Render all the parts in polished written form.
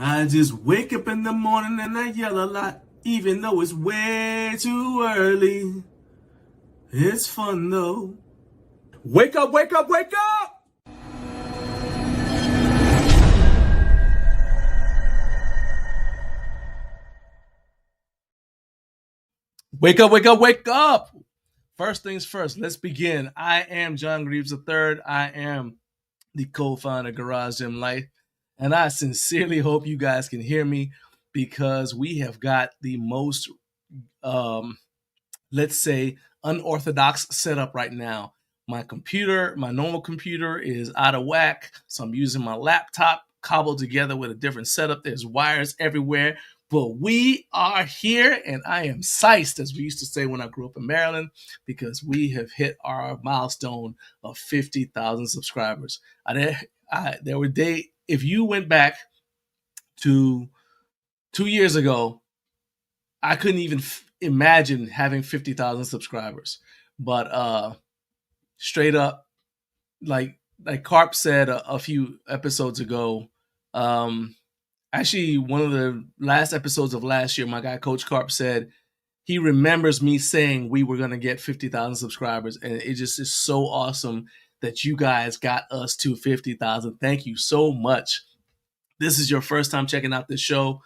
I just wake up in the morning and I yell a lot, even though it's way too early. It's fun though. Wake up, wake up, wake up! Wake up, wake up, wake up! First things first, let's begin. I am John Greaves III. I am the co-founder of Garage Gym Life, and I sincerely hope you guys can hear me because we have got the most, let's say, unorthodox setup right now. My normal computer is out of whack, so I'm using my laptop cobbled together with a different setup. There's wires everywhere, but we are here, and I am psyched, as we used to say when I grew up in Maryland, because we have hit our milestone of 50,000 subscribers. There were days, if you went back to 2 years ago, I couldn't even imagine having 50,000 subscribers. But straight up, like Carp said a few episodes ago, actually one of the last episodes of last year, my guy Coach Carp said he remembers me saying we were going to get 50,000 subscribers, and it just is so awesome that you guys got us to 50,000. Thank you so much. This is your first time checking out this show.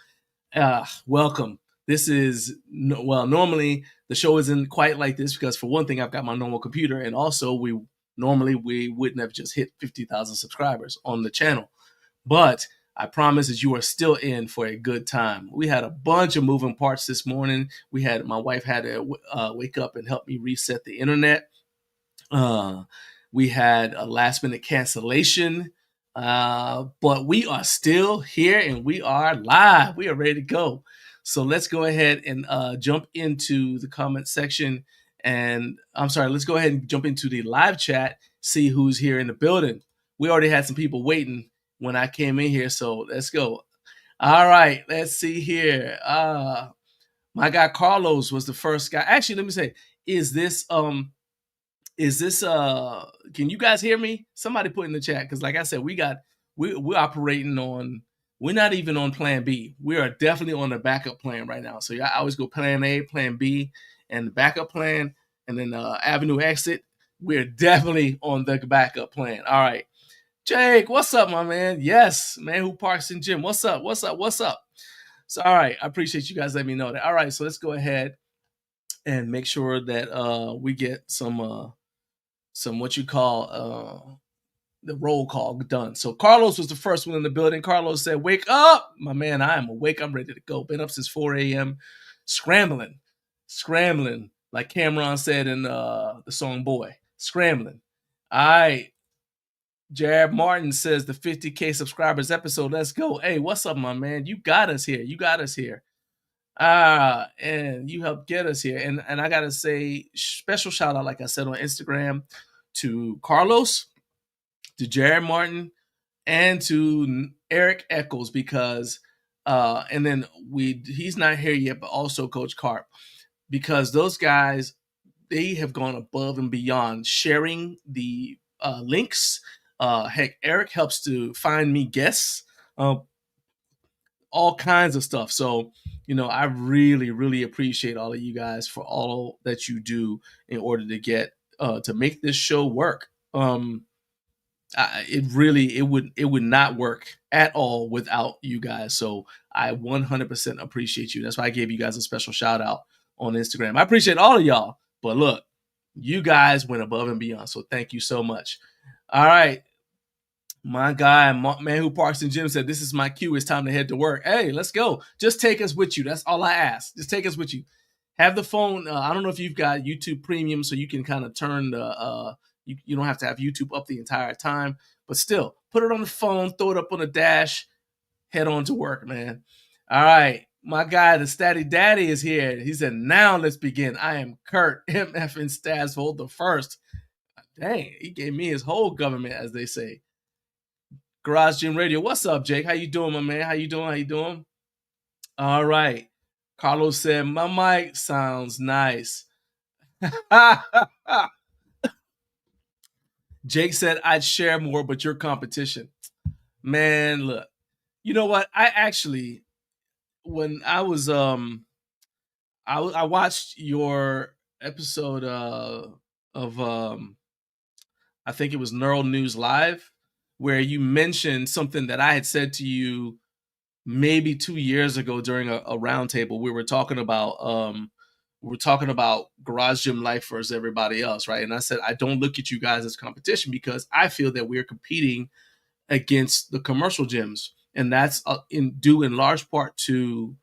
Welcome. This is, normally the show isn't quite like this because, for one thing, I've got my normal computer, and also we wouldn't have just hit 50,000 subscribers on the channel. But I promise that you are still in for a good time. We had a bunch of moving parts this morning. My wife had to wake up and help me reset the internet. We had a last minute cancellation, but we are still here and we are live. We are ready to go. So let's go ahead and jump into the comment section. Let's go ahead and jump into the live chat, see who's here in the building. We already had some people waiting when I came in here, so let's go. All right, let's see here. My guy Carlos was the first guy. Actually, let me say, is this can you guys hear me? Somebody put in the chat, because like I said, we're operating on, we're not even on plan B. We are definitely on the backup plan right now. So I always go plan A, plan B, and the backup plan, and then avenue exit. We're definitely on the backup plan. All right. Jake, what's up, my man? Yes, man who parks in gym. What's up? What's up? What's up? So, all right. I appreciate you guys letting me know that. All right. So let's go ahead and make sure that we get some what you call the roll call done. So Carlos was the first one in the building. Carlos said, "Wake up, my man! I am awake. I'm ready to go. Been up since 4 a.m. scrambling, like Cameron said in the song Boy, scrambling." All right. Jared Martin says the 50K subscribers episode. Let's go. Hey, what's up, my man? You got us here. And you helped get us here. And I gotta say, special shout out, like I said on Instagram, to Carlos, to Jared Martin, and to Eric Eccles, because and then he's not here yet, but also Coach Carp, because those guys, they have gone above and beyond sharing the links. Heck, Eric helps to find me guests, all kinds of stuff. So, I really, really appreciate all of you guys for all that you do in order to get to make this show work. It would not work at all without you guys. So I 100% appreciate you. That's why I gave you guys a special shout out on Instagram. I appreciate all of y'all, but look, you guys went above and beyond. So thank you so much. All right. My guy, man who parks in gym, said, "This is my cue. It's time to head to work." Hey, let's go. Just take us with you. That's all I ask. Just take us with you. Have the phone. I don't know if you've got YouTube Premium, so you can kind of turn the, you don't have to have YouTube up the entire time, but still, put it on the phone, throw it up on the dash, head on to work, man. All right. My guy, the Statty Daddy, is here. He said, "Now let's begin. I am Kurt, MF in Stasvold the first." Dang, he gave me his whole government, as they say. Garage Gym Radio. What's up, Jake? How you doing, my man? How you doing? All right. Carlos said, "My mic sounds nice." Jake said, "I'd share more, but your competition." Man, look, You know what? I actually, when I was I watched your episode of I think it was Neural News Live, where you mentioned something that I had said to you maybe 2 years ago during a roundtable. We were talking about garage gym life versus everybody else, right? And I said I don't look at you guys as competition because I feel that we're competing against the commercial gyms, and that's due in large part to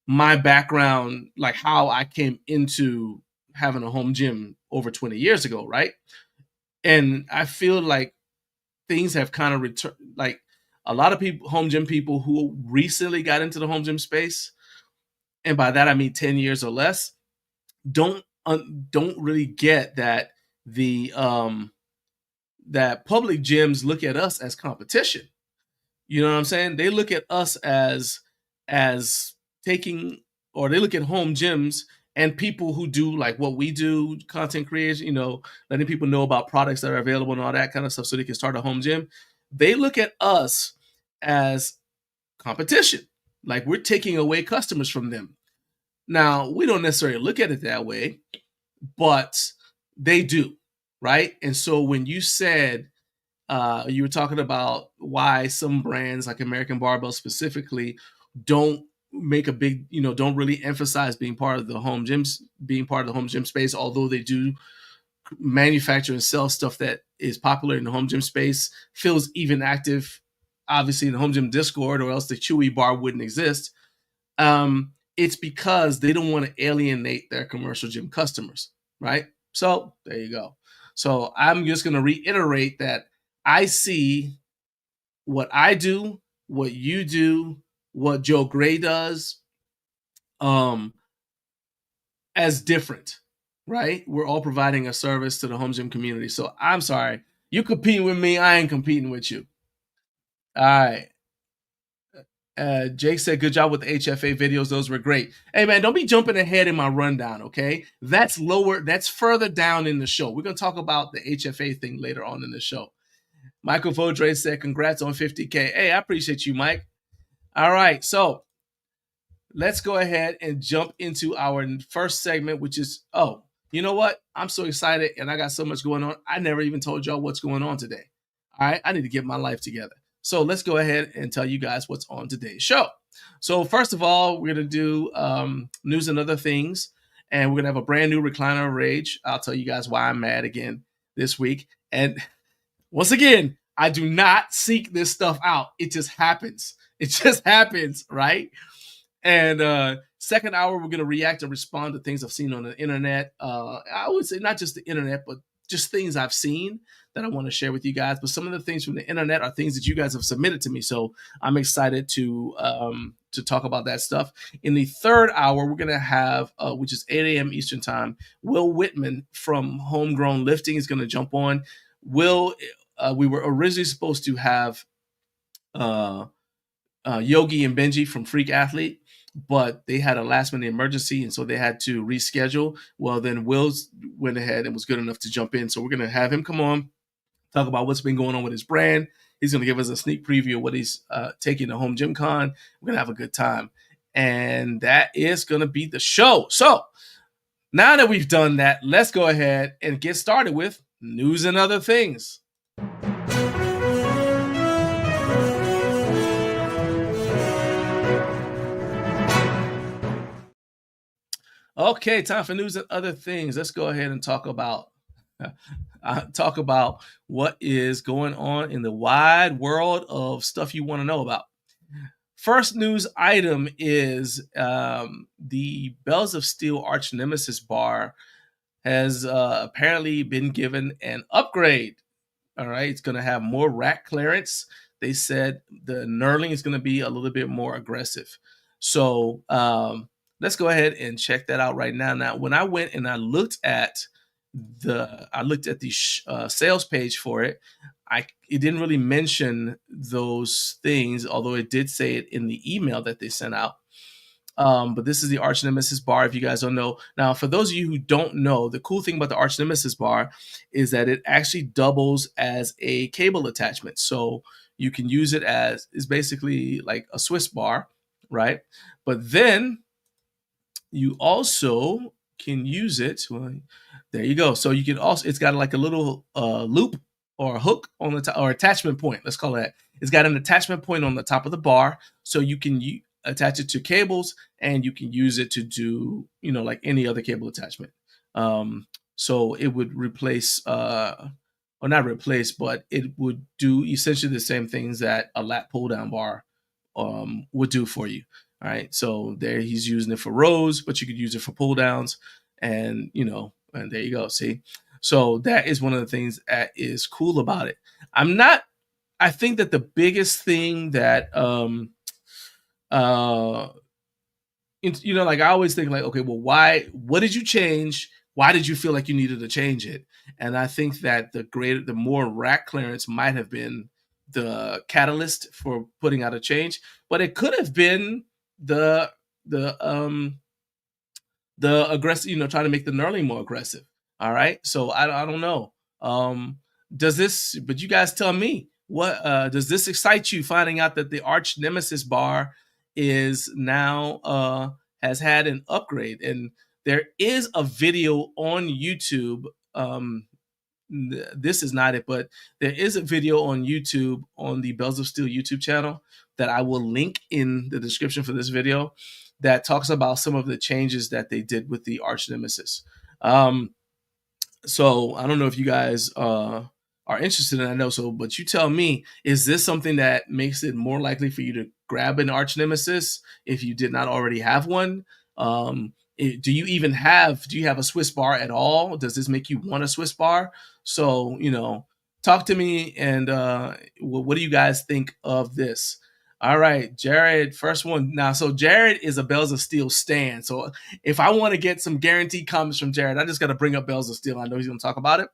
my background, like how I came into having a home gym over 20 years ago, right? And I feel like things have kind of returned. Like a lot of people, home gym people who recently got into the home gym space, and by that I mean 10 years or less, don't really get that that public gyms look at us as competition. You know what I'm saying? They look at us as taking, or they look at home gyms and people who do like what we do, content creation, letting people know about products that are available and all that kind of stuff so they can start a home gym. They look at us as competition. Like we're taking away customers from them. Now, we don't necessarily look at it that way, but they do, right? And so when you said you were talking about why some brands like American Barbell specifically don't make a big, don't really emphasize being part of the home gyms, being part of the home gym space, although they do manufacture and sell stuff that is popular in the home gym space, feels even active, obviously in the home gym Discord, or else the Chewy bar wouldn't exist. It's because they don't want to alienate their commercial gym customers, right? So there you go. So I'm just going to reiterate that I see what I do, what you do, what Joe Gray does, as different, right? We're all providing a service to the home gym community. So I'm sorry, you competing with me, I ain't competing with you. All right. Jake said, good job with the HFA videos. Those were great. Hey, man, don't be jumping ahead in my rundown, okay? That's lower. That's further down in the show. We're going to talk about the HFA thing later on in the show. Michael Vodre said, congrats on 50K. Hey, I appreciate you, Mike. All right, so let's go ahead and jump into our first segment, which is, oh, you know what? I'm so excited, and I got so much going on. I never even told y'all what's going on today. All right, I need to get my life together. So let's go ahead and tell you guys what's on today's show. So first of all, we're going to do news and other things, and we're going to have a brand new Recliner of Rage. I'll tell you guys why I'm mad again this week. And once again, I do not seek this stuff out. It just happens. It just happens, right? And second hour, we're going to react and respond to things I've seen on the internet. I would say not just the internet, but just things I've seen that I want to share with you guys. But some of the things from the internet are things that you guys have submitted to me. So I'm excited to talk about that stuff. In the third hour, we're going to have, which is 8 a.m. Eastern time, Will Whitman from HomeGrown Lifting is going to jump on. Will, we were originally supposed to have Yogi and Benji from Freak Athlete, but they had a last minute emergency, and so they had to reschedule. Well, then Will went ahead and was good enough to jump in. So we're going to have him come on, talk about what's been going on with his brand. He's going to give us a sneak preview of what he's taking to Home Gym Con. We're going to have a good time. And that is going to be the show. So now that we've done that, let's go ahead and get started with news and other things. Okay, time for news and other things. Let's go ahead and talk about what is going on in the wide world of stuff you want to know about. First news item is the Bells of Steel Arch Nemesis bar has apparently been given an upgrade. All right, it's going to have more rack clearance. They said the knurling is going to be a little bit more aggressive. So let's go ahead and check that out right now. Now, when I went and I looked at the sales page for it, it didn't really mention those things, although it did say it in the email that they sent out. But this is the Arch Nemesis bar, if you guys don't know. Now, for those of you who don't know, the cool thing about the Arch Nemesis bar is that it actually doubles as a cable attachment. So you can use it as, it's basically like a Swiss bar, right? But then you also can use it. Well, there you go. So you can also, it's got like a little loop or a hook on the top, or attachment point. Let's call it that. It's got an attachment point on the top of the bar, so you can attach it to cables, and you can use it to do, like any other cable attachment. So it would replace, or not replace, but it would do essentially the same things that a lat pull down bar would do for you. All right, so there he's using it for rows, but you could use it for pull downs, and and there you go. See, so that is one of the things that is cool about it. I think that the biggest thing that like I always think like, okay, well, what did you change? Why did you feel like you needed to change it? And I think that the more rack clearance might have been the catalyst for putting out a change, but it could have been the aggressive, trying to make the knurling more aggressive. All right, so I don't know. But you guys tell me, what does this excite you, finding out that the Arch Nemesis bar is now has had an upgrade? And there is a video on YouTube. This is not it, but there is a video on YouTube on the Bells of Steel YouTube channel that I will link in the description for this video, that talks about some of the changes that they did with the Arch Nemesis. So I don't know if you guys are interested in that. I know so, but you tell me, is this something that makes it more likely for you to grab an Arch Nemesis if you did not already have one? Do you have a Swiss bar at all? Does this make you want a Swiss bar? So, talk to me, and what do you guys think of this? All right, Jared, first one. Now, so Jared is a Bells of Steel stan. So if I want to get some guaranteed comments from Jared, I just got to bring up Bells of Steel. I know he's going to talk about it.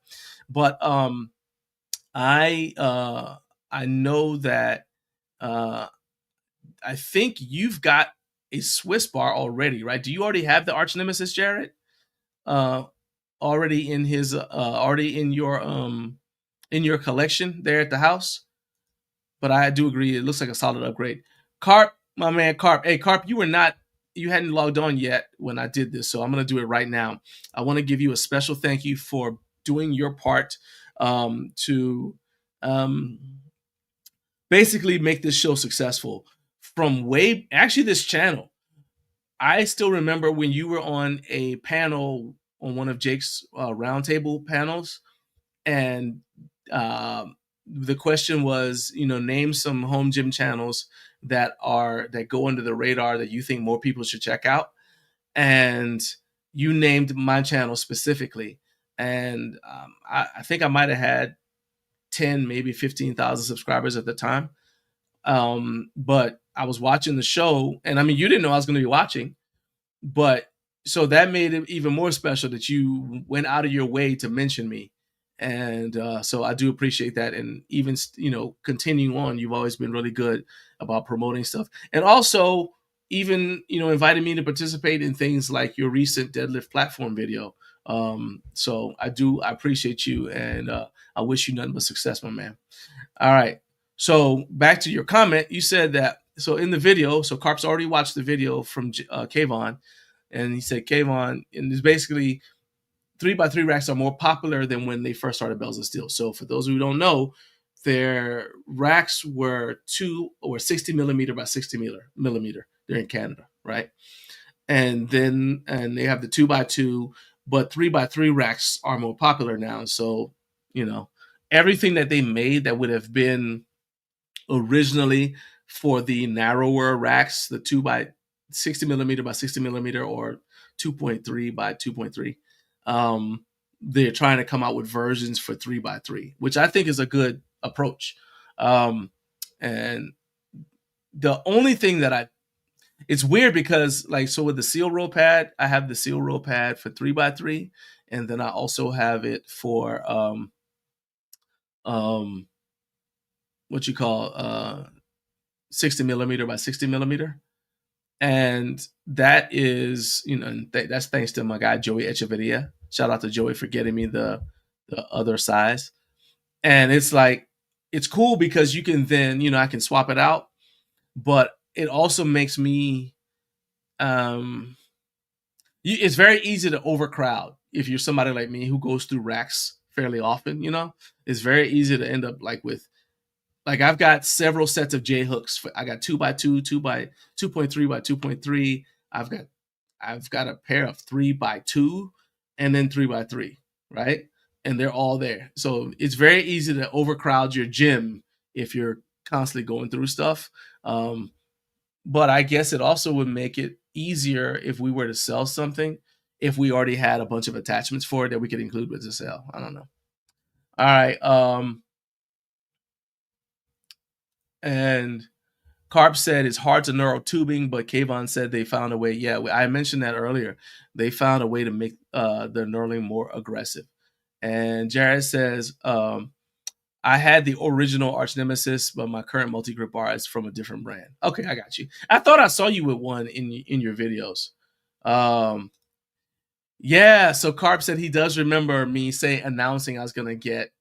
But I know that I think you've got a Swiss bar already, right? Do you already have the Arch Nemesis, Jared? Already in your collection there at the house? But I do agree, it looks like a solid upgrade. Carp, my man Carp. Hey, Carp, you hadn't logged on yet when I did this, so I'm going to do it right now. I want to give you a special thank you for doing your part to basically make this show successful. Actually, this channel, I still remember when you were on a panel, on one of Jake's roundtable panels, and the question was, name some home gym channels that go under the radar that you think more people should check out. And you named my channel specifically. And I think I might have had 10, maybe 15,000 subscribers at the time. But I was watching the show, and I mean, you didn't know I was going to be watching, but so that made it even more special that you went out of your way to mention me. And so I do appreciate that. And even, continuing on, you've always been really good about promoting stuff. And also even, inviting me to participate in things like your recent deadlift platform video. So I appreciate you, and I wish you nothing but success, my man. All right. So back to your comment, you said that, so in the video, so Carp's already watched the video from Kayvon, and he said Kayvon, and it's basically 3x3 racks are more popular than when they first started Bells of Steel. So for those who don't know, their racks were 60 millimeter by 60 millimeter. They're in Canada, right? And they have the 2x2, but 3x3 racks are more popular now. So, everything that they made that would have been originally for the narrower racks, the 2 by 60 millimeter by 60 millimeter, or 2.3 by 2.3, they're trying to come out with versions for 3x3, which I think is a good approach. And the only thing that it's weird because, like, so with the seal roll pad, I have the seal roll pad for 3x3, and then I also have it for what you call 60 millimeter by 60 millimeter. And that is, that's thanks to my guy Joey Echeverria. Shout out to Joey for getting me the other size. And it's like, it's cool because you can then, I can swap it out, but it also makes me, it's very easy to overcrowd if you're somebody like me who goes through racks fairly often. It's very easy to end up like I've got several sets of J hooks. I got 2x2, 2.3 by 2.3. I've got a pair of 3x2 and then 3x3, right? And they're all there. So it's very easy to overcrowd your gym if you're constantly going through stuff. But I guess it also would make it easier if we were to sell something, if we already had a bunch of attachments for it that we could include with the sale. I don't know. All right. And Carp said it's hard to neural tubing, but Kayvon said they found a way. Yeah, I mentioned that earlier. They found a way to make the knurling more aggressive. And Jared says, I had the original arch nemesis, but my current multi-grip bar is from a different brand. Okay, I got you. I thought I saw you with one in your videos. Yeah, so Carp said he does remember me announcing I was going to get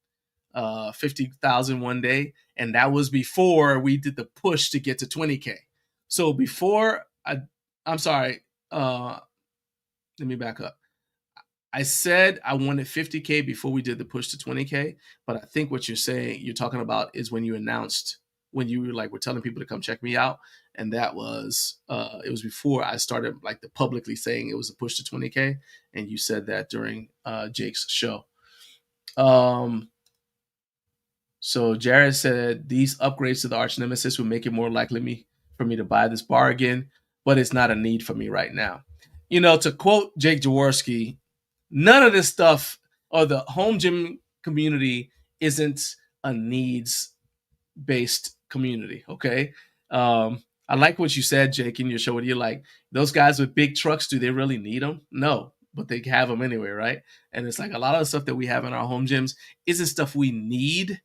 50,000 one day, and that was before we did the push to get to 20K. So before I'm sorry, let me back up. I said I wanted 50K before we did the push to 20K, but I think what you're talking about is when you announced, when you were like, we're telling people to come check me out. And that was, it was before I started like the publicly saying it was a push to 20K. And you said that during Jake's show. So Jared said these upgrades to the arch nemesis would make it more likely for me to buy this bar again, but it's not a need for me right now. To quote Jake Jaworski, none of this stuff, or the home gym community isn't a needs-based community, okay? I like what you said, Jake, in your show, where you're like, those guys with big trucks, do they really need them? No, but they have them anyway, right? And it's like a lot of the stuff that we have in our home gyms isn't stuff we need.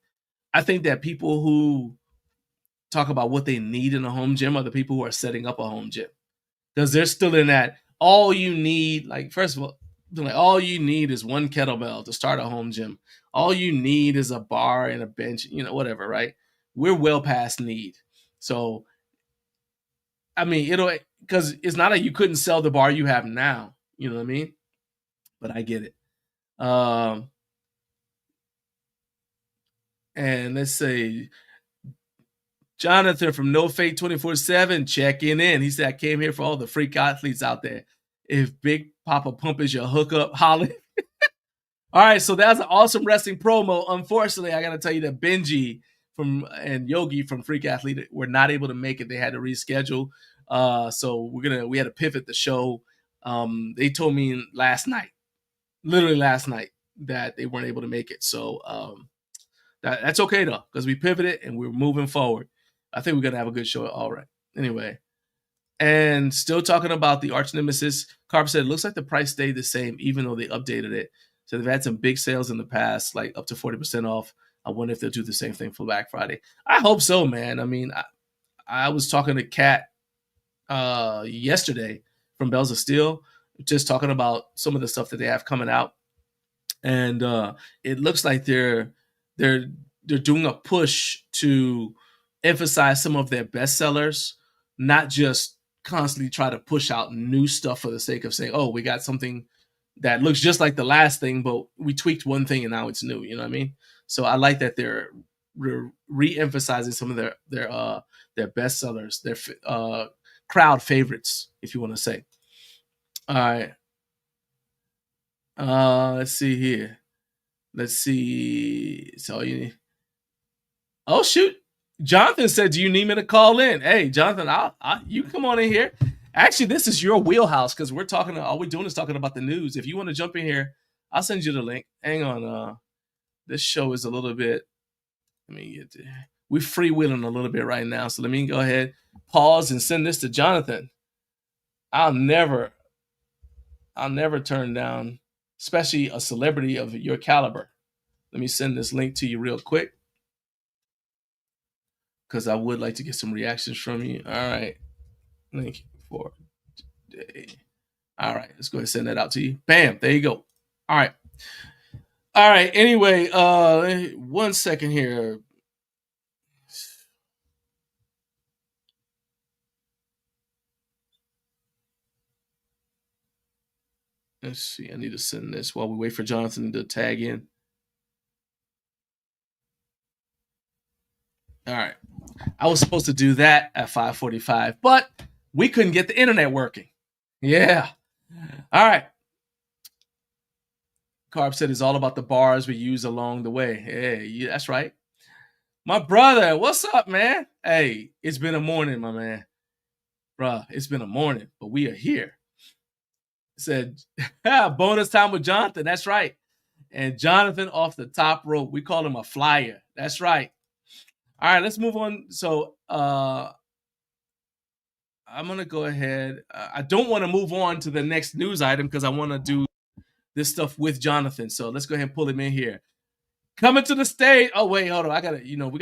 I think that people who talk about what they need in a home gym are the people who are setting up a home gym. Because they're still in that, all you need, like, first of all, like, all you need is one kettlebell to start a home gym. All you need is a bar and a bench, whatever, right? We're well past need. So, I mean, because it's not like you couldn't sell the bar you have now. You know what I mean? But I get it. And let's say Jonathan from No Fate 24/7 checking in. He said, I came here for all the freak athletes out there. If Big Papa Pump is your hookup, Holly. All right, so that's an awesome wrestling promo. Unfortunately, I got to tell you that Benji and Yogi from Freak Athlete were not able to make it. They had to reschedule. So we had to pivot the show. They told me literally last night, that they weren't able to make it. So that's okay though, because we pivoted and we're moving forward. I think we're gonna have a good show. All right. Anyway, and still talking about the arch nemesis, Carp said it looks like the price stayed the same even though they updated it. So they've had some big sales in the past, like up to 40% off. I wonder if they'll do the same thing for Black Friday. I hope so, man. I mean, I was talking to Kat yesterday from Bells of Steel, just talking about some of the stuff that they have coming out, and it looks like they're doing a push to emphasize some of their bestsellers, not just constantly try to push out new stuff for the sake of saying, oh, we got something that looks just like the last thing, but we tweaked one thing and now it's new. You know what I mean? So I like that they're re-emphasizing some of their bestsellers, their crowd favorites, if you want to say. All right. Let's see here. Let's see. So oh shoot, Jonathan said, "Do you need me to call in?" Hey, Jonathan, you come on in here. Actually, this is your wheelhouse because we're talking. All we're doing is talking about the news. If you want to jump in here, I'll send you the link. Hang on. This show is a little bit. We're freewheeling a little bit right now, so let me go ahead, pause, and send this to Jonathan. I'll never turn down, especially a celebrity of your caliber. Let me send this link to you real quick, because I would like to get some reactions from you. All right. Link for today. All right, let's go ahead and send that out to you. Bam, there you go. All right. All right. Anyway, 1 second here. Let's see. I need to send this while we wait for Jonathan to tag in. All right. I was supposed to do that at 5:45, but we couldn't get the internet working. Yeah. All right. Carp said it's all about the bars we use along the way. Hey, yeah, that's right. My brother, what's up, man? Hey, it's been a morning, my man. Bruh, it's been a morning, but we are here. Said, bonus time with Jonathan. That's right. And Jonathan off the top rope. We call him a flyer. That's right. All right, let's move on. So I'm going to go ahead. I don't want to move on to the next news item because I want to do this stuff with Jonathan. So let's go ahead and pull him in here. Coming to the stage. Oh, wait, hold on. I got to, we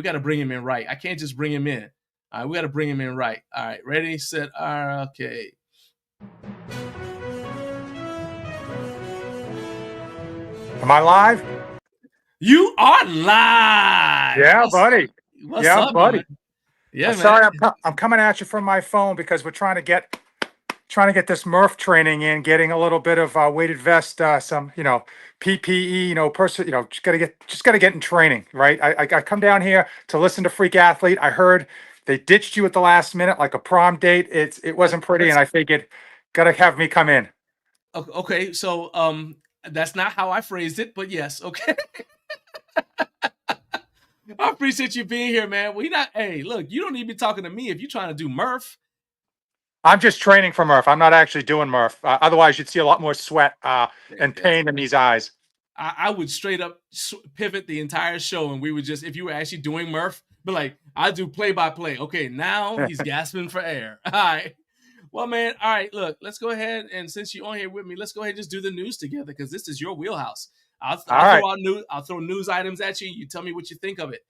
got to bring him in right. I can't just bring him in. All right, we got to bring him in right. All right, ready, set, all right, okay. Am I live? You are live. Yeah, buddy. What's up, buddy? Yeah, man. Sorry, I'm coming at you from my phone because we're trying to get this Murph training in, getting a little bit of weighted vest, some PPE, just gotta get in training, right? I come down here to listen to Freak Athlete. I heard they ditched you at the last minute like a prom date. It wasn't pretty, and I figured gotta have me come in. Okay, so that's not how I phrased it, but yes, okay. I appreciate you being here, man. Hey, look, you don't need to be talking to me if you're trying to do Murph. I'm just training for Murph. I'm not actually doing Murph. Otherwise, you'd see a lot more sweat and pain in these eyes. I would straight up pivot the entire show, and we would just, if you were actually doing Murph, be like, I do play-by-play. Okay, now he's gasping for air. All right. Well, man, all right, look, let's go ahead, and since you're on here with me, let's go ahead and just do the news together because this is your wheelhouse. I'll throw news items at you. You tell me what you think of it.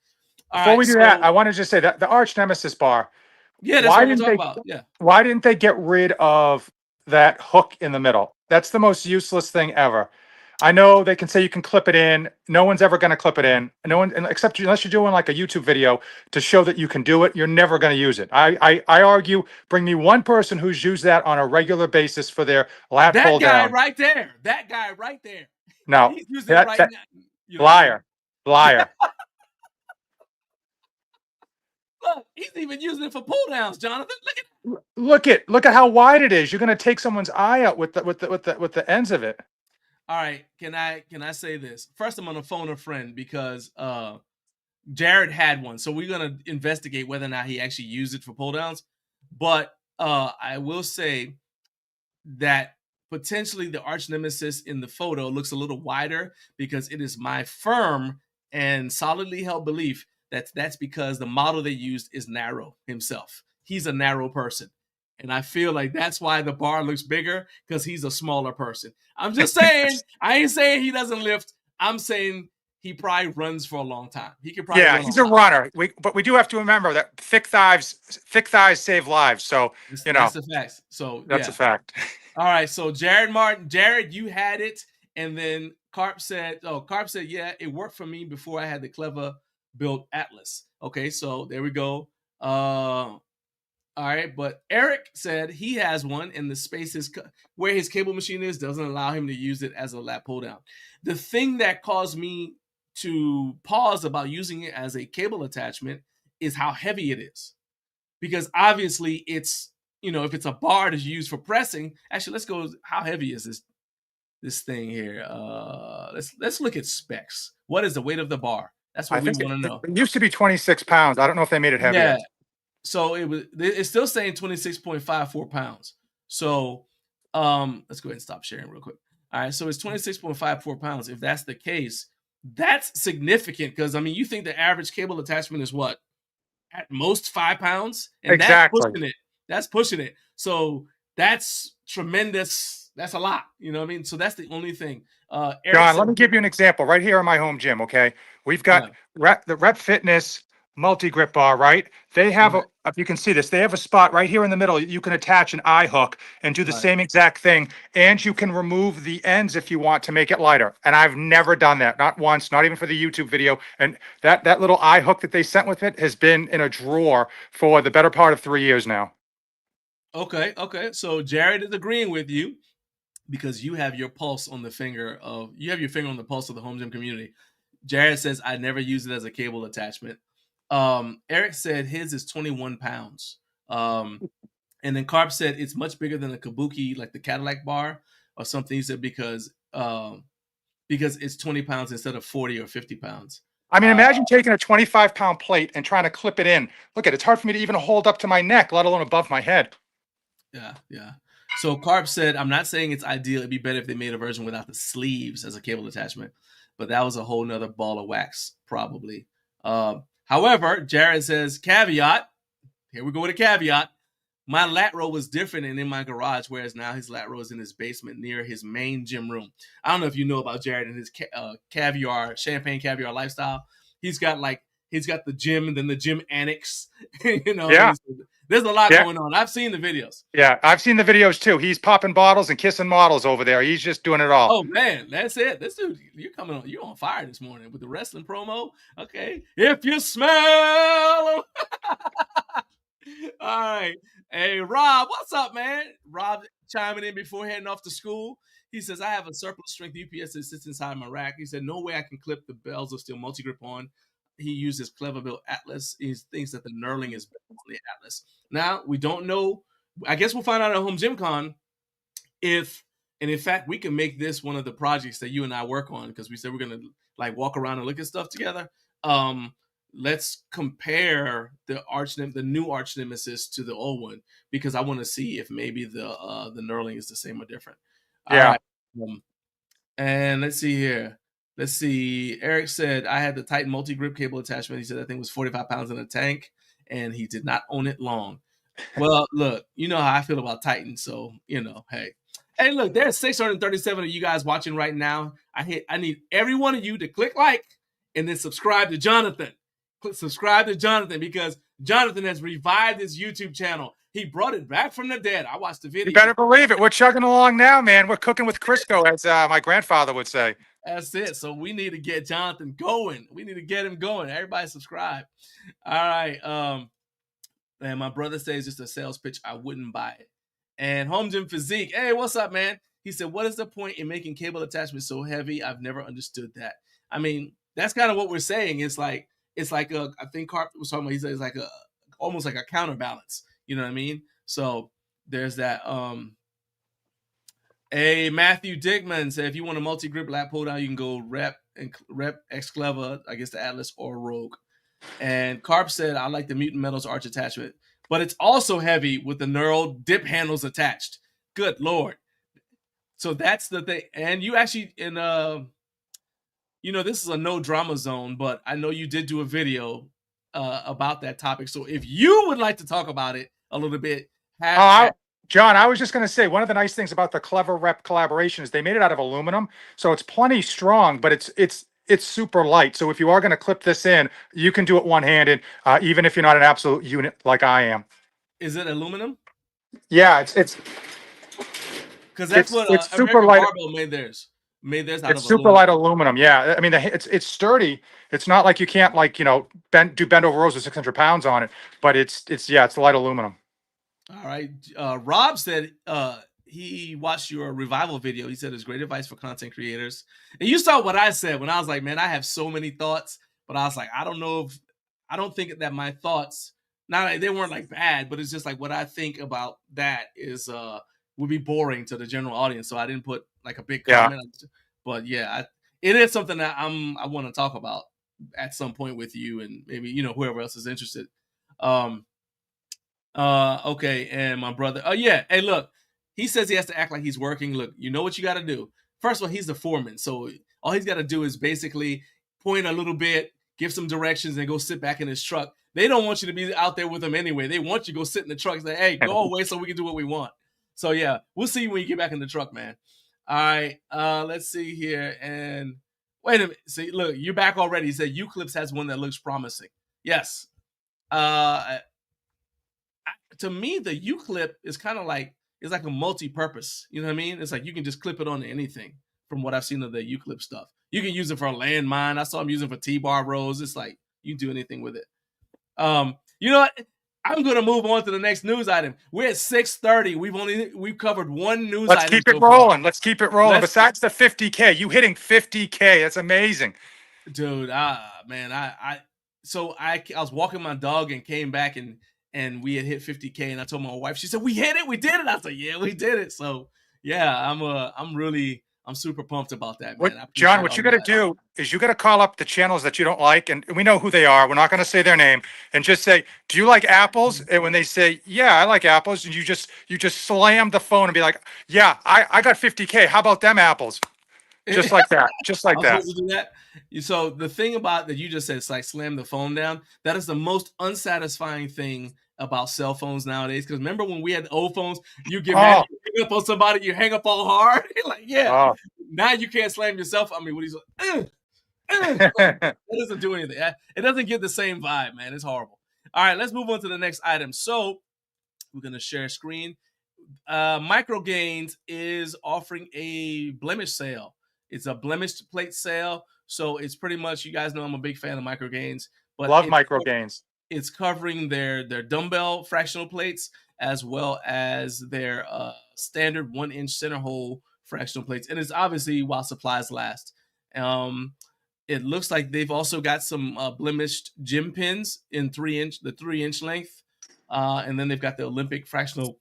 Before we do that, I want to just say that the arch nemesis bar. Yeah, that's what we're talking about. Yeah. Why didn't they get rid of that hook in the middle? That's the most useless thing ever. I know they can say you can clip it in. No one's ever going to clip it in. No one, except unless you're doing like a YouTube video to show that you can do it, you're never going to use it. I argue, bring me one person who's used that on a regular basis for their lat pull down. That guy right there. No, he's using it right now. Liar. Look, he's even using it for pull downs, Jonathan. Look at how wide it is. You're going to take someone's eye out with the ends of it. All right, can I say this? First, I'm gonna phone a friend because Jared had one, so we're gonna investigate whether or not he actually used it for pull downs. But I will say that potentially the arch nemesis in the photo looks a little wider because it is my firm and solidly held belief that that's because the model they used is narrow himself. He's a narrow person. And I feel like that's why the bar looks bigger because he's a smaller person. I'm just saying, I ain't saying he doesn't lift. I'm saying he probably runs for a long time. He could probably he's a runner. But we do have to remember that thick thighs save lives. So that's a fact. So that's a fact. All right. So Jared, you had it, and then Carp said, yeah, it worked for me before I had the clever built Atlas. Okay, so there we go. All right, but Eric said he has one, and the space is where his cable machine is doesn't allow him to use it as a lat pull down. The thing that caused me to pause about using it as a cable attachment is how heavy it is, because it's if it's a bar to use for pressing. Actually, let's go. How heavy is this thing here? Let's look at specs. What is the weight of the bar? That's what we want to know. It used to be 26 pounds. I don't know if they made it heavier. Yeah. So it's still saying 26.54 pounds. So let's go ahead and stop sharing real quick. All right, so it's 26.54 pounds. If that's the case, that's significant because you think the average cable attachment is what? At most 5 pounds? And exactly. That's pushing it. So that's tremendous. That's a lot. You know what I mean? So that's the only thing. John, let me give you an example right here in my home gym, okay? We've got the Rep Fitness multi-grip bar, right? They have Right. if you can see this, they have a spot right here in the middle. You can attach an eye hook and do the Right. same exact thing. And you can remove the ends if you want to make it lighter. And I've never done that, not once, not even for the YouTube video. And that little eye hook that they sent with it has been in a drawer for the better part of 3 years now. Okay. Okay. So Jared is agreeing with you because you have your pulse on the finger of you have your finger on the pulse of the home gym community. Jared says I never use it as a cable attachment. Eric said his is 21 pounds. And then Carp said it's much bigger than a Kabuki, like the Cadillac bar or something. He said because it's 20 pounds instead of 40 or 50 pounds. I mean, Uh, imagine taking a 25-pound plate and trying to clip it in. Look it's hard for me to even hold up to my neck, let alone above my head. yeah, yeah. So Carp said, I'm not saying it's ideal. It'd be better if they made a version without the sleeves as a cable attachment, but that was a whole nother ball of wax, probably. However, Jared says, caveat. Here we go with a caveat. My lat row was different and in my garage, whereas now his lat row is in his basement near his main gym room. I don't know if you know about Jared and his champagne caviar lifestyle. He's got the gym and then the gym annex. Yeah. There's a lot Yeah. going on. I've seen the videos. Yeah, I've seen the videos too. He's popping bottles and kissing models over there. He's just doing it all. Oh man, that's it. This dude, you're on fire this morning with the wrestling promo. Okay, if you smell. All right. Hey, Rob, what's up, man? Rob chiming in before heading off to school. He says, I have a surplus strength UPS that sits inside my rack. He said, no way I can clip the bells of steel multi-grip on. He uses Clever Built Atlas. He thinks that the knurling is better on the Atlas. Now, we don't know. I guess we'll find out at Home Gym Con if, and in fact, we can make this one of the projects that you and I work on because we said we're going to like walk around and look at stuff together. Let's compare the new arch nemesis to the old one because I want to see if maybe the knurling is the same or different. Yeah. All right. And let's see here. Let's see. Eric said I had the Titan multi-grip cable attachment. He said that thing was 45 pounds in a tank, and he did not own it long. Well, look, you know how I feel about Titan, so hey, look, there's 637 of you guys watching right now. I need every one of you to click like and then subscribe to Jonathan. Subscribe to Jonathan because Jonathan has revived his YouTube channel. He brought it back from the dead. I watched the video. You better believe it. We're chugging along now, man. We're cooking with Crisco, as my grandfather would say. That's it. So we need to get Jonathan going. We need to get him going. Everybody subscribe. All right. And my brother says it's just a sales pitch. I wouldn't buy it. And Home Gym Physique. Hey, what's up, man? He said, what is the point in making cable attachments so heavy? I've never understood that. I mean, that's kind of what we're saying. It's like I think Carp was talking about, he said it's like almost like a counterbalance. You know what I mean? So there's that. Matthew Dickman said, if you want a multi-grip lat pull down, you can go Rep X Clever, I guess the Atlas or Rogue. And Carp said, I like the Mutant Metals arch attachment, but it's also heavy with the knurled dip handles attached. Good Lord. So that's the thing. And you actually, this is a no drama zone, but I know you did do a video about that topic. So if you would like to talk about it a little bit, John, I was just going to say, one of the nice things about the Clever Rep collaboration is they made it out of aluminum, so it's plenty strong, but it's super light. So if you are going to clip this in, you can do it one-handed, even if you're not an absolute unit like I am. Is it aluminum? Yeah, it's because that's what it's super American light. Barbell made theirs. Out of super light aluminum. Yeah, I mean it's sturdy. It's not like you can't bend over rows with 600 pounds on it, but it's light aluminum. All right. Rob said he watched your revival video. He said it's great advice for content creators. And you saw what I said when I was like, man, I have so many thoughts, but I was like, I don't think that my thoughts, they weren't like bad, but it's just like what I think about that is would be boring to the general audience. So I didn't put like a big comment. But yeah, it is something that I want to talk about at some point with you and maybe whoever else is interested. Okay, and my brother. Oh yeah, hey look, he says he has to act like he's working. Look, you know what you got to do. First of all, he's the foreman, so all he's got to do is basically point a little bit, give some directions, and go sit back in his truck. They don't want you to be out there with them anyway. They want you to go sit in the truck and say, hey, go away so we can do what we want. So yeah, we'll see you when you get back in the truck, man. All right, let's see here. And wait a minute. See, look, you're back already. He said Euclipse has one that looks promising. Yes. To me, the U clip is kind of like it's like a multi-purpose. You know what I mean? It's like you can just clip it onto anything. From what I've seen of the U clip stuff, you can use it for a landmine. I saw him using for T-bar rows. It's like you can do anything with it. You know what? I'm gonna move on to the next news item. We're at 6:30. We've covered one news Let's item keep it so far. rolling. Let's keep it rolling. Let's Besides the 50K, you hitting 50K. That's amazing. dude, man, I was walking my dog and came back and we had hit 50K and I told my wife, she said, "We hit it, we did it." I was like, "Yeah, we did it." So yeah, I'm super pumped about that, What, man. I John, appreciate what all you you got to guys. do is you got to call up the channels that you don't like, and we know who they are. We're not going to say their name, and just say, "Do you like apples?" And when they say, "Yeah, I like apples," and you just slam the phone and be like, "Yeah, I got 50K. How about them apples?" Just like that. Just like I'm that. supposed to do that. So the thing about that you just said, it's like slam the phone down. That is the most unsatisfying thing about cell phones nowadays. Because remember when we had the old phones, you get mad, Oh, you hang up on somebody, you hang up all hard. Like, yeah. oh. Now you can't slam yourself. I mean, what he's like, like, it doesn't do anything. It doesn't get the same vibe, man. It's horrible. All right, let's move on to the next item. So we're gonna share screen. Micro Gains is offering a blemish sale. It's a blemish plate sale, so it's pretty much, you guys know I'm a big fan of Micro Gains, but Love micro gains. it's covering their dumbbell fractional plates as well as their standard 1 inch center hole fractional plates, and it's obviously while supplies last. Um, it looks like they've also got some blemished gym pins in 3 inch length, and then they've got the Olympic fractional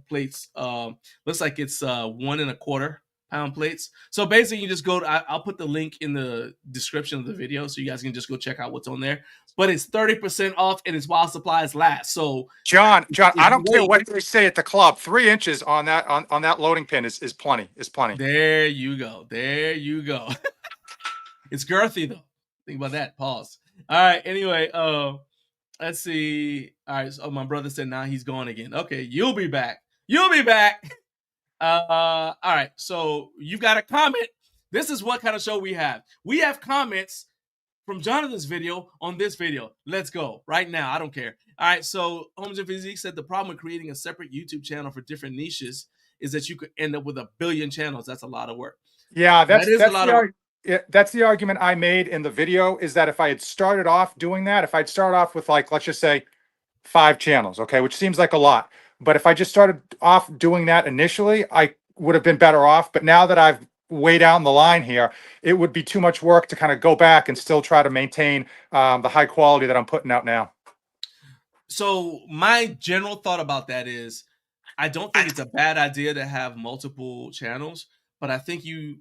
plates. Looks like it's 1.25 pound plates. So basically, you just go to, I'll put the link in the description of the video so you guys can just go check out what's on there. But it's 30% off and it's while supplies last. So John, if I you don't care wait, what they say at the club. 3 inches on that loading pin is plenty. Is plenty. there you go. There you go. It's girthy though. Think about that. Pause. All right. Anyway, let's see. All right. So my brother said now he's gone again. Okay, you'll be back. You'll be back. All right. So you've got a comment. This is what kind of show we have. We have comments from Jonathan's video on this video. Let's go right now. I don't care. All right. So Homes and Physique said the problem with creating a separate YouTube channel for different niches is that you could end up with a billion channels. That's a lot of work. Yeah, That that's is a that's lot the of. arg- yeah, that's the argument I made in the video. Is that if I had started off doing that, if I'd started off with, like, let's just say 5 channels, okay, which seems like a lot, but if I just started off doing that initially, I would have been better off. But now that I've way down the line here, it would be too much work to kind of go back and still try to maintain the high quality that I'm putting out now. So my general thought about that is, I don't think it's a bad idea to have multiple channels, but I think you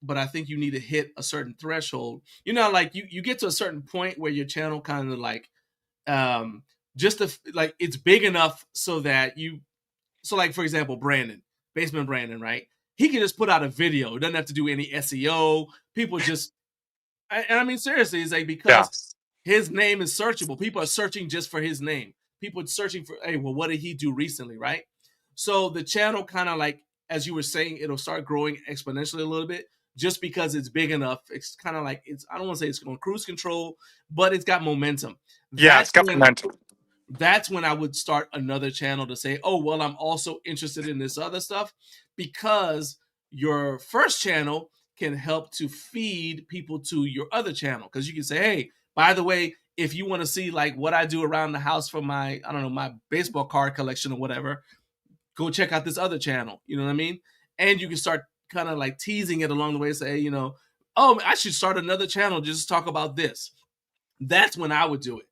need to hit a certain threshold. You know, like you get to a certain point where your channel kind of like just like it's big enough so that like for example, Basement Brandon, right? He can just put out a video. It doesn't have to do any SEO. People just, and I mean seriously, it's like Yeah, because his name is searchable. People are searching just for his name. People are searching for, hey, well, what did he do recently, right? So the channel kind of like, as you were saying, it'll start growing exponentially a little bit just because it's big enough. It's kind of like I don't want to say it's on cruise control, but it's got momentum. yeah, it's That's got when momentum. that's when I would start another channel to say, oh, well, I'm also interested in this other stuff, because your first channel can help to feed people to your other channel. Because you can say, hey, by the way, if you want to see like what I do around the house for my, I don't know, my baseball card collection or whatever, go check out this other channel. You know what I mean? And you can start kind of like teasing it along the way, say, oh, I should start another channel just to talk about this. That's when I would do it.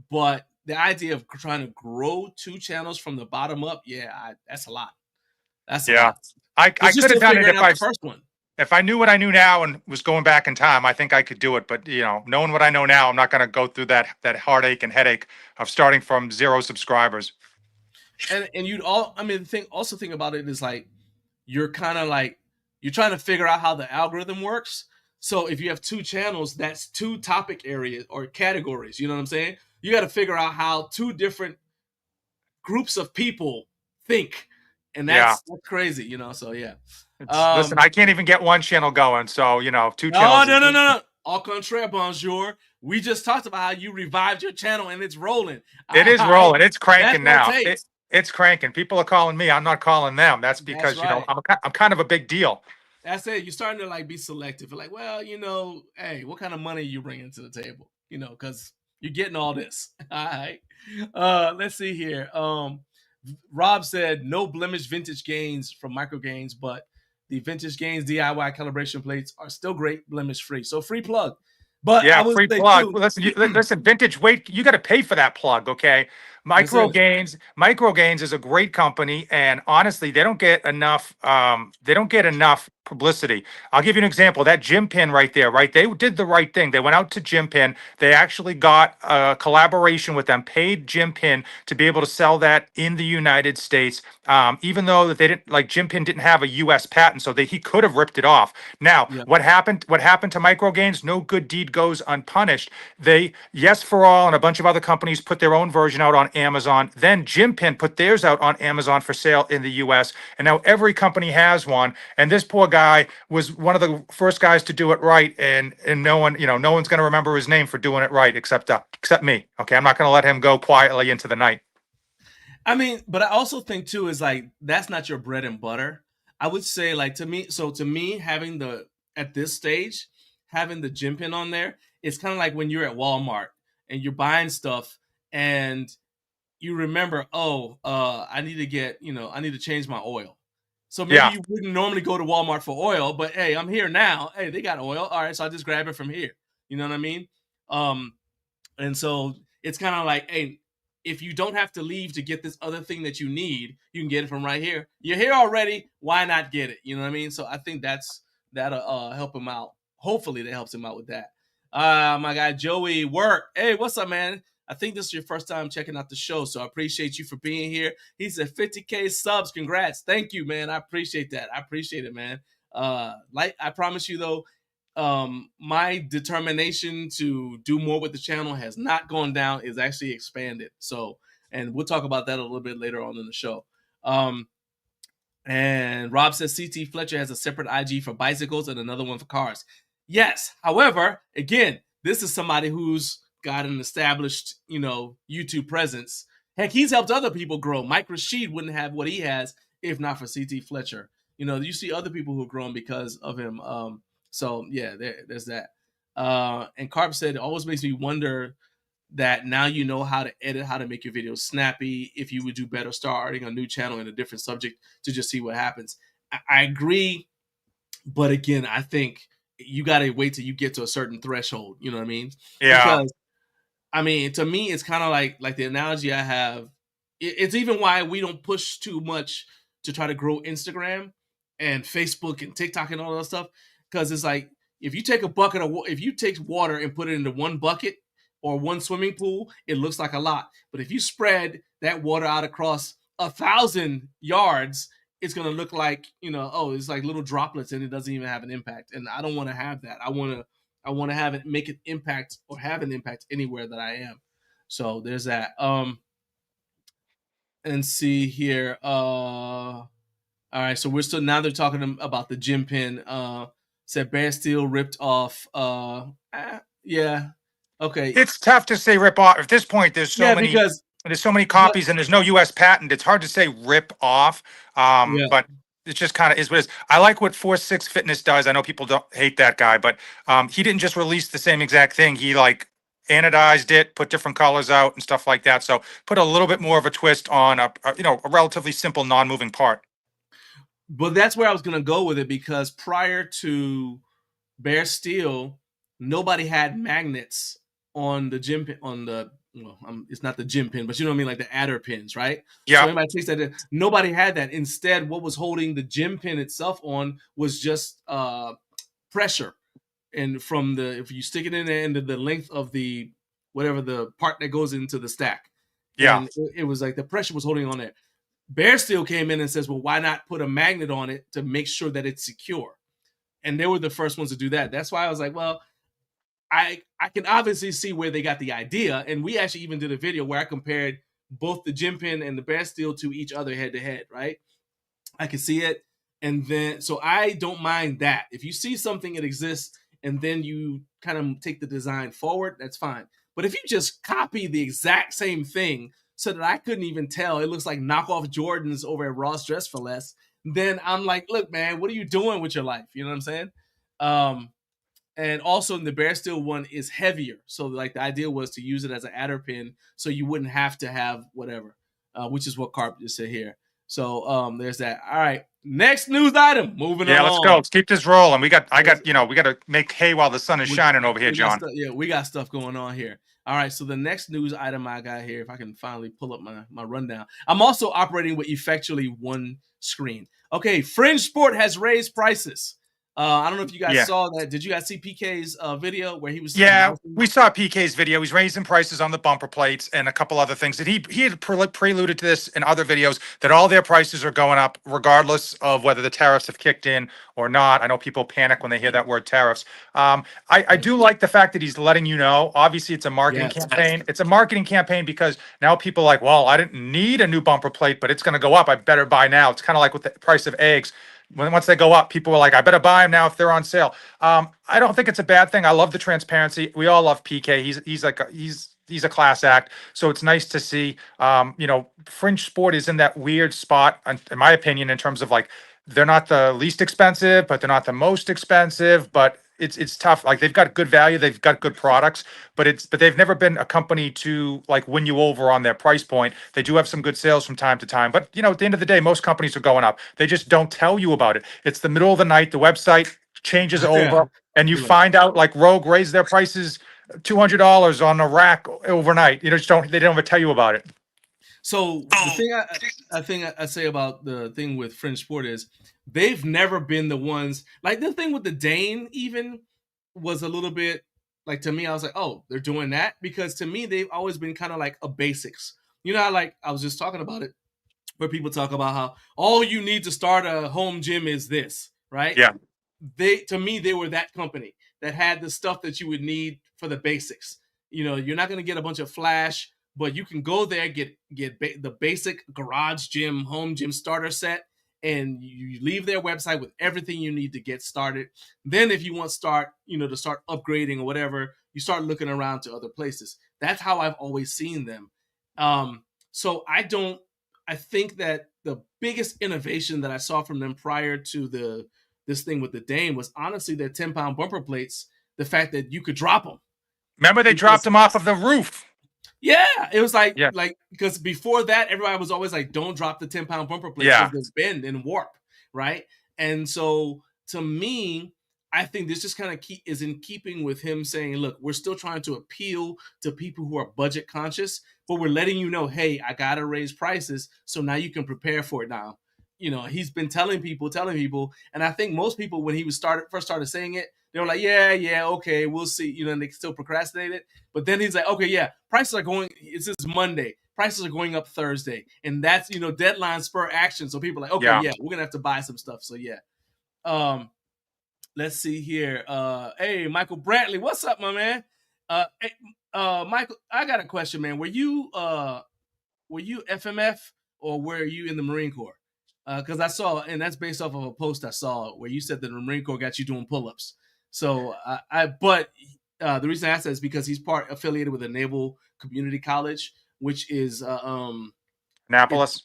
But the idea of trying to grow 2 channels from the bottom up, yeah, that's a lot. That's a Yeah, lot. I Because you're could have still done it figuring out the first one. if I knew what I knew now and was going back in time. I think I could do it. But knowing what I know now, I'm not going to go through that heartache and headache of starting from 0 subscribers. And you'd all, I mean, think about it is like you're kind of like you're trying to figure out how the algorithm works. So if you have 2 channels, that's 2 topic areas or categories. You know what I'm saying? You got to figure out how 2 different groups of people think, and Yeah, that's crazy. So yeah. listen. I can't even get one channel going. So 2 channels. No, no, no, no, no. Au contraire, bonjour. We just talked about how you revived your channel and it's rolling. It is I rolling. It's that's cranking what it now. takes. It's cranking. People are calling me. I'm not calling them. That's That's because right. I'm kind of a big deal. That's it. You're starting to like be selective. Like, well, hey, what kind of money are you bringing to the table? Because you're getting all this. All right. Let's see here. Rob said no blemish vintage gains from micro gains, but the vintage gains DIY calibration plates are still great, blemish free. So free plug. But I Yeah, would free say plug. too, Listen, listen, vintage weight, you got to pay for that plug, okay? that's it. Micro Gains is a great company, and honestly, they don't get enough publicity. I'll give you an example. That gym pin right there, right? They did the right thing. They went out to Gym Pin. They actually got a collaboration with them, paid Gym Pin to be able to sell that in the United States. Even though that they didn't like Jim Pin didn't have a U.S. patent, so he could have ripped it off. Now, Yeah. what happened? What happened to Micro Gains? No good deed goes unpunished. They Yes for All and a bunch of other companies put their own version out on Amazon. Then Jim Pin put theirs out on Amazon for sale in the U.S. And now every company has one. And this poor guy was one of the first guys to do it right. And no one, no one's going to remember his name for doing it right except me. Okay, I'm not going to let him go quietly into the night. I mean, but I also think too is like that's not your bread and butter. I would say like to me having the at this stage having the gym pin on there, it's kind of like when you're at Walmart and you're buying stuff and you remember, I need to I need to change my oil. So maybe Yeah. you wouldn't normally go to Walmart for oil, but hey, I'm here now. Hey, they got oil. All right, so I just grab it from here. You know what I mean? Um, and so it's kind of like, hey, if you don't have to leave to get this other thing that you need, you can get it from right here. You're here already. Why not get it? You know what I mean? So I think that'll help him out. Hopefully that helps him out with that. My guy Joey Work. Hey, what's up, man? I think this is your first time checking out the show, so I appreciate you for being here. He said 50K subs. Congrats. Thank you, man. I appreciate that. I appreciate it, man. Like I promise you though, my determination to do more with the channel has not gone down, is actually expanded. So, and we'll talk about that a little bit later on in the show. And Rob says CT Fletcher has a separate IG for bicycles and another one for cars. Yes. However, again, this is somebody who's got an established, YouTube presence. Heck, he's helped other people grow. Mike Rashid wouldn't have what he has if not for CT Fletcher. You see other people who've grown because of him. So yeah, there's that. And Carp said, it always makes me wonder that now you know how to edit, how to make your videos snappy. If you would do better starting a new channel in a different subject to just see what happens. I agree, but again, I think you got to wait till you get to a certain threshold. You know what I mean? Yeah. Because I mean, to me, it's kind of like the analogy I have. It's even why we don't push too much to try to grow Instagram and Facebook and TikTok and all that stuff. Because it's like if you take if you take water and put it into one bucket or one swimming pool, it looks like a lot. But if you spread that water out across 1,000 yards, it's gonna look like it's like little droplets and it doesn't even have an impact. And I don't want to have that. I want to have it make an impact or have an impact anywhere that I am. So there's that. And see here. All right, so they're talking about the gym pin. Said Bear Steel ripped off. Yeah. Okay. It's tough to say rip off. At this point, there's so many but copies and there's no U.S. patent. It's hard to say rip off. yeah. But it just kind of is what it is. I like what 4-6 Fitness does. I know people don't hate that guy, but he didn't just release the same exact thing. He like anodized it, put different colors out and stuff like that. So put a little bit more of a twist on a relatively simple non-moving part. But that's where I was gonna go with it, because prior to Bear Steel, nobody had magnets on the gym pin, it's not the gym pin, but you know what I mean, like the adder pins, right? So Yeah. everybody takes that. Nobody had that. Instead, what was holding the gym pin itself on was just pressure, and if you stick it in there into the length of the whatever the part that goes into the stack, Yeah. and it was like the pressure was holding on there. Bear Steel came in and says, well, why not put a magnet on it to make sure that it's secure? And they were the first ones to do that. That's why I was like, well, I can obviously see where they got the idea. And we actually even did a video where I compared both the gym pin and the Bear Steel to each other head to head, right? I can see it. And then, so I don't mind that. If you see something that exists and then you kind of take the design forward, that's fine. But if you just copy the exact same thing so that I couldn't even tell it looks like knockoff Jordans over at Ross Dress for Less, then I'm like, look, man, what are you doing with your life? You know what I'm saying? And also the Bear Steel one is heavier. So like the idea was to use it as an adder pin so you wouldn't have to have whatever, which is what Carp just said here. So there's that. All right. Next news item. Moving Yeah, along. let's go. Let's keep this rolling. We got to make hay while the sun is shining over here, John. We got stuff going on here. All right, so the next news item I got here, if I can finally pull up my rundown. I'm also operating with effectually one screen. Okay, Fringe Sport has raised prices. I don't know if you guys saw that. Did you guys see PK's video where he was? Yeah, we saw PK's video. He's raising prices on the bumper plates and a couple other things. That he had preluded to this in other videos that all their prices are going up regardless of whether the tariffs have kicked in or not. I know people panic when they hear that word tariffs. I do like the fact that he's letting you know. Obviously, it's a marketing campaign. It's a marketing campaign because now people are like, well, I didn't need a new bumper plate, but it's going to go up. I better buy now. It's kind of like with the price of eggs. Once they go up, people are like, I better buy them now if they're on sale. I don't think it's a bad thing. I love the transparency. We all love PK. He's a class act. So it's nice to see. Fringe Sport is in that weird spot, in my opinion, in terms of like they're not the least expensive, but they're not the most expensive. But it's tough. Like they've got good value, they've got good products, but they've never been a company to like win you over on their price point. They do have some good sales from time to time, but at the end of the day, most companies are going up. They just don't tell you about it. It's the middle of the night, the website changes over, and you find out like Rogue raised their prices $200 on a rack overnight. They don't ever tell you about it. So the thing I say about the thing with Fringe Sport is they've never been the ones, like the thing with the Dane even was a little bit like, to me, I was like, oh, they're doing that, because to me they've always been kind of like a basics. Like I was just talking about it, where people talk about how all you need to start a home gym is this, right? Yeah. To me, they were that company that had the stuff that you would need for the basics. You're not going to get a bunch of flash, but you can go there, get the basic garage gym, home gym starter set, and you leave their website with everything you need to get started. Then if you want to start upgrading or whatever, you start looking around to other places. That's how I've always seen them. So I think that the biggest innovation that I saw from them prior to this thing with the Dane was honestly their 10-pound bumper plates, the fact that you could drop them. Remember they dropped them off of the roof. Yeah, it was like because before that, everybody was always like, don't drop the 10-pound bumper plates because they bend and warp, right? And so to me, I think this just kind of is in keeping with him saying, look, we're still trying to appeal to people who are budget conscious, but we're letting you know, hey, I got to raise prices, so now you can prepare for it now. He's been telling people, and I think most people, when he was first started saying it, they were like, yeah, okay, we'll see, and they still procrastinated. But then he's like, okay, yeah, prices are going, it's this Monday, prices are going up Thursday, and that's, deadline spur action. So people are like, okay, yeah, we're gonna have to buy some stuff. So yeah. Let's see here. Hey, Michael Brantley, what's up, my man? Hey, Michael, I got a question, man. Were you FMF or were you in the Marine Corps? Because I saw, and that's based off of a post I saw where you said that the Marine Corps got you doing pull-ups. So the reason I asked that is because he's affiliated with a Naval Community College, which is Annapolis.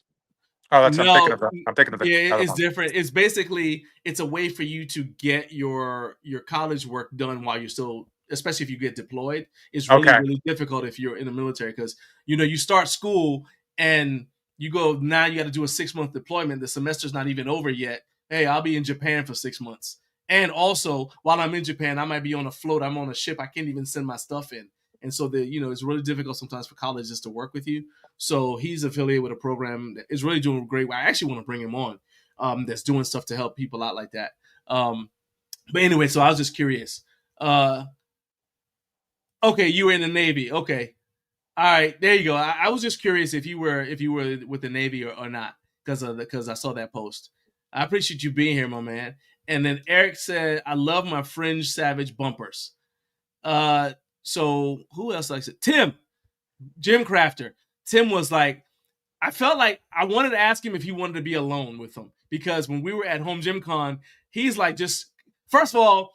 I'm thinking of the. Yeah, it's different. It's basically it's a way for you to get your college work done while you're still, especially if you get deployed. It's really really difficult if you're in the military, because you start school and you go, now you got to do a 6-month deployment. The semester's not even over yet. Hey, I'll be in Japan for 6 months. And also, while I'm in Japan, I might be on a float. I'm on a ship. I can't even send my stuff in. And so it's really difficult sometimes for colleges to work with you. So he's affiliated with a program that is really doing great. I actually want to bring him on. That's doing stuff to help people out like that. But anyway, so I was just curious. Okay, you were in the Navy. Okay. All right, there you go. I was just curious if you were with the Navy or not, because I saw that post. I appreciate you being here, my man. And then Eric said, I love my Fringe Savage bumpers. So who else likes it? Tim, Jim Crafter. Tim was like, I felt like I wanted to ask him if he wanted to be alone with him, because when we were at Home Gym Con, he's like, just first of all,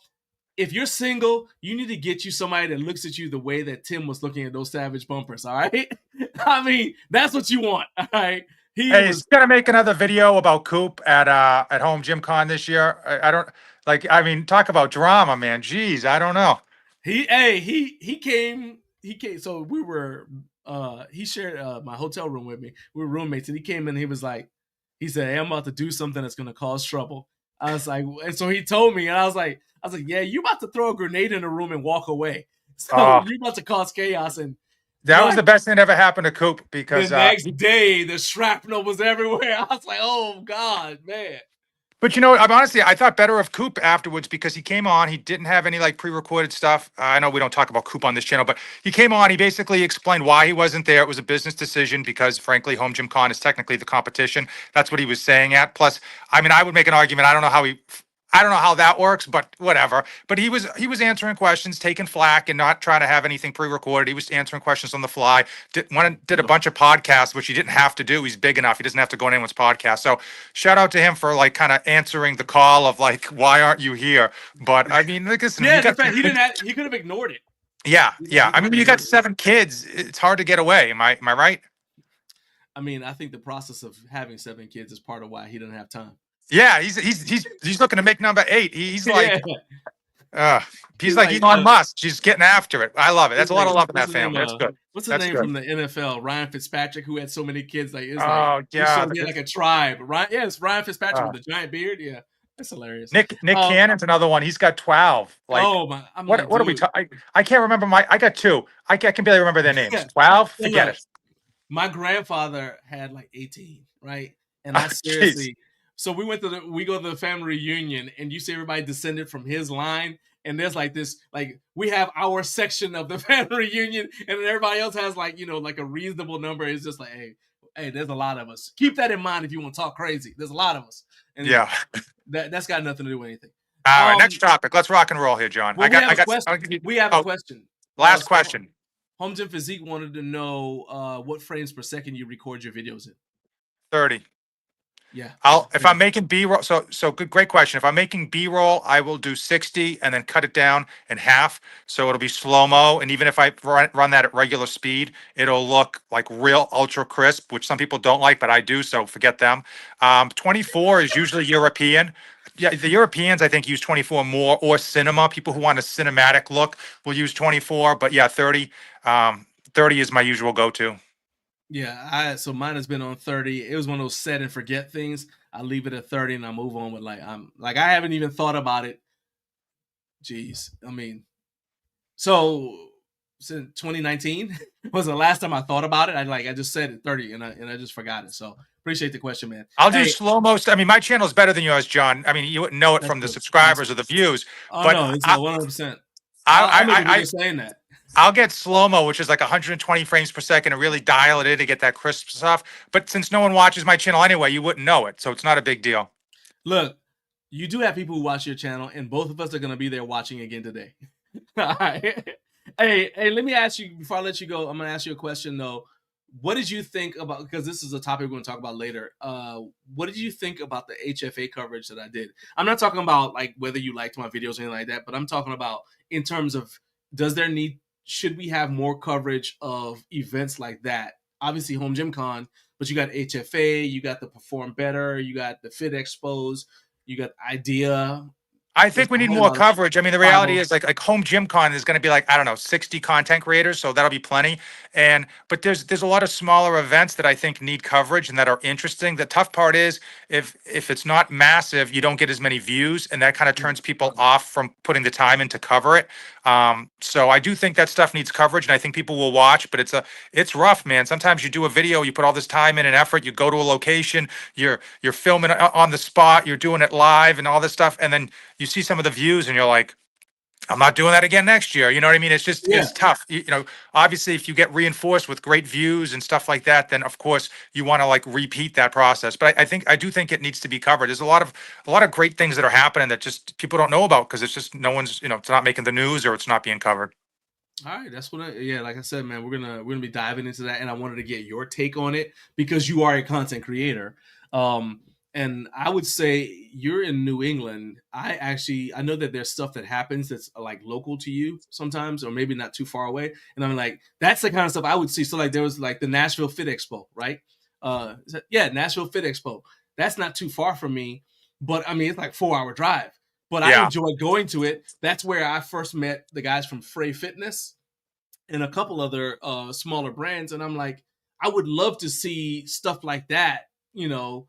if you're single, you need to get you somebody that looks at you the way that Tim was looking at those Savage bumpers. All right, I mean that's what you want. All right, he Hey, is was he gonna make another video about Coop at Home Gym Con this year? I don't like. I mean, talk about drama, man. Jeez, I don't know. he came. So we were he shared my hotel room with me. We were roommates, and he came in. And he was like, he said, "Hey, I'm about to do something that's gonna cause trouble." I was like, and so he told me, and I was like, yeah, you about to throw a grenade in the room and walk away. So Oh, you about to cause chaos. And that was my the best thing that ever happened to Coop the because next day, the shrapnel was everywhere. I was like, oh God, man. but you know, I'm honestly, I thought better of Coop afterwards because he came on. He didn't have any like pre-recorded stuff. I know we don't talk about Coop on this channel, but he came on. He basically explained why he wasn't there. It was a business decision because, frankly, Home Gym Con is technically the competition. That's what he was saying at. Plus, I mean, I would make an argument. I don't know how that works, but whatever. But he was answering questions, taking flack, and not trying to have anything pre-recorded. He was answering questions on the fly. Did a bunch of podcasts, which he didn't have to do. He's big enough; he doesn't have to go on anyone's podcast. So shout out to him for like kind of answering the call of like, why aren't you here? But I mean, like, listen, Yeah, in fact, he could have ignored it. yeah, yeah. He I could mean, have when you got ignored it. 7 kids, it's hard to get away. Am I right? I mean, I think the process of having 7 kids is part of why he didn't have time. Yeah, he's looking to make number 8. He's Yeah, like, uh, he's he's like like, Elon Musk. She's getting after it. I love it. he's That's a lot like, of love in what's that his name? family. That's good. What's his That's name good. from the NFL? Ryan Fitzpatrick, who had so many kids. Like, it's like Oh he yeah, showed me like a tribe. Ryan, yeah, it's Ryan Fitzpatrick uh, with the giant beard. Yeah, that's hilarious. Nick Cannon's another one. He's got 12. Like, Oh my, I'm like, what are we dude. talking? I can't remember I got 2. I can barely remember their names. Yeah. 12. So Forget look, it. my grandfather had like 18, right? And I Oh, jeez. seriously, so we go to the family reunion, and you see everybody descended from his line, and there's like this, like we have our section of the family reunion, and then everybody else has like like a reasonable number. It's just like, hey, there's a lot of us. Keep that in mind if you want to talk crazy. There's a lot of us, and Yeah. that's got nothing to do with anything. All right. Um, Next topic. Let's rock and roll here, John. well, I'll give you, we have a oh, question. last So question. Home Gym Physique wanted to know what frames per second you record your videos in. 30. Yeah. If I'm making B-roll, so good, great question. If I'm making B-roll, I will do 60 and then cut it down in half. So it'll be slow-mo. And even if I run that at regular speed, it'll look like real ultra crisp, which some people don't like, but I do. So forget them. 24 is usually European. Yeah, the Europeans, I think, use 24 more, or cinema. People who want a cinematic look will use 24. But yeah, 30. 30 is my usual go-to. Yeah, so mine has been on 30. It was one of those set and forget things. I leave it at 30 and I move on with I haven't even thought about it. Jeez. I mean, so since 2019 was the last time I thought about it. I just said it 30 and I just forgot it. So appreciate the question, man. I'll do Hey, slow mo. I mean, my channel is better than yours, John. I mean, you wouldn't know it that's from the good. That's subscribers or good. the views, Oh but no, it's 100%. I'll make a I, video saying that. I'll get slow mo, which is like 120 frames per second, and really dial it in to get that crisp stuff. But since no one watches my channel anyway, you wouldn't know it, so it's not a big deal. Look, you do have people who watch your channel, and both of us are going to be there watching again today. All right. Hey, let me ask you before I let you go. I'm going to ask you a question though. What did you think about? Because this is a topic we're going to talk about later. What did you think about the HFA coverage that I did? I'm not talking about like whether you liked my videos or anything like that, but I'm talking about in terms of should we have more coverage of events like that? Obviously, Home Gym Con, but you got HFA, you got the Perform Better, you got the Fit Expos, you got Idea. I There's think we a need whole more lot of coverage. I mean, the reality 50. is like Home Gym Con is going to be like, I don't know, 60 content creators, so that'll be plenty. But there's a lot of smaller events that I think need coverage and that are interesting. The tough part is if it's not massive, you don't get as many views, and that kind of turns people off from putting the time in to cover it. So I do think that stuff needs coverage, and I think people will watch. But it's rough, man. Sometimes you do a video, you put all this time in and effort, you go to a location, you're filming on the spot, you're doing it live, and all this stuff, and then you see some of the views and you're like, I'm not doing that again next year. You know what I mean? Yeah. It's tough. Obviously if you get reinforced with great views and stuff like that, then of course you want to like repeat that process. But I do think it needs to be covered. There's a lot of great things that are happening that just people don't know about because it's just no one's, it's not making the news or it's not being covered. All right, that's what like I said, man, we're gonna be diving into that, and I wanted to get your take on it because you are a content creator. And I would say you're in New England. I know that there's stuff that happens that's like local to you sometimes, or maybe not too far away. And I'm like, that's the kind of stuff I would see. So like there was like the Nashville Fit Expo, right? Yeah, Nashville Fit Expo. That's not too far from me, but I mean it's like 4 hour drive. But I Yeah. enjoyed going to it. That's where I first met the guys from Frey Fitness and a couple other smaller brands. And I'm like, I would love to see stuff like that, you know.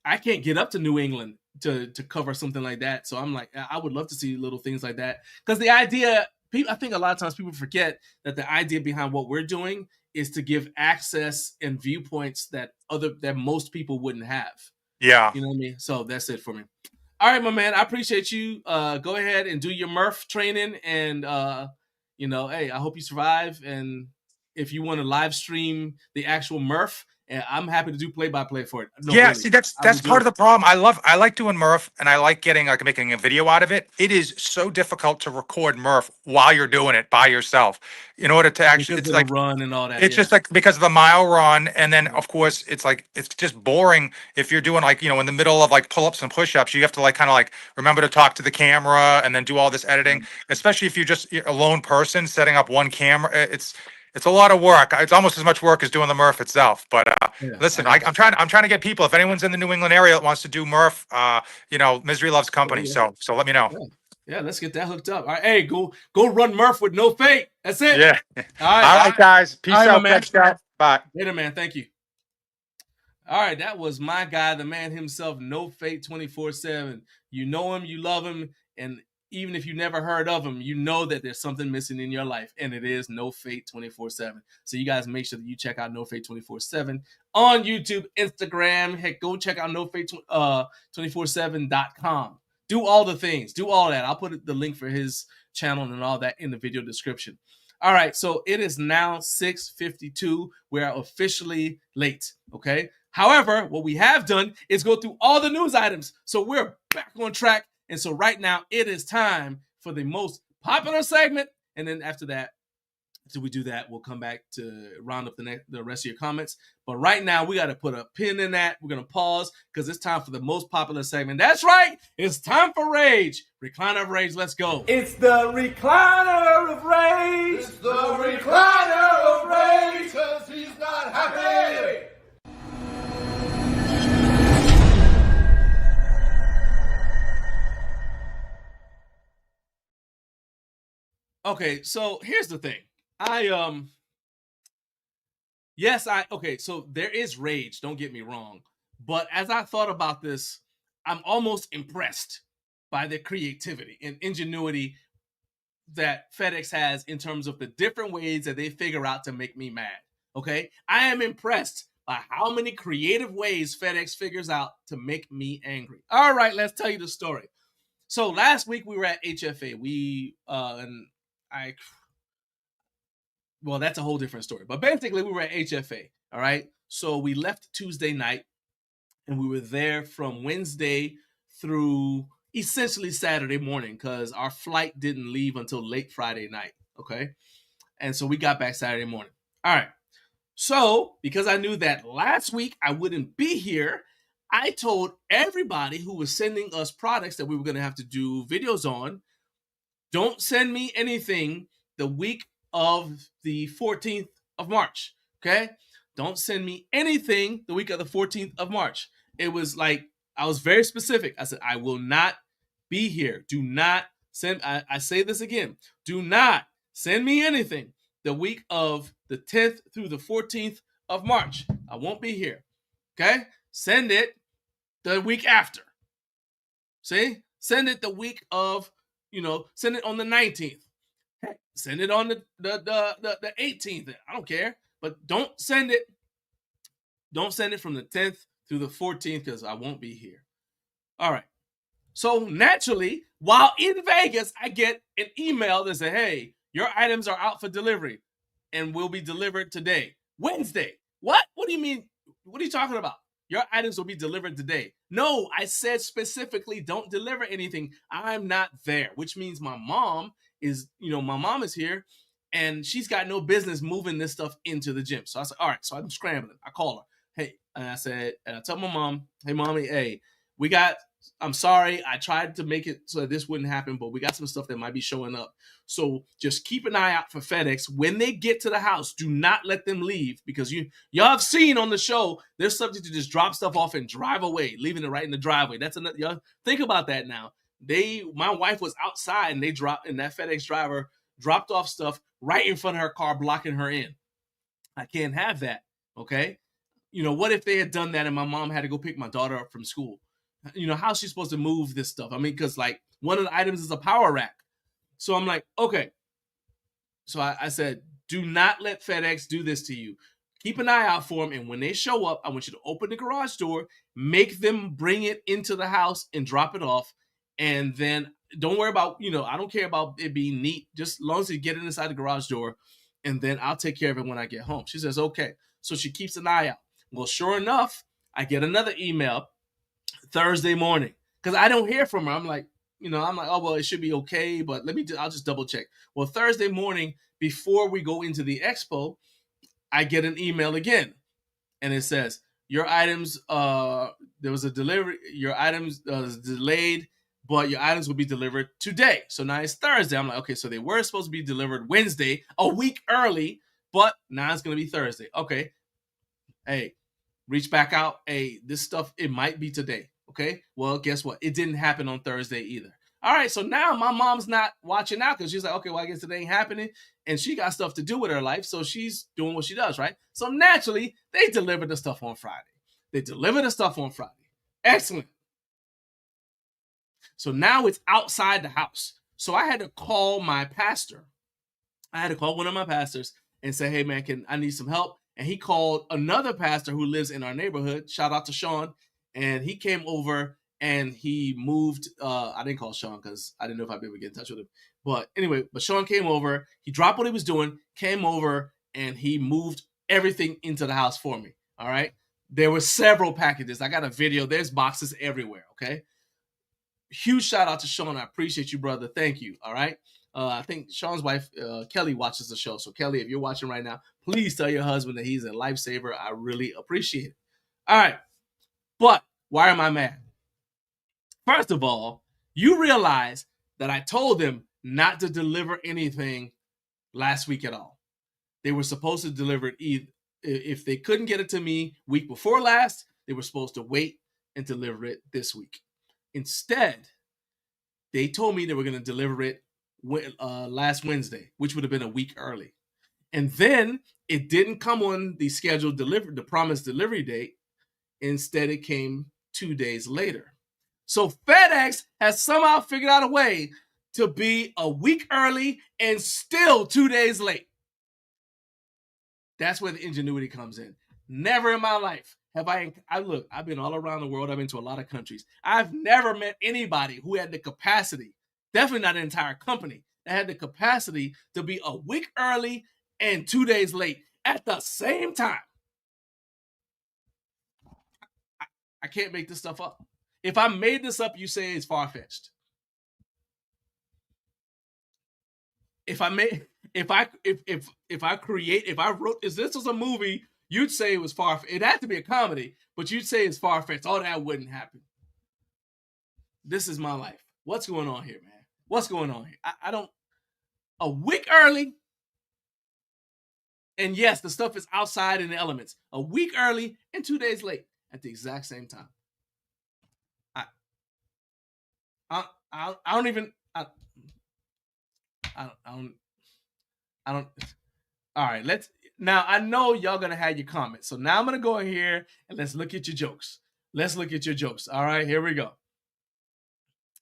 I can't get up to New England to cover something like that. So I'm like, I would love to see little things like that. Because the idea, I think a lot of times people forget that the idea behind what we're doing is to give access and viewpoints that most people wouldn't have. Yeah. You know what I mean? So that's it for me. All right, my man. I appreciate you. Go ahead and do your Murph training, and hey, I hope you survive. And if you want to live stream the actual Murph, I'm happy to do play-by-play for it. No, Yeah, really, see, that's I would do part of it. the problem. I like doing Murph, and I like making a video out of it. It is so difficult to record Murph while you're doing it by yourself. In order to actually, Because it's of the like run and all that. it's Yeah. just like because of the mile run, and then of course it's like it's just boring if you're doing like in the middle of like pull-ups and push-ups. You have to like kind of like remember to talk to the camera and then do all this editing. Especially if you're a lone person setting up one camera, it's a lot of work. It's almost as much work as doing the Murph itself. But Yeah, I listen, got I'm trying to get people. If anyone's in the New England area that wants to do Murph, Misery loves company. you. So let me know. Yeah. Yeah, let's get that hooked up. All right, hey, go run Murph with no fate. That's it. Yeah. All All right. right, guys. Peace All right, my out. man. Catch you out. Bye. Later, man. Thank you. All right, that was my guy, the man himself, No Fate 24/7. You know him, you love him, and even if you never heard of him, you know that there's something missing in your life, and it is No Fate 24/7. So you guys make sure that you check out No Fate 24/7 on YouTube, Instagram. Heck, go check out nofate247.com. Do all the things. Do all that. I'll put the link for his channel and all that in the video description. All right, so it is now 6:52. We're officially late, okay? However, what we have done is go through all the news items. So we're back on track. And so right now it is time for the most popular segment. And then after that, after we do that, we'll come back to round up the rest of your comments. But right now, we got to put a pin in that. We're going to pause because it's time for the most popular segment. That's right. It's time for Rage. Recliner of Rage. Let's go. It's the Recliner of Rage. It's the Recliner of Rage, 'cause he's not happy. Okay, so here's the thing. So there is rage, don't get me wrong. But as I thought about this, I'm almost impressed by the creativity and ingenuity that FedEx has in terms of the different ways that they figure out to make me mad. Okay, I am impressed by how many creative ways FedEx figures out to make me angry. All right, let's tell you the story. So last week we were at HFA. Well, that's a whole different story. But basically, we were at HFA. All right. So we left Tuesday night, and we were there from Wednesday through essentially Saturday morning because our flight didn't leave until late Friday night. Okay. And so we got back Saturday morning. All right. So because I knew that last week I wouldn't be here, I told everybody who was sending us products that we were going to have to do videos on, don't send me anything the week of the 14th of March. Okay. Don't send me anything the week of the 14th of March. It was like, I was very specific. I said, I will not be here. Do not send, I say this again, do not send me anything the week of the 10th through the 14th of March. I won't be here. Okay. Send it the week after. See? Send it the week of, send it on the 19th. Send it on the 18th. I don't care. But don't send it from the 10th through the 14th because I won't be here. All right. So naturally, while in Vegas, I get an email that says, hey, your items are out for delivery and will be delivered today. Wednesday. What? What do you mean? What are you talking about? Your items will be delivered today. No, I said specifically don't deliver anything. I'm not there, which means my mom is here and she's got no business moving this stuff into the gym. So I said, all right, so I'm scrambling. I call her. hey, and I told my mom, hey, mommy, hey, I'm sorry. I tried to make it so that this wouldn't happen, but we got some stuff that might be showing up. So just keep an eye out for FedEx. When they get to the house, do not let them leave, because y'all have seen on the show, they're subject to just drop stuff off and drive away, leaving it right in the driveway. That's another, y'all think about that now. My wife was outside and that FedEx driver dropped off stuff right in front of her car, blocking her in. I can't have that. Okay. What if they had done that and my mom had to go pick my daughter up from school? How's she supposed to move this stuff? I mean, because like one of the items is a power rack. So I'm like, okay. So I said, do not let FedEx do this to you. Keep an eye out for them. And when they show up, I want you to open the garage door, make them bring it into the house and drop it off. And then don't worry about, I don't care about it being neat. Just as long as you get it inside the garage door, and then I'll take care of it when I get home. She says, okay. So she keeps an eye out. Well, sure enough, I get another email Thursday morning, because I don't hear from her. I'm like, oh, well, it should be okay, but I'll just double check. Well, Thursday morning, before we go into the expo, I get an email again, and it says, your items, there was a delivery, your items delayed, but your items will be delivered today. So now it's Thursday. I'm like, okay, so they were supposed to be delivered Wednesday, a week early, but now it's going to be Thursday. Okay. Hey, reach back out. Hey, this stuff, it might be today. Okay. Well, guess what? It didn't happen on Thursday either. All right. So now my mom's not watching out, because she's like, okay, well, I guess it ain't happening. And she got stuff to do with her life. So she's doing what she does, right? So naturally, they delivered the stuff on Friday. Excellent. So now it's outside the house. So I had to call my pastor. I had to call one of my pastors and say, hey, man, I need some help? And he called another pastor who lives in our neighborhood. Shout out to Sean. And he came over and he moved. I didn't call Sean because I didn't know if I'd be able to get in touch with him. But anyway, Sean came over. He dropped what he was doing, came over, and he moved everything into the house for me. All right. There were several packages. I got a video. There's boxes everywhere. Okay. Huge shout out to Sean. I appreciate you, brother. Thank you. All right. I think Sean's wife, Kelly, watches the show. So, Kelly, if you're watching right now, please tell your husband that he's a lifesaver. I really appreciate it. All right. But why am I mad? First of all, you realize that I told them not to deliver anything last week at all. They were supposed to deliver it if they couldn't get it to me week before last, they were supposed to wait and deliver it this week. Instead, they told me they were going to deliver it last Wednesday, which would have been a week early. And then it didn't come on the scheduled the promised delivery date. Instead, it came 2 days later. So FedEx has somehow figured out a way to be a week early and still 2 days late. That's where the ingenuity comes in. Never in my life have I've been all around the world. I've been to a lot of countries. I've never met anybody who had the capacity, definitely not an entire company, that had the capacity to be a week early and 2 days late at the same time. I can't make this stuff up. If I made this up, you say it's far-fetched. If I wrote, if this was a movie, you'd say it was far-fetched. It had to be a comedy, but you'd say it's far-fetched. All that wouldn't happen. This is my life. What's going on here, man? What's going on here? A week early, and yes, the stuff is outside in the elements. A week early and 2 days late at the exact same time. I don't. All right, now I know y'all gonna have your comments. So now I'm gonna go in here and let's look at your jokes. All right, here we go.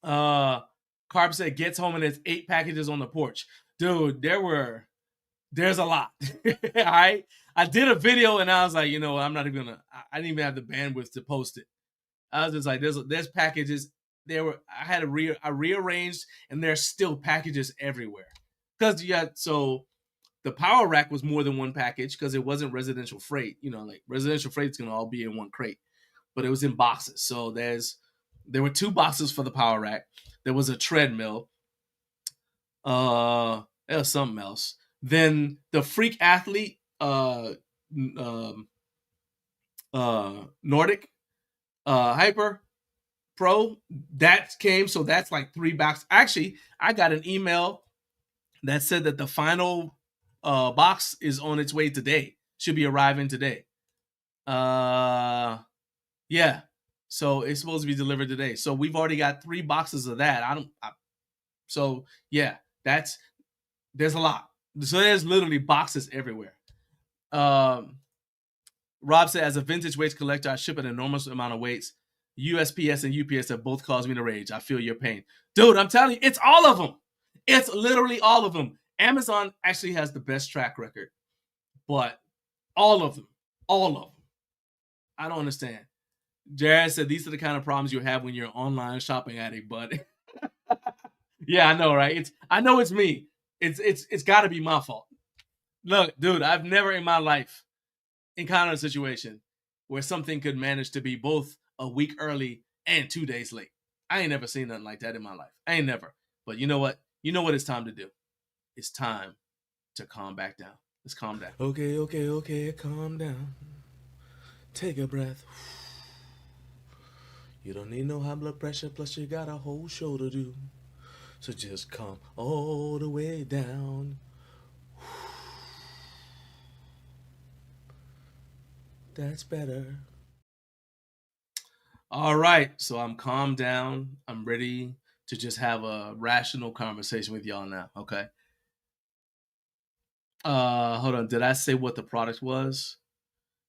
Carp said gets home and there's 8 packages on the porch. Dude, there's a lot. All right. I did a video and I was like, I'm not even gonna, I didn't even have the bandwidth to post it. I was just like, there's packages. I rearranged and there's still packages everywhere. Because so the power rack was more than one package because it wasn't residential freight. Like residential freight's gonna all be in one crate, but it was in boxes. So there were 2 boxes for the power rack. There was a treadmill. There was something else. Then the Freak Athlete Nordic, Hyper Pro, that came. So that's like 3 boxes. Actually, I got an email that said that the final box is on its way today. Should be arriving today. Yeah. So it's supposed to be delivered today. So we've already got 3 boxes of that. So yeah, there's a lot. So there's literally boxes everywhere. Rob said, as a vintage weights collector, I ship an enormous amount of weights. USPS and UPS have both caused me to rage. I feel your pain. Dude, I'm telling you, it's all of them. It's literally all of them. Amazon actually has the best track record, but all of them. I don't understand. Jared said, these are the kind of problems you have when you're an online shopping addict, but yeah, I know, right? I know it's me. It's got to be my fault. Look, dude, I've never in my life encountered a situation where something could manage to be both a week early and 2 days late. I ain't never seen nothing like that in my life. I ain't never. But you know what? You know what it's time to do? It's time to calm back down. Let's calm down. Okay. Calm down. Take a breath. You don't need no high blood pressure, plus you got a whole show to do. So just calm all the way down. That's better. All right, so I'm calmed down. I'm ready to just have a rational conversation with y'all now, okay? Hold on. Did I say what the product was?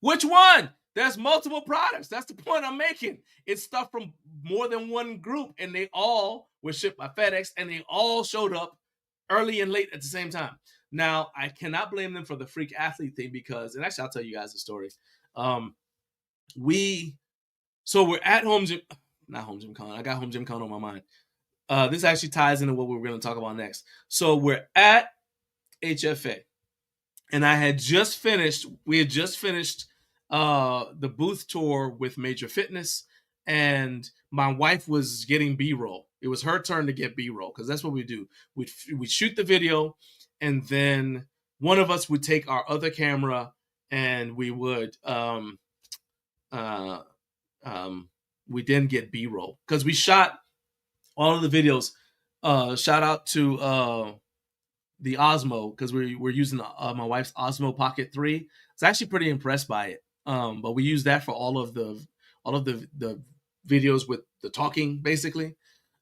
Which one? There's multiple products. That's the point I'm making. It's stuff from more than one group, and they all were shipped by FedEx, and they all showed up early and late at the same time. Now, I cannot blame them for the freak athlete thing because, and actually, I'll tell you guys the story. So we're at Home Gym, not Home Gym Con. I got Home Gym Con on my mind. This actually ties into what we're going to talk about next. So we're at HFA, and we had just finished the booth tour with Major Fitness, and my wife was getting B-roll. It was her turn to get B-roll because that's what we do. We'd shoot the video, and then one of us would take our other camera, and we would we then get B-roll because we shot all of the videos. Shout out to the Osmo because we're using my wife's Osmo Pocket 3. I was actually pretty impressed by it. But we use that for all of the videos with the talking, basically,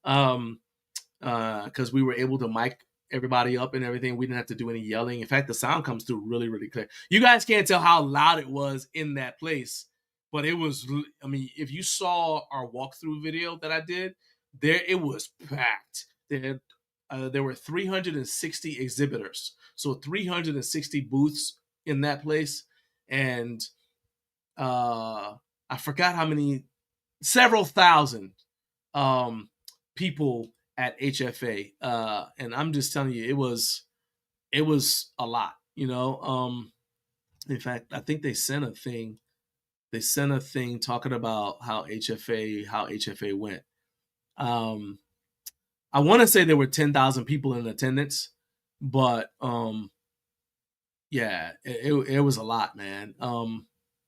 because we were able to mic everybody up and everything. We didn't have to do any yelling. In fact, the sound comes through really, really clear. You guys can't tell how loud it was in that place, but it was. I mean, if you saw our walkthrough video that I did, it was packed. There were 360 exhibitors, so 360 booths in that place, and I forgot how many, several thousand people at HFA, and I'm just telling you, it was a lot, you know. In fact, I think they sent a thing talking about how HFA went. I want to say there were 10,000 people in attendance, but yeah, it was a lot, man.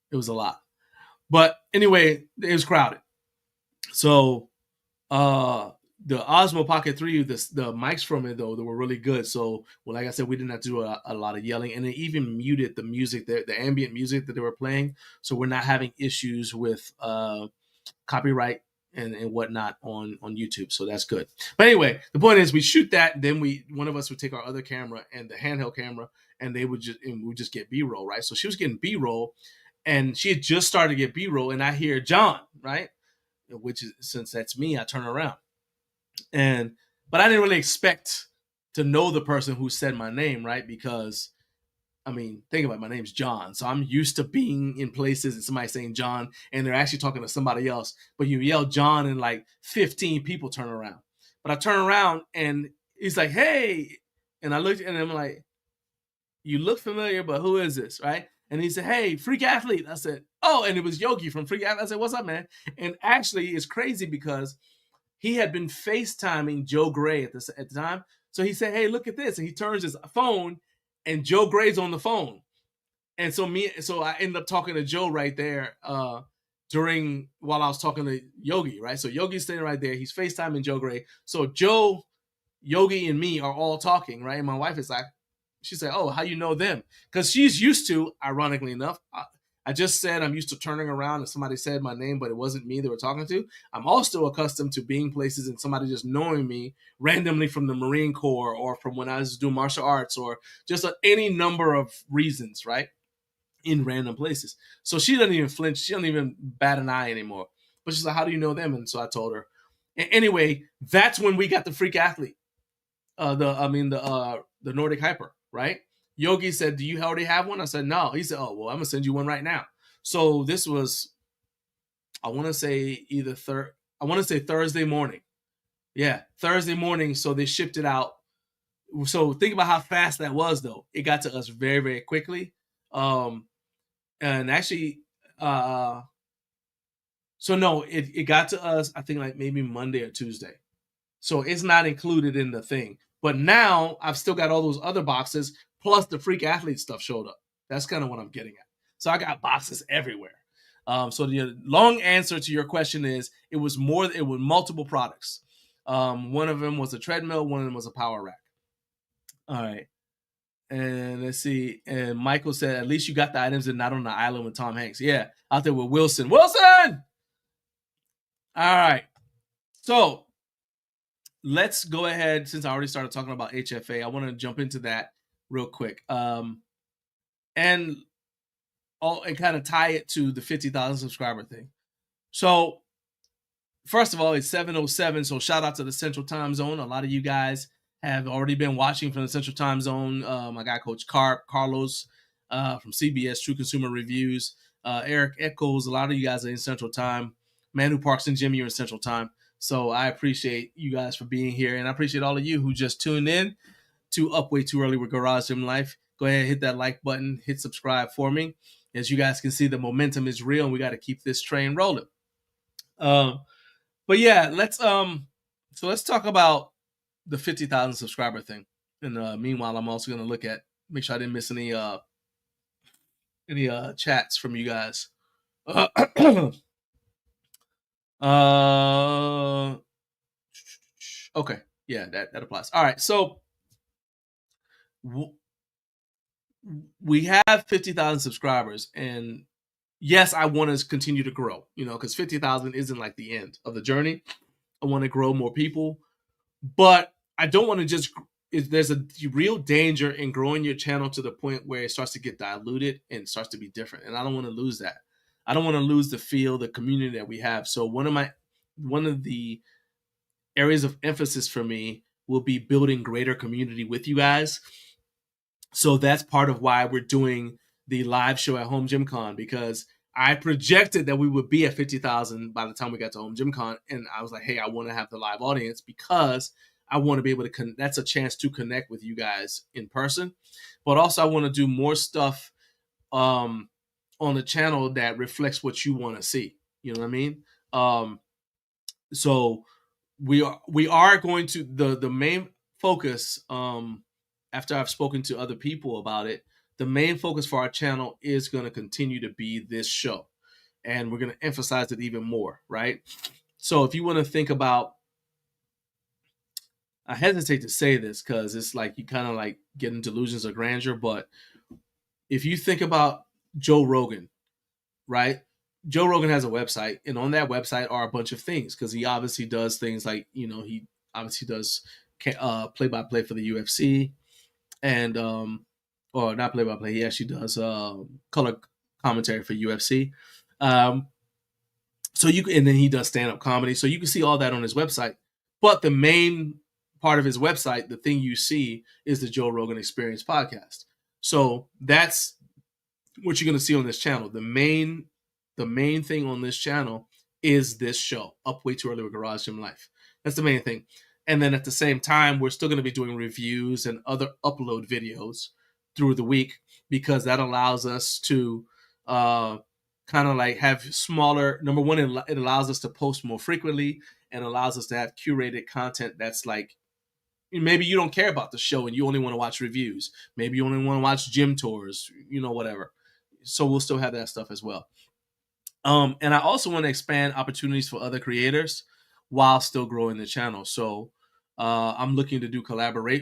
It was a lot. But anyway, it was crowded. So the Osmo Pocket 3, the mics from it, though, they were really good. So, well, like I said, we didn't have to do a lot of yelling. And it even muted the music, the ambient music that they were playing. So we're not having issues with copyright and whatnot on YouTube. So that's good. But anyway, the point is we shoot that. Then one of us would take our other camera and the handheld camera, and we just get B-roll, right? So she was getting B-roll, and she had just started to get B-roll, and I hear John, right? Which is, since that's me, I turn around. But I didn't really expect to know the person who said my name, right? Because, I mean, think about it, my name's John. So I'm used to being in places and somebody saying John, and they're actually talking to somebody else. But you yell John and like 15 people turn around. But I turn around and he's like, hey. And I looked and I'm like, you look familiar, but who is this, right? And he said, hey, Freak Athlete. I said, oh, and it was Yogi from Freak Athlete. I said, what's up, man? And actually, it's crazy because he had been FaceTiming Joe Gray at the time. So he said, hey, look at this. And he turns his phone, and Joe Gray's on the phone. And so I ended up talking to Joe right there while I was talking to Yogi, right? So Yogi's standing right there. He's FaceTiming Joe Gray. So Joe, Yogi, and me are all talking, right? And my wife is like, she said, "Oh, how you know them?" Because she's used to, ironically enough, I just said I'm used to turning around and somebody said my name, but it wasn't me they were talking to. I'm also accustomed to being places and somebody just knowing me randomly from the Marine Corps or from when I was doing martial arts or just any number of reasons, right? In random places. So she doesn't even flinch. She doesn't even bat an eye anymore. But she's like, "How do you know them?" And so I told her. And anyway, that's when we got the freak athlete. The Nordic Hyper, right? Yogi said, "Do you already have one?" I said, "No." He said, "Oh, well, I'm gonna send you one right now." So this was, I want to say Thursday morning. Yeah, Thursday morning. So they shipped it out. So think about how fast that was, though. It got to us very, very quickly. And actually, so no, it got to us, I think, like maybe Monday or Tuesday. So it's not included in the thing. But now I've still got all those other boxes, plus the freak athlete stuff showed up. That's kind of what I'm getting at. So I got boxes everywhere. So the long answer to your question is it was multiple products. One of them was a treadmill, one of them was a power rack. All right. And let's see. And Michael said, "At least you got the items and not on the island with Tom Hanks." Yeah, out there with Wilson. Wilson! All right. So let's go ahead. Since I already started talking about HFA, I want to jump into that real quick. And kind of tie it to the 50,000 subscriber thing. So first of all, it's 7:07. So shout out to the Central Time Zone. A lot of you guys have already been watching from the Central Time Zone. My guy, Coach Carp, Carlos from CBS, True Consumer Reviews, Eric Echoes. A lot of you guys are in Central Time. Manu Parks and Jimmy are in Central Time. So I appreciate you guys for being here. And I appreciate all of you who just tuned in to Up Way Too Early with Garage Gym Life. Go ahead and hit that like button. Hit subscribe for me. As you guys can see, the momentum is real, and we got to keep this train rolling. But yeah, let's talk about the 50,000 subscriber thing. And meanwhile, I'm also going to make sure I didn't miss any chats from you guys. Okay, yeah, that applies. All right, so we have 50,000 subscribers, and yes, I want to continue to grow. Because 50,000 isn't like the end of the journey. I want to grow more people, but I don't want to just. There's a real danger in growing your channel to the point where it starts to get diluted and starts to be different. And I don't want to lose that. I don't want to lose the feel, the community that we have. So one of the areas of emphasis for me will be building greater community with you guys. So that's part of why we're doing the live show at Home Gym Con, because I projected that we would be at 50,000 by the time we got to Home Gym Con. And I was like, hey, I want to have the live audience because I want to be able to that's a chance to connect with you guys in person. But also I want to do more stuff on the channel that reflects what you want to see. You know what I mean? So we are going to the main focus, after I've spoken to other people about it, the main focus for our channel is going to continue to be this show. And we're going to emphasize it even more, right? So if you want to think about, I hesitate to say this because it's like you kind of like get in delusions of grandeur, but if you think about Joe Rogan, right? Joe Rogan has a website, and on that website are a bunch of things because he obviously does things like, he obviously does play-by-play for the UFC, and or not play-by-play, he actually does color commentary for UFC. So and then he does stand-up comedy. So you can see all that on his website. But the main part of his website, the thing you see, is the Joe Rogan Experience podcast. So that's what you're going to see on this channel. The main thing on this channel is this show, Up Way Too Early with Garage Gym Life. That's the main thing. And then at the same time, we're still going to be doing reviews and other upload videos through the week, because that allows us to kind of like have smaller, number one, it allows us to post more frequently and allows us to have curated content that's like, maybe you don't care about the show and you only want to watch reviews. Maybe you only want to watch gym tours, whatever. So we'll still have that stuff as well. And I also want to expand opportunities for other creators while still growing the channel. So I'm looking to do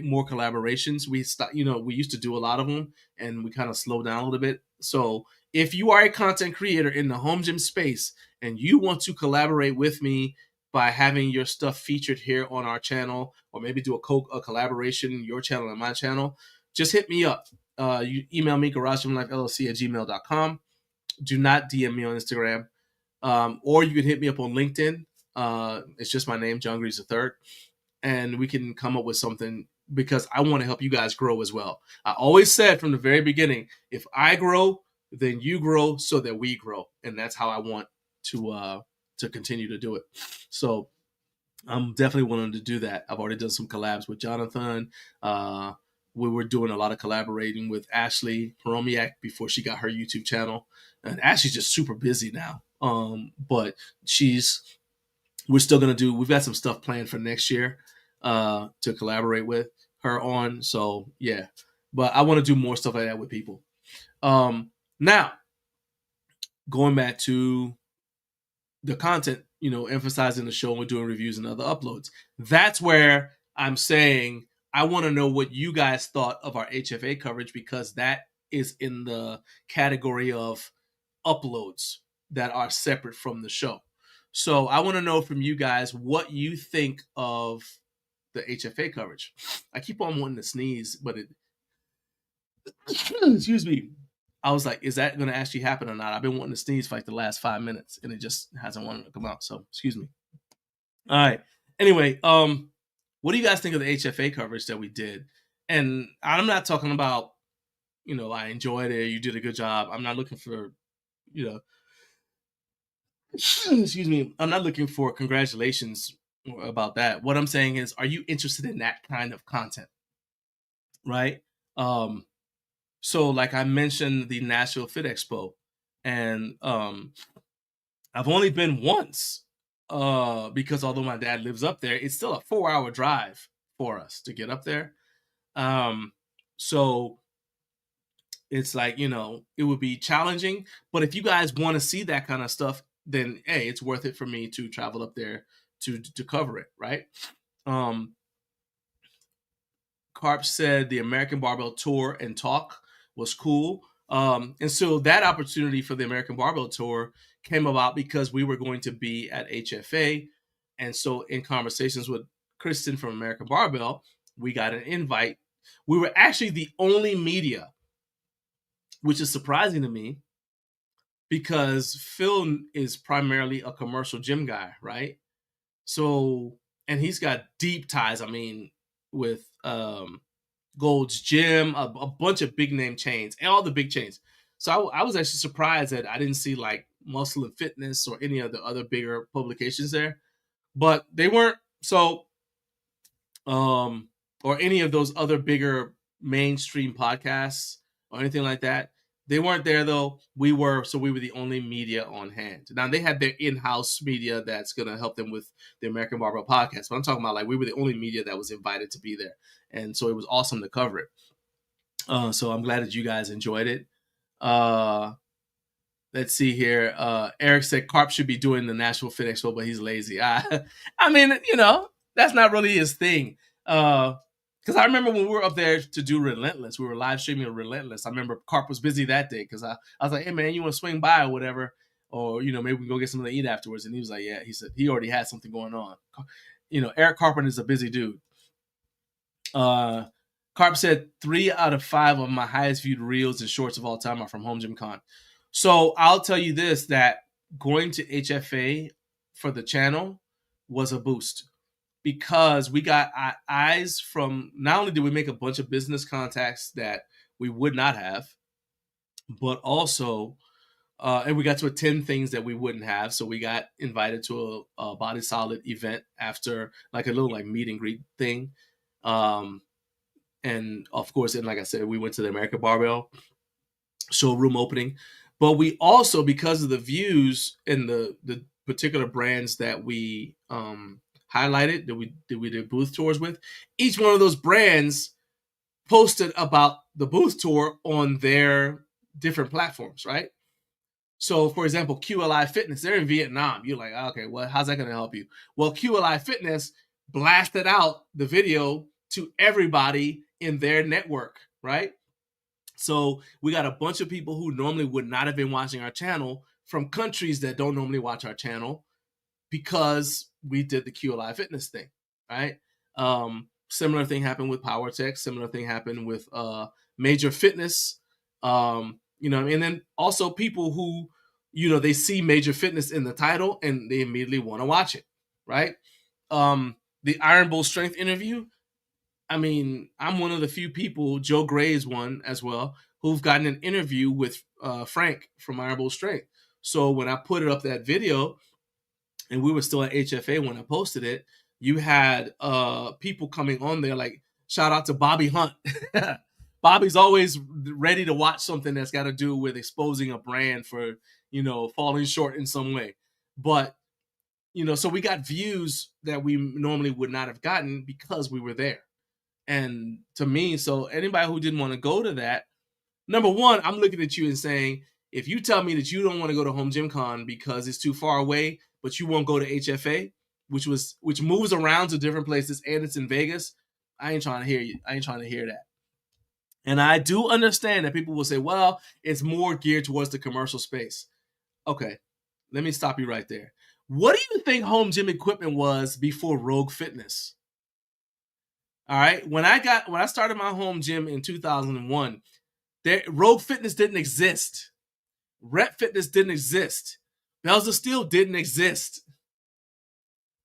more collaborations. We used to do a lot of them, and we kind of slowed down a little bit. So if you are a content creator in the home gym space and you want to collaborate with me by having your stuff featured here on our channel, or maybe do a collaboration, your channel and my channel, just hit me up. You email me, garageGymLifeLLC@gmail.com. Do not DM me on Instagram. Or you can hit me up on LinkedIn. It's just my name, John Greaves III. And we can come up with something, because I want to help you guys grow as well. I always said from the very beginning, if I grow, then you grow so that we grow. And that's how I want to continue to do it. So I'm definitely willing to do that. I've already done some collabs with Jonathan. We were doing a lot of collaborating with Ashley Horomiak before she got her YouTube channel. And Ashley's just super busy now. But we're still going to we've got some stuff planned for next year to collaborate with her on. So yeah, but I want to do more stuff like that with people. Now, going back to the content, emphasizing the show and doing reviews and other uploads. That's where I'm saying I want to know what you guys thought of our HFA coverage, because that is in the category of uploads that are separate from the show. So I want to know from you guys what you think of the HFA coverage. I keep on wanting to sneeze, but excuse me. I was like, is that going to actually happen or not? I've been wanting to sneeze for like the last 5 minutes, and it just hasn't wanted to come out. So excuse me. All right. Anyway, what do you guys think of the HFA coverage that we did? And I'm not talking about, I enjoyed it, you did a good job. I'm not looking for, excuse me, I'm not looking for congratulations about that. What I'm saying is, are you interested in that kind of content? Right? So like I mentioned, the Nashville Fit Expo, and I've only been once because although my dad lives up there, it's still a 4-hour drive for us to get up there. So it's like, it would be challenging, but if you guys want to see that kind of stuff, then hey, it's worth it for me to travel up there to cover it, right? Carp said the American Barbell Tour and Talk was cool. And so that opportunity for the American Barbell Tour came about because we were going to be at HFA. And so in conversations with Kristen from American Barbell, we got an invite. We were actually the only media, which is surprising to me because Phil is primarily a commercial gym guy, right? So, and he's got deep ties, with Gold's Gym, a bunch of big name chains, and all the big chains. So I was actually surprised that I didn't see like Muscle and Fitness or any of the other bigger publications there, but they weren't. So, or any of those other bigger mainstream podcasts or anything like that. They weren't there though. We were the only media on hand. Now they had their in-house media that's going to help them with the American Barbell podcast, but I'm talking about like we were the only media that was invited to be there. And so it was awesome to cover it. So I'm glad that you guys enjoyed it. Let's see here. Eric said Carp should be doing the Nashville Fit Expo, but he's lazy. That's not really his thing. Because I remember when we were up there to do Relentless, we were live streaming Relentless. I remember Carp was busy that day because I was like, hey, man, you want to swing by or whatever? Or, maybe we can go get something to eat afterwards. And he was like, yeah. He said he already had something going on. Eric Carpenter is a busy dude. Carp said 3 out of 5 of my highest viewed reels and shorts of all time are from Home Gym Con. So I'll tell you this, that going to HFA for the channel was a boost. Because we got eyes from, not only did we make a bunch of business contacts that we would not have, but also, and we got to attend things that we wouldn't have. So we got invited to a Body Solid event after like a little like meet and greet thing. And of course, and like I said, we went to the American Barbell showroom opening. But we also, because of the views and the particular brands that we highlighted, that we did booth tours with, each one of those brands posted about the booth tour on their different platforms, right? So, for example, QLI Fitness, they're in Vietnam. You're like, okay, well, how's that going to help you? Well, QLI Fitness blasted out the video to everybody in their network, right? So we got a bunch of people who normally would not have been watching our channel from countries that don't normally watch our channel because we did the QLI Fitness thing, right? Similar thing happened with PowerTech. Similar thing happened with Major Fitness. And then also people who, they see Major Fitness in the title and they immediately want to watch it, right? The Iron Bull Strength interview, I mean, I'm one of the few people, Joe Gray's one as well, who've gotten an interview with Frank from Iron Bull Strength. So when I put it up that video, and we were still at HFA when I posted it, you had people coming on there, like, shout out to Bobby Hunt. Bobby's always ready to watch something that's got to do with exposing a brand for, falling short in some way. But, so we got views that we normally would not have gotten because we were there. And to me, so anybody who didn't want to go to that, number one, I'm looking at you and saying, if you tell me that you don't want to go to Home Gym Con because it's too far away, but you won't go to HFA, which moves around to different places and it's in Vegas, I ain't trying to hear you. I ain't trying to hear that. And I do understand that people will say, well, it's more geared towards the commercial space. Okay, let me stop you right there. What do you think home gym equipment was before Rogue Fitness? All right, when I started my home gym in 2001, Rogue Fitness didn't exist. Rep Fitness didn't exist. Bells of Steel didn't exist.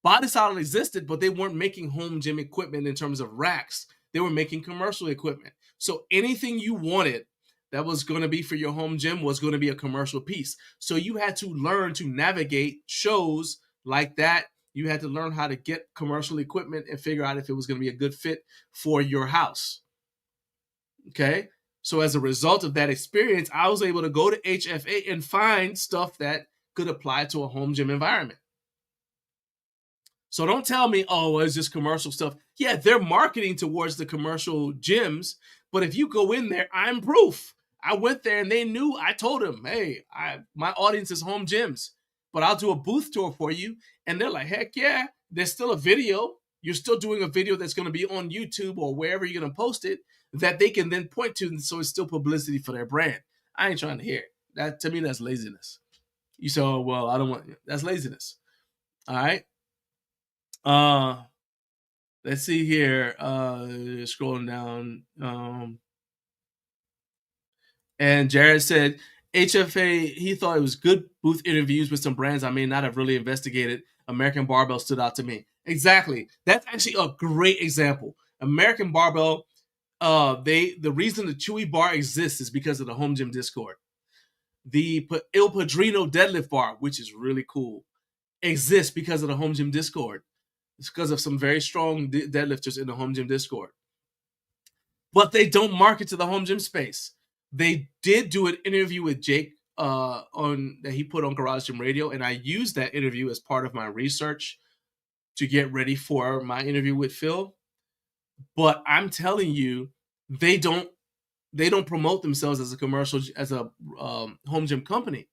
Body Solid existed, but they weren't making home gym equipment in terms of racks. They were making commercial equipment. So anything you wanted that was going to be for your home gym was going to be a commercial piece. So you had to learn to navigate shows like that. You had to learn how to get commercial equipment and figure out if it was going to be a good fit for your house. Okay? So as a result of that experience, I was able to go to HFA and find stuff that could apply to a home gym environment. So don't tell me, oh, it's just commercial stuff. Yeah, they're marketing towards the commercial gyms, but if you go in there, I'm proof. I went there and they knew. I told them, hey, my audience is home gyms, but I'll do a booth tour for you. And they're like, heck yeah, there's still a video. You're still doing a video that's going to be on YouTube or wherever you're going to post it that they can then point to. So it's still publicity for their brand. I ain't trying to hear it. That, to me, that's laziness. You say, oh, well, I don't want, that's laziness. All right. Let's see here. Scrolling down. And Jared said, HFA, he thought it was good booth interviews with some brands I may not have really investigated. American Barbell stood out to me. Exactly. That's actually a great example. American Barbell, the reason the Chewy bar exists is because of the Home Gym Discord. The Il Padrino deadlift bar, which is really cool, exists because of the Home Gym Discord. It's because of some very strong deadlifters in the Home Gym Discord. But they don't market to the home gym space. They did do an interview with Jake that he put on Garage Gym Radio, and I used that interview as part of my research to get ready for my interview with Phil. But I'm telling you, they don't promote themselves as a commercial, as a home gym company.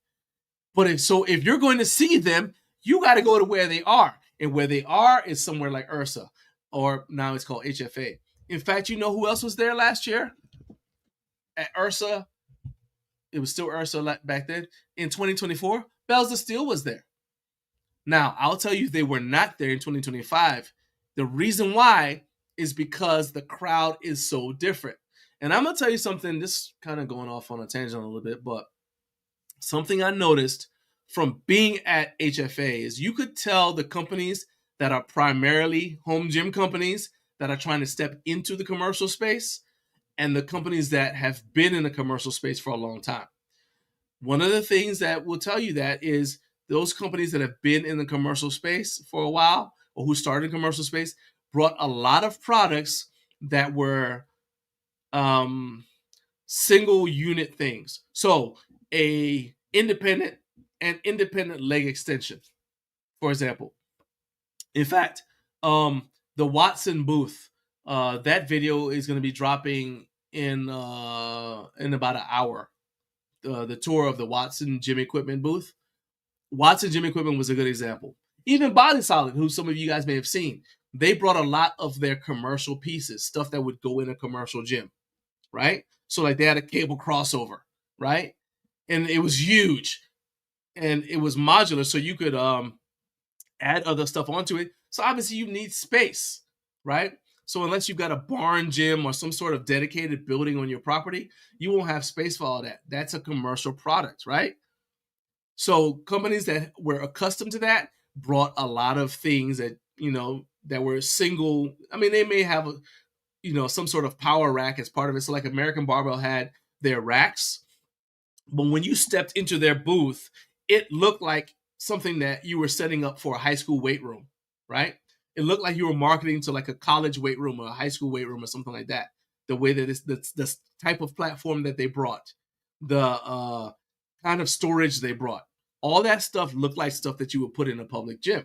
But if you're going to see them, you got to go to where they are. And where they are is somewhere like Ursa, or now it's called HFA. In fact, you know who else was there last year? At Ursa, it was still Ursa back then. In 2024, Bells of Steel was there. Now, I'll tell you, they were not there in 2025. The reason why is because the crowd is so different. And I'm going to tell you something, this kind of going off on a tangent a little bit, but something I noticed from being at HFA is you could tell the companies that are primarily home gym companies that are trying to step into the commercial space and the companies that have been in the commercial space for a long time. One of the things that will tell you that is those companies that have been in the commercial space for a while or who started in commercial space brought a lot of products that were single unit things. So an independent leg extension, for example. In fact, the Watson booth, that video is going to be dropping in about an hour. the tour of the Watson Gym Equipment booth. Watson Gym Equipment was a good example. Even Body Solid, who some of you guys may have seen, they brought a lot of their commercial pieces, stuff that would go in a commercial gym, right? So like they had a cable crossover, right? And it was huge, and it was modular, so you could add other stuff onto it. So obviously you need space, right? So unless you've got a barn gym or some sort of dedicated building on your property, you won't have space for all that. That's a commercial product, right? So companies that were accustomed to that brought a lot of things that, that were single. I mean, they may have, some sort of power rack as part of it. So like American Barbell had their racks, but when you stepped into their booth, it looked like something that you were setting up for a high school weight room, right? It looked like you were marketing to like a college weight room or a high school weight room or something like that. The way that it's the type of platform that they brought, the kind of storage they brought, all that stuff looked like stuff that you would put in a public gym.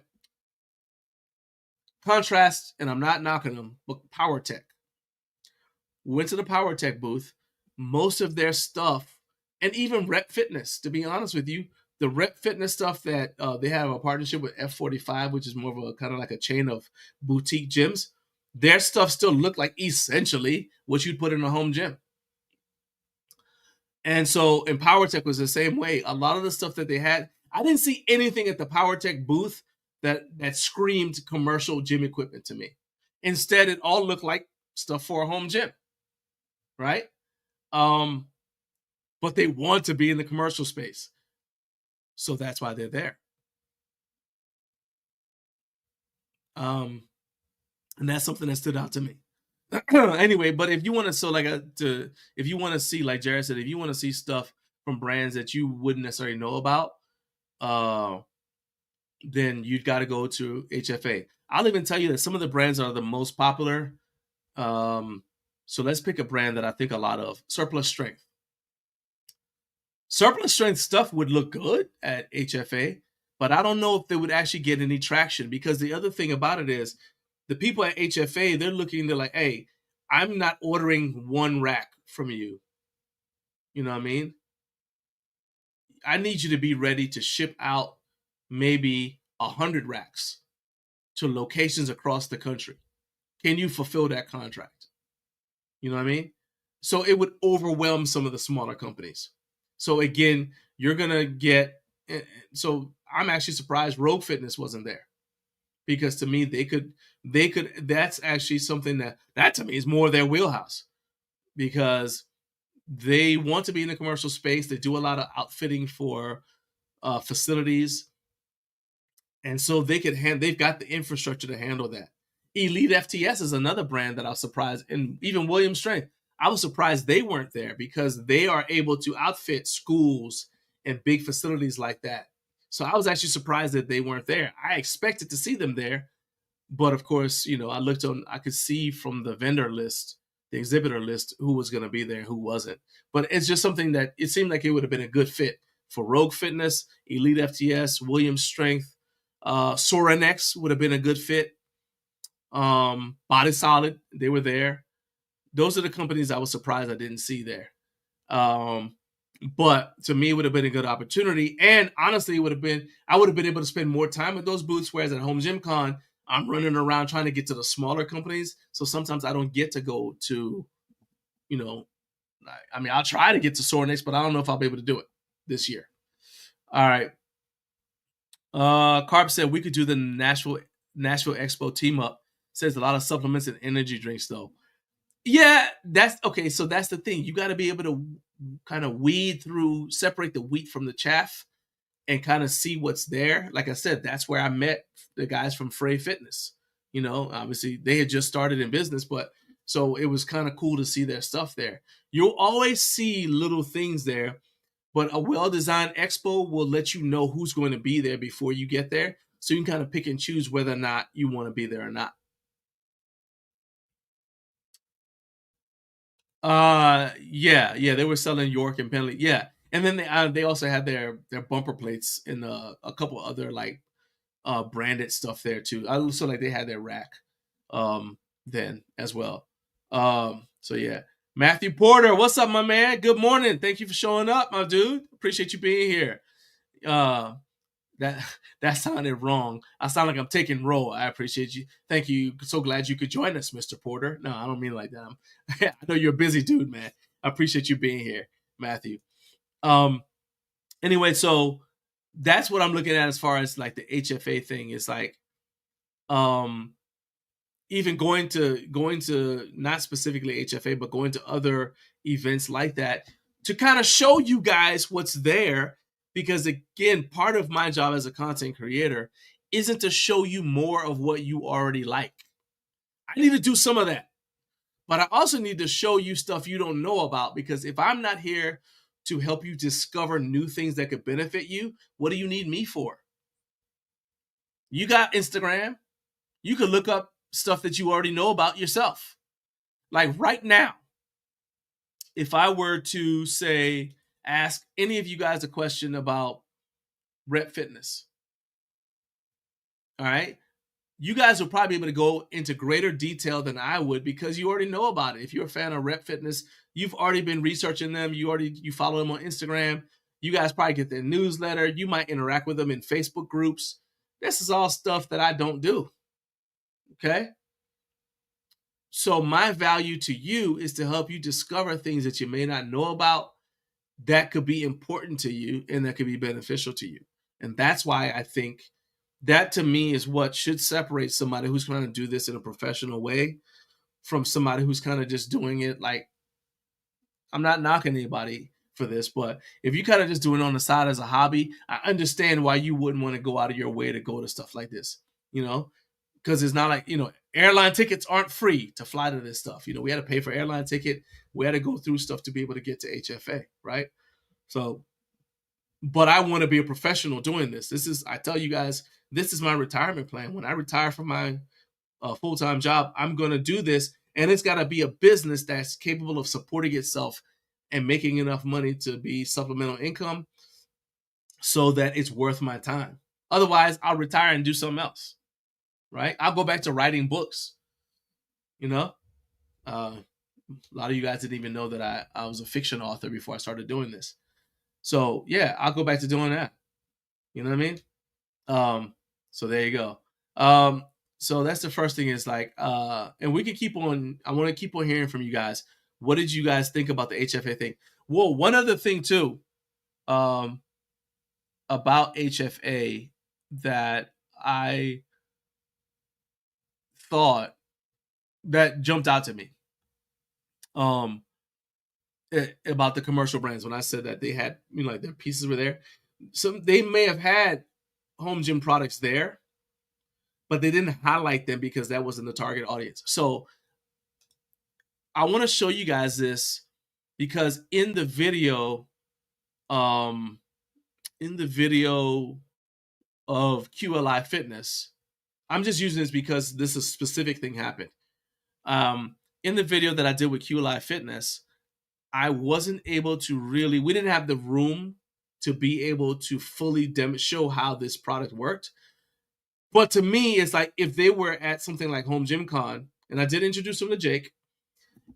Contrast, and I'm not knocking them, but Power Tech. Went to the Power Tech booth. Most of their stuff, and even Rep Fitness, to be honest with you, the Rep Fitness stuff that they have a partnership with F45, which is more of a kind of like a chain of boutique gyms, their stuff still looked like essentially what you'd put in a home gym. And so in Power Tech was the same way. A lot of the stuff that they had, I didn't see anything at the Power Tech booth that screamed commercial gym equipment to me. Instead, it all looked like stuff for a home gym, right? But they want to be in the commercial space. So that's why they're there. And that's something that stood out to me. Anyway, but if you want to, if you want to see, like Jared said, if you want to see stuff from brands that you wouldn't necessarily know about, then you've got to go to HFA. I'll even tell you that some of the brands are the most popular. So let's pick a brand that I think a lot of. Surplus Strength. Surplus Strength stuff would look good at HFA, but I don't know if they would actually get any traction, because the other thing about it is the people at HFA, they're looking, they're like, hey, I'm not ordering one rack from you. You know what I mean? I need you to be ready to ship out maybe 100 racks to locations across the country. Can you fulfill that contract? You know what I mean? So it would overwhelm some of the smaller companies. So again, you're going to get, so I'm actually surprised Rogue Fitness wasn't there, because to me, they could, that's actually something that to me is more their wheelhouse, because they want to be in the commercial space. They do a lot of outfitting for facilities. And so they've got the infrastructure to handle that. Elite FTS is another brand that I was surprised, and even Williams Strength, I was surprised they weren't there, because they are able to outfit schools and big facilities like that. So I was actually surprised that they weren't there. I expected to see them there, but of course, I could see from the vendor list, the exhibitor list, who was going to be there, who wasn't. But it's just something that it seemed like it would have been a good fit for Rogue Fitness, Elite FTS, Williams Strength, Soranex would have been a good fit. Body Solid, they were there. Those are the companies I was surprised I didn't see there. But to me, it would have been a good opportunity. And honestly, I would have been able to spend more time at those booths, whereas at Home Gym Con, I'm running around trying to get to the smaller companies. So sometimes I don't get to go to, I'll try to get to Soranex, but I don't know if I'll be able to do it this year. All right. Carp said we could do the Nashville Expo team up. Says a lot of supplements and energy drinks, though. Yeah, that's okay. So that's the thing. You got to be able to kind of separate the wheat from the chaff, and kind of see what's there. Like I said, that's where I met the guys from Frey Fitness. Obviously they had just started in business, but so it was kind of cool to see their stuff there. You'll always see little things there, but a well-designed expo will let you know who's going to be there before you get there. So you can kind of pick and choose whether or not you want to be there or not. Yeah, they were selling York and Penley. Yeah. And then they also had their bumper plates and a couple other like branded stuff there too. I also like they had their rack then as well. So yeah. Matthew Porter, what's up, my man? Good morning. Thank you for showing up, my dude. Appreciate you being here. That sounded wrong. I sound like I'm taking roll. I appreciate you. Thank you. So glad you could join us, Mr. Porter. No, I don't mean it like that. I know you're a busy dude, man. I appreciate you being here, Matthew. Anyway, so that's what I'm looking at as far as like the HFA thing. It's like, even going to not specifically HFA, but going to other events like that to kind of show you guys what's there. Because again, part of my job as a content creator isn't to show you more of what you already like. I need to do some of that, but I also need to show you stuff you don't know about, because if I'm not here to help you discover new things that could benefit you, what do you need me for? You got Instagram. You could look up stuff that you already know about yourself. Like right now, if I were to say, ask any of you guys a question about rep fitness, all right, you guys will probably be able to go into greater detail than I would, because you already know about it. If you're a fan of rep fitness, you've already been researching them. You follow them on Instagram. You guys probably get their newsletter. You might interact with them in Facebook groups. This is all stuff that I don't do. Okay. So my value to you is to help you discover things that you may not know about that could be important to you and that could be beneficial to you. And that's why I think that, to me, is what should separate somebody who's trying to do this in a professional way from somebody who's kind of just doing it like, I'm not knocking anybody for this, but if you kind of just doing it on the side as a hobby, I understand why you wouldn't want to go out of your way to go to stuff like this, because it's not like, airline tickets aren't free to fly to this stuff. We had to pay for airline ticket. We had to go through stuff to be able to get to HFA, right? So, but I want to be a professional doing this. I tell you guys, this is my retirement plan. When I retire from my full-time job, I'm going to do this, and it's got to be a business that's capable of supporting itself and making enough money to be supplemental income so that it's worth my time. Otherwise, I'll retire and do something else, right? I'll go back to writing books. A lot of you guys didn't even know that I was a fiction author before I started doing this. So yeah, I'll go back to doing that. You know what I mean? So there you go. So that's the first thing, is like, and we can keep on, I want to keep on hearing from you guys. What did you guys think about the HFA thing? Whoa, one other thing too, about HFA that I thought that jumped out to me. About the commercial brands, when I said that they had, like their pieces were there. So they may have had home gym products there, but they didn't highlight them because that wasn't the target audience. So I want to show you guys this, because in the video of QLI Fitness, I'm just using this because this is a specific thing happened. In the video that I did with QLI Fitness, I wasn't able to we didn't have the room to be able to fully show how this product worked. But to me, it's like, if they were at something like Home Gym Con, and I did introduce them to Jake,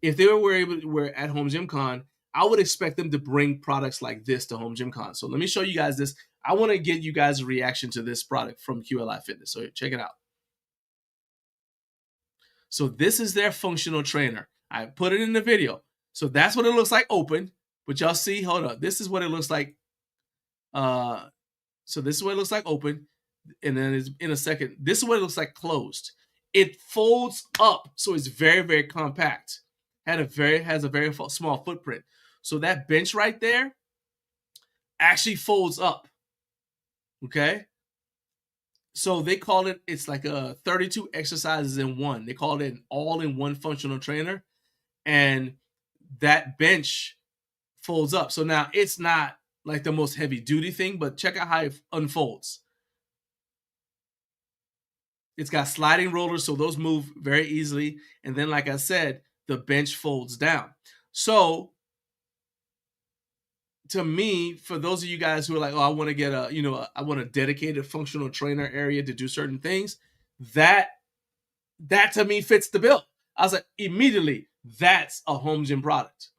if they were at Home Gym Con, I would expect them to bring products like this to Home Gym Con. So let me show you guys this. I want to get you guys a reaction to this product from QLI Fitness. So check it out. So this is their functional trainer. I put it in the video. So that's what it looks like open. But y'all see, hold up. This is what it looks like. So this is what it looks like open. And then in a second, this is what it looks like closed. It folds up, so it's very, very compact. Has a very small footprint. So that bench right there actually folds up. Okay. So they call it, it's like a 32 exercises in one. They call it an all-in-one functional trainer. And that bench folds up. So now it's not like the most heavy duty thing, but check out how it unfolds. It's got sliding rollers, so those move very easily. And then, like I said, the bench folds down. So to me, for those of you guys who are like, oh, I want to get I want a dedicated functional trainer area to do certain things, that to me fits the bill. I was like, immediately, That's a home gym product,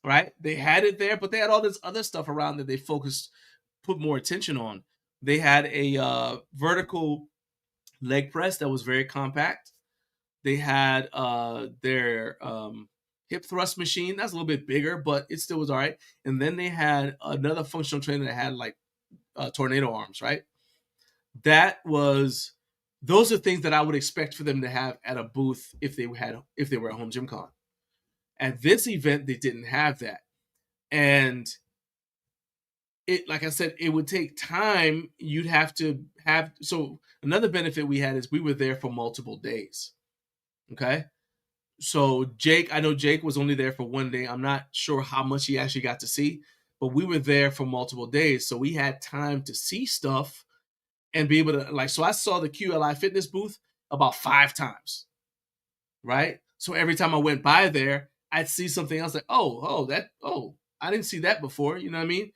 right? They had it there, but they had all this other stuff around that they put more attention on. They had a vertical leg press that was very compact. They had their hip thrust machine. That's a little bit bigger, but it still was all right. And then they had another functional trainer that had like tornado arms, right? Those are things that I would expect for them to have at a booth if they were at Home Gym Con. At this event, they didn't have that. And it, like I said, it would take time. You'd have to have, so another benefit we had is we were there for multiple days. Okay. So Jake, I know Jake was only there for one day. I'm not sure how much he actually got to see, but we were there for multiple days. So we had time to see stuff and be able to, like, so I saw the QLI fitness booth about 5 times, right? So every time I went by there, I'd see something else like, I didn't see that before. You know what I mean?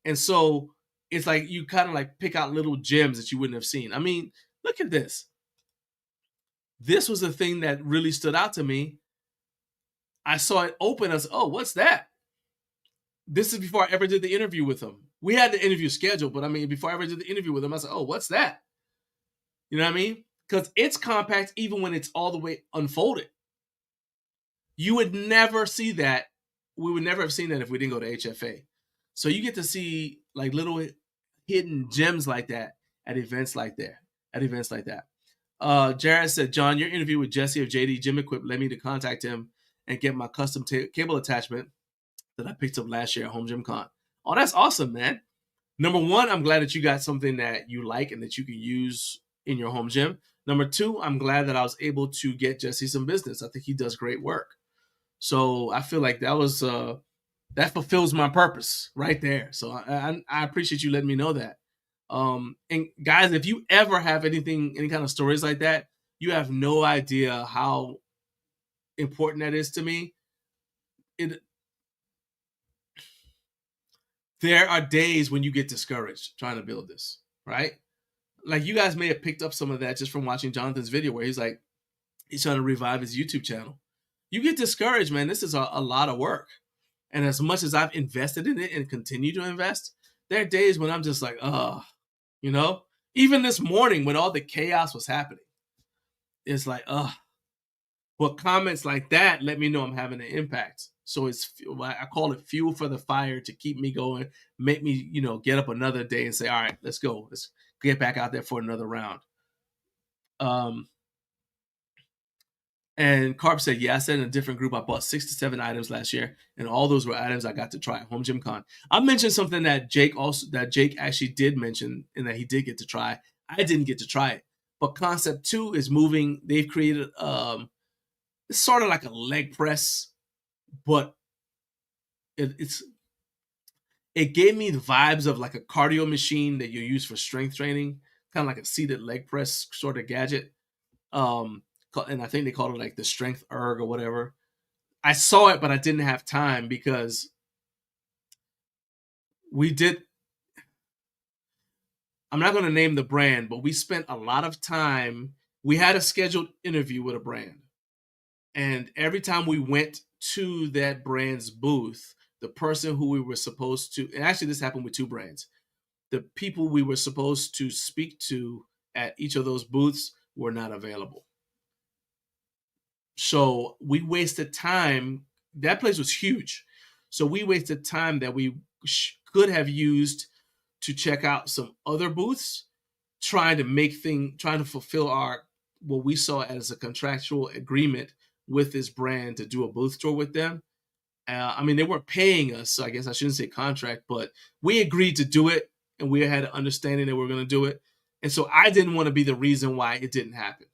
And so it's like you kind of like pick out little gems that you wouldn't have seen. I mean, look at this. This was the thing that really stood out to me. I saw it open. I said, oh, what's that? This is before I ever did the interview with him. We had the interview scheduled, but I mean, before I ever did the interview with him, I said, oh, what's that? You know what I mean? Because it's compact even when it's all the way unfolded. You would never see that. We would never have seen that if we didn't go to HFA. So you get to see like little hidden gems like that at events like that. Jared said, John, your interview with Jesse of JD Gym Equip led me to contact him and get my custom cable attachment that I picked up last year at Home Gym Con. Oh, that's awesome, man. Number one, I'm glad that you got something that you like and that you can use in your home gym. Number two, I'm glad that I was able to get Jesse some business. I think he does great work. So I feel like that fulfills my purpose right there. So I appreciate you letting me know that. And guys, if you ever have any kind of stories like that, you have no idea how important that is to me. There are days when you get discouraged trying to build this, right? Like you guys may have picked up some of that just from watching Jonathan's video where he's trying to revive his YouTube channel. You get discouraged, man. This is a lot of work. And as much as I've invested in it and continue to invest, there are days when I'm just like, even this morning when all the chaos was happening, it's like, but comments like that let me know I'm having an impact. So I call it fuel for the fire to keep me going, make me, get up another day and say, all right, let's go. Let's get back out there for another round. And Carp said, yeah, I said in a different group, I bought 6 to 7 items last year, and all those were items I got to try at Home Gym Con. I mentioned something that Jake actually did mention and that he did get to try. I didn't get to try it. But Concept 2 is moving. They've created it's sort of like a leg press, but it gave me the vibes of like a cardio machine that you use for strength training, kind of like a seated leg press sort of gadget. And I think they called it like the Strength Erg or whatever. I saw it, but I didn't have time because I'm not going to name the brand, but we spent a lot of time. We had a scheduled interview with a brand. And every time we went to that brand's booth, the person who we were supposed to, and actually this happened with 2 brands, the people we were supposed to speak to at each of those booths were not available. So we wasted time. That place was huge. So we wasted time that we could have used to check out some other booths, trying to fulfill what we saw as a contractual agreement with this brand to do a booth tour with them. They weren't paying us, so I guess I shouldn't say contract, but we agreed to do it, and we had an understanding that we were going to do it. And so I didn't want to be the reason why it didn't happen.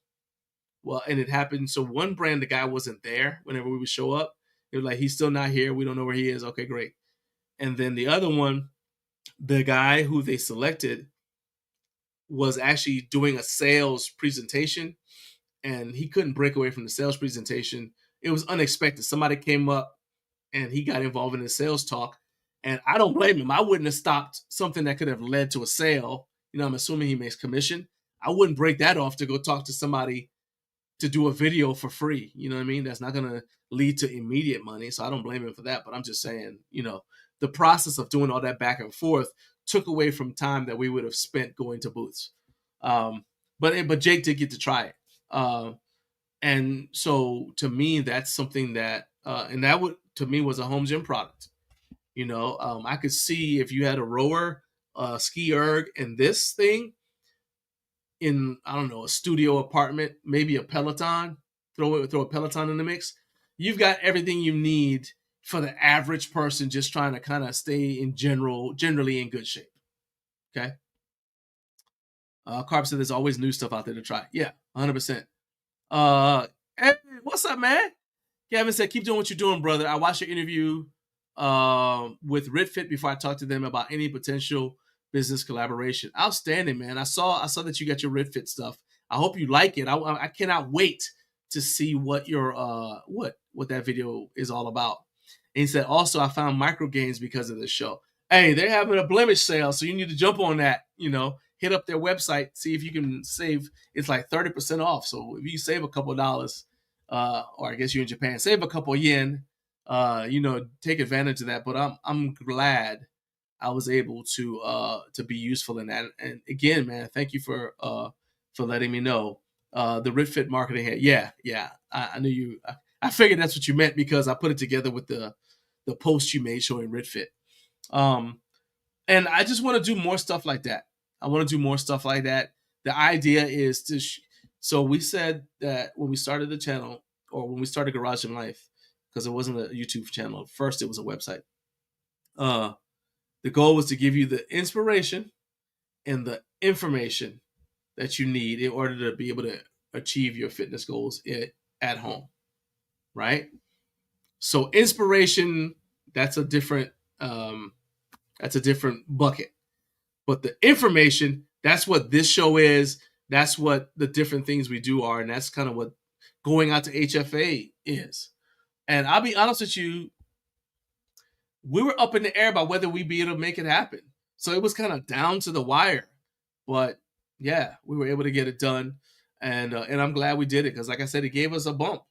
Well, and it happened. So one brand, the guy wasn't there whenever we would show up. They were like, he's still not here. We don't know where he is. Okay, great. And then the other one, the guy who they selected was actually doing a sales presentation, and he couldn't break away from the sales presentation. It was unexpected. Somebody came up and he got involved in the sales talk, and I don't blame him. I wouldn't have stopped something that could have led to a sale. I'm assuming he makes commission. I wouldn't break that off to go talk to somebody to do a video for free. You know what I mean? That's not going to lead to immediate money. So I don't blame him for that. But I'm just saying, you know, the process of doing all that back and forth took away from time that we would have spent going to booths. But Jake did get to try it. And so to me, that's something that, and that would, to me, was a home gym product. You know, I could see if you had a rower, ski erg, and this thing in, I don't know, a studio apartment, maybe a Peloton, throw a Peloton in the mix. You've got everything you need for the average person just trying to kind of stay generally in good shape. Okay. Carp said there's always new stuff out there to try. Yeah, 100%. Hey, what's up, man? Gavin said, keep doing what you're doing, brother. I watched your interview with RitFit before I talked to them about any potential business collaboration. Outstanding, man. I saw that you got your RitFit stuff. I hope you like it. I cannot wait to see what your what that video is all about. And he said, also, I found micro gains because of this show. Hey, they're having a blemish sale, so you need to jump on that. You know, hit up their website, see if you can save. It's like 30% off. So if you save a couple of dollars, or I guess you're in Japan, save a couple of yen, you know, take advantage of that. But I'm glad I was able to be useful in that. And again, man, thank you for letting me know. The RitFit marketing head. Yeah. I knew you. I figured that's what you meant because I put it together with the post you made showing RitFit. And I just want to do more stuff like that. I want to do more stuff like that. The idea is to, so we said that when we started the channel, or when we started Garage in Life, because it wasn't a YouTube channel. First, it was a website. The goal was to give you the inspiration and the information that you need in order to be able to achieve your fitness goals at home, right? So inspiration, that's a different bucket. But the information, that's what this show is. That's what the different things we do are. And that's kind of what going out to HFA is. And I'll be honest with you, we were up in the air about whether we'd be able to make it happen. So it was kind of down to the wire. But yeah, we were able to get it done. And I'm glad we did it because, like I said, it gave us a bump.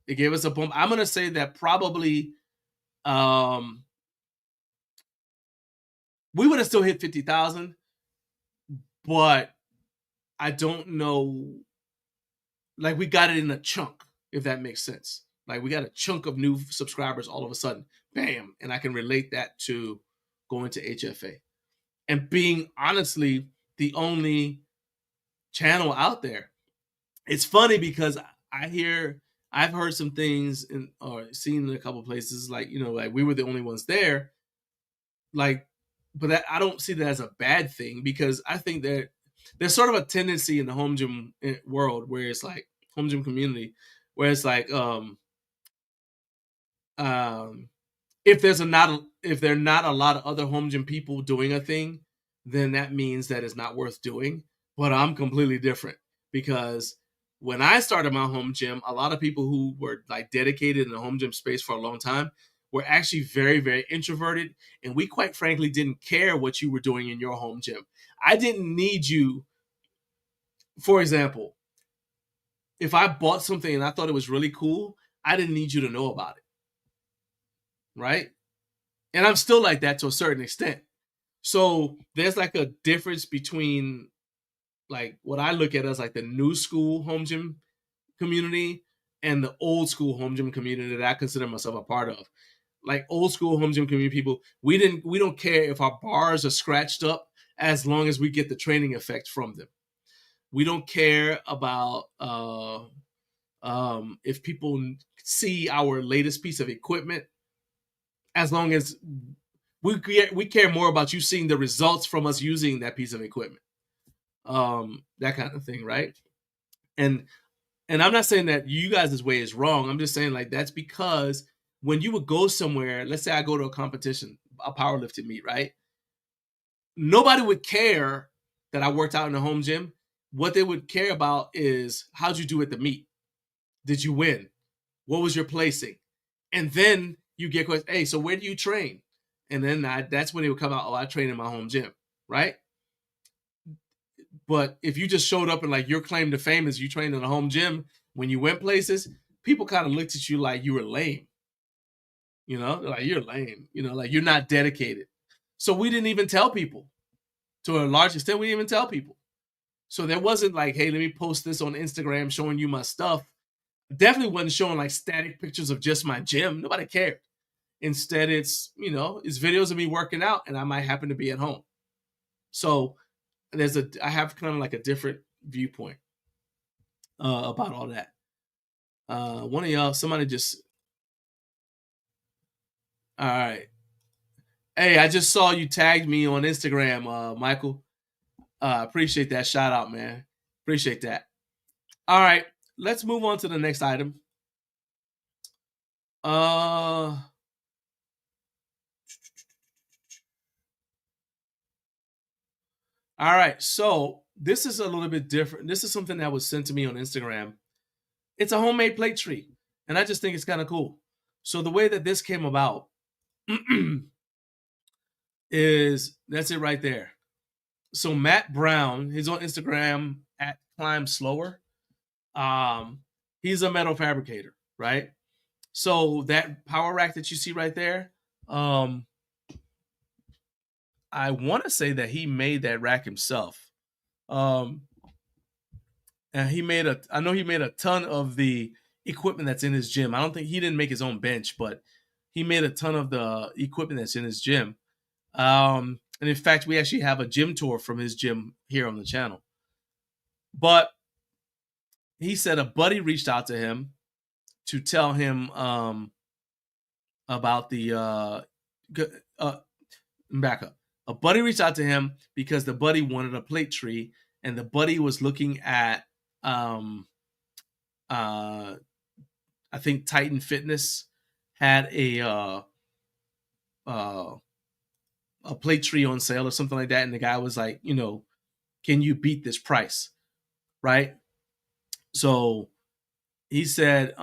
It gave us a bump. I'm going to say that probably we would have still hit 50,000, but I don't know. Like, we got it in a chunk, if that makes sense. Like, we got a chunk of new subscribers all of a sudden. Bam. And I can relate that to going to HFA. And being, honestly, the only channel out there. It's funny because I've heard some things or seen in a couple places, like, you know, like we were the only ones there. Like, but that, I don't see that as a bad thing because I think that there's sort of a tendency in the home gym world where it's like home gym community, where it's like, if there are not a lot of other home gym people doing a thing, then that means that it's not worth doing. But I'm completely different because when I started my home gym, a lot of people who were like dedicated in the home gym space for a long time were actually very, very introverted. And we quite frankly didn't care what you were doing in your home gym. I didn't need you. For example, if I bought something and I thought it was really cool, I didn't need you to know about it. Right? And I'm still like that to a certain extent. So there's like a difference between like what I look at as like the new school home gym community and the old school home gym community that I consider myself a part of. Like old school home gym community people, we don't care if our bars are scratched up as long as we get the training effect from them. We don't care about if people see our latest piece of equipment, as long as we care more about you seeing the results from us using that piece of equipment. That kind of thing, right? And I'm not saying that you guys' way is wrong. I'm just saying like that's because when you would go somewhere, let's say I go to a competition, a powerlifting meet, right? Nobody would care that I worked out in a home gym. What they would care about is how'd you do at the meet? Did you win? What was your placing? And then you get questions, hey, so where do you train? And then that's when it would come out, oh, I train in my home gym, right? But if you just showed up and like your claim to fame is you train in a home gym, When you went places, people kind of looked at you like you were lame. You know, like you're lame. You know, like you're not dedicated. So we didn't even tell people. To a large extent, we didn't even tell people. So there wasn't like, hey, let me post this on Instagram showing you my stuff. Definitely wasn't showing like static pictures of just my gym. Nobody cared. Instead, it's, you know, it's videos of me working out and I might happen to be at home. So I have kind of like a different viewpoint about all that. One of y'all, somebody just, all right. Hey, I just saw you tagged me on Instagram, Michael. Appreciate that shout out, man. Appreciate that. All right, let's move on to the next item. All right, so this is a little bit different. This is something that was sent to me on Instagram. It's a homemade plate tree, and I just think it's kind of cool. So the way that this came about is that's it right there. So Matt Brown, he's on Instagram at Climb Slower. He's a metal fabricator, right? So that power rack that you see right there, I want to say that he made that rack himself. And I know he made a ton of the equipment that's in his gym. I don't think he didn't make his own bench, but he made a ton of the equipment that's in his gym. And in fact, we actually have a gym tour from his gym here on the channel. But he said a buddy reached out to him to tell him about the back up. A buddy reached out to him because the buddy wanted a plate tree, and the buddy was looking at I think Titan Fitness had a plate tree on sale or something like that, and the guy was like, you know, can you beat this price, right? So he said,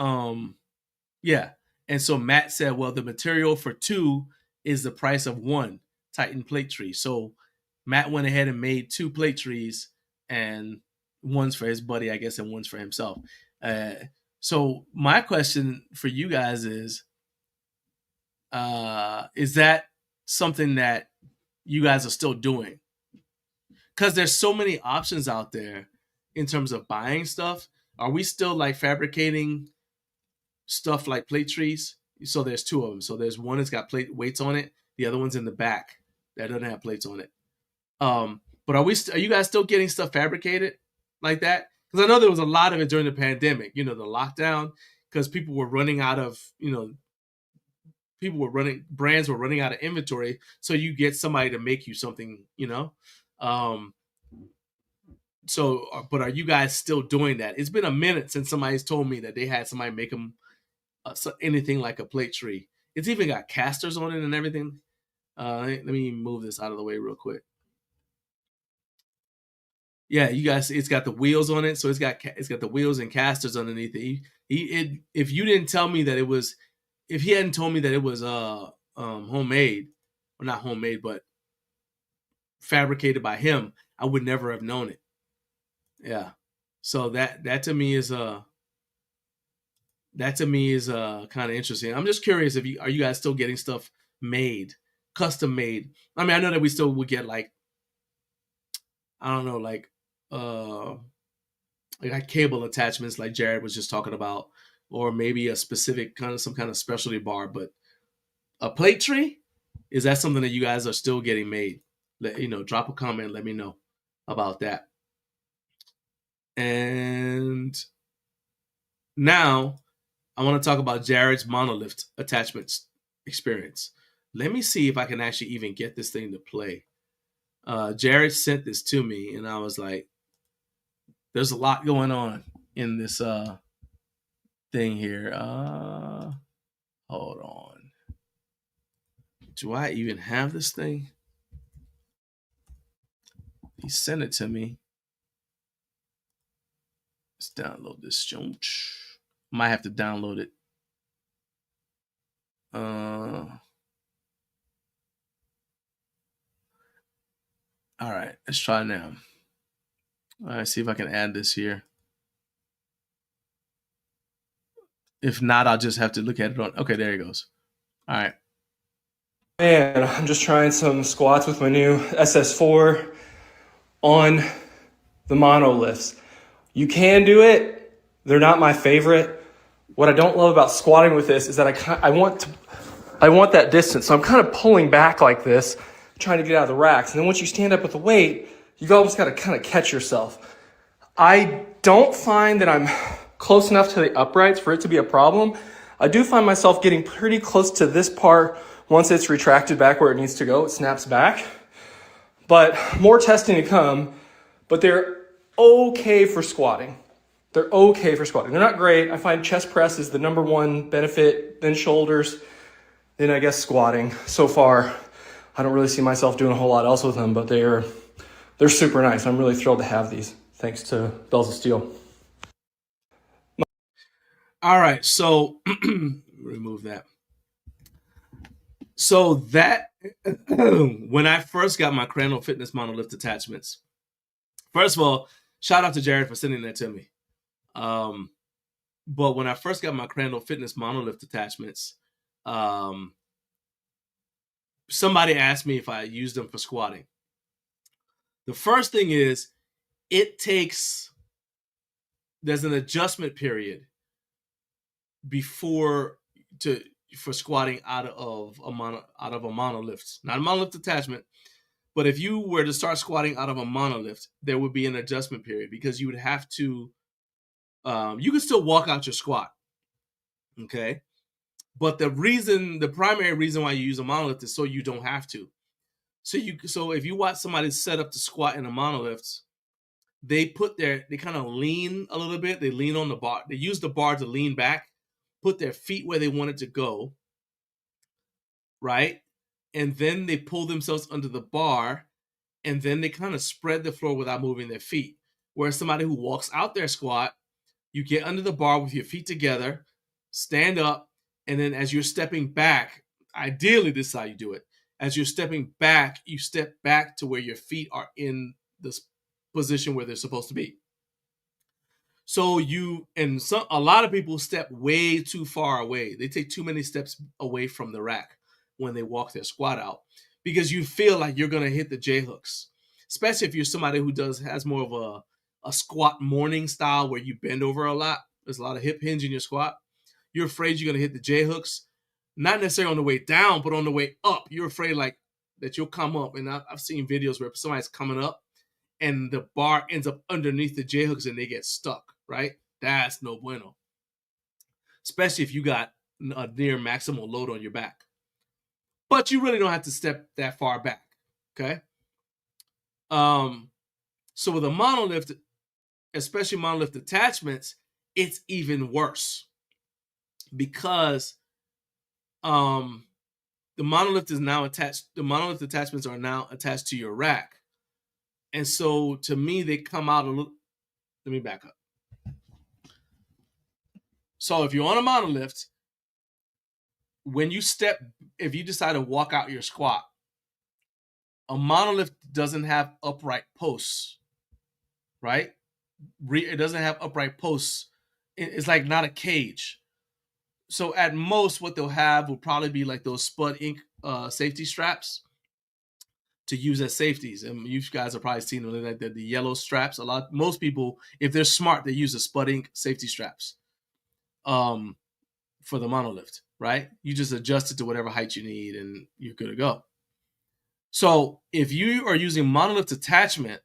yeah. And so Matt said, well, the material for 2 is the price of 1 Titan plate tree. So Matt went ahead and made 2 plate trees, and one's for his buddy, I guess, and one's for himself. So my question for you guys is that something that you guys are still doing? Because there's so many options out there in terms of buying stuff. Are we still like fabricating stuff like plate trees? So there's 2 of them. So there's one that's got plate weights on it. The other one's in the back that doesn't have plates on it. But are you guys still getting stuff fabricated like that? Because I know there was a lot of it during the pandemic, you know, the lockdown, because people were running out of, you know, brands were running out of inventory. So you get somebody to make you something, you know. But are you guys still doing that? It's been a minute since somebody's told me that they had somebody make them anything like a plate tree. It's even got casters on it and everything. Let me move this out of the way real quick. Yeah, you guys, it's got the wheels on it, so it's got the wheels and casters underneath it. If you didn't tell me that it was, if he hadn't told me that it was homemade, or not homemade, but fabricated by him, I would never have known it. Yeah, so that to me is kind of interesting. I'm just curious if are you guys still getting stuff made, custom made? I mean, I know that we still would get like, I don't know, like cable attachments like Jared was just talking about, or maybe a specific some kind of specialty bar. But a plate tree, is that something that you guys are still getting made? Drop a comment, let me know about that. And now I want to talk about Jared's Monolift attachments experience. Let me see if I can actually even get this thing to play. Jared sent this to me, and I was like, there's a lot going on in this thing here. Hold on. Do I even have this thing? He sent it to me. Let's download this. Might have to download it. All right, let's try now. All right, see if I can add this here. If not, I'll just have to look at it on. Okay, there he goes. All right. Man, I'm just trying some squats with my new SS4 on the Monolifts. You can do it. They're not my favorite. What I don't love about squatting with this is that I want that distance. So I'm kind of pulling back like this, trying to get out of the racks. And then once you stand up with the weight, you've almost got to kind of catch yourself. I don't find that I'm close enough to the uprights for it to be a problem. I do find myself getting pretty close to this part. Once it's retracted back where it needs to go, it snaps back. But more testing to come, but they're okay for squatting. They're okay for squatting. They're not great. I find chest press is the number one benefit, then shoulders, then I guess squatting. So far, I don't really see myself doing a whole lot else with them, but they're super nice. I'm really thrilled to have these, thanks to Bells of Steel. All right, so remove that. So that when I first got my Cranial Fitness Monolift attachments, first of all, shout out to Jared for sending that to me. But when I first got my Cranial Fitness Monolift attachments, somebody asked me if I used them for squatting. The first thing is there's an adjustment period for squatting out of a monolift, not a monolift attachment, but if you were to start squatting out of a monolift, there would be an adjustment period because you would have to. You can still walk out your squat, okay, but the primary reason why you use a monolift is so you don't have to. So if you watch somebody set up to squat in a monolift, they kind of lean a little bit. They lean on the bar. They use the bar to lean back, put their feet where they want it to go, right? And then they pull themselves under the bar, and then they kind of spread the floor without moving their feet. Whereas somebody who walks out their squat, you get under the bar with your feet together, stand up, and then as you're stepping back, ideally this is how you do it. As you're stepping back, you step back to where your feet are in this position where they're supposed to be. So a lot of people step way too far away. They take too many steps away from the rack when they walk their squat out because you feel like you're going to hit the J hooks, especially if you're somebody who has more of a squat morning style where you bend over a lot. There's a lot of hip hinge in your squat. You're afraid you're going to hit the J hooks, not necessarily on the way down, but on the way up. You're afraid that you'll come up. And I've seen videos where somebody's coming up and the bar ends up underneath the J hooks and they get stuck, right? That's no bueno. Especially if you got a near maximal load on your back. But you really don't have to step that far back, okay? So with a monolift, especially monolift attachments, it's even worse because the monolift is now attached. The monolift attachments are now attached to your rack. And so to me, they come out a little. Let me back up. So if you're on a monolift, if you decide to walk out your squat, a monolift doesn't have upright posts, right? It doesn't have upright posts. It's like not a cage. So at most, what they'll have will probably be like those Spud Inc. Safety straps to use as safeties. And you guys have probably seen them, like the yellow straps. Most people, if they're smart, they use the Spud Inc. safety straps for the monolift, right? You just adjust it to whatever height you need and you're good to go. So if you are using monolift attachment,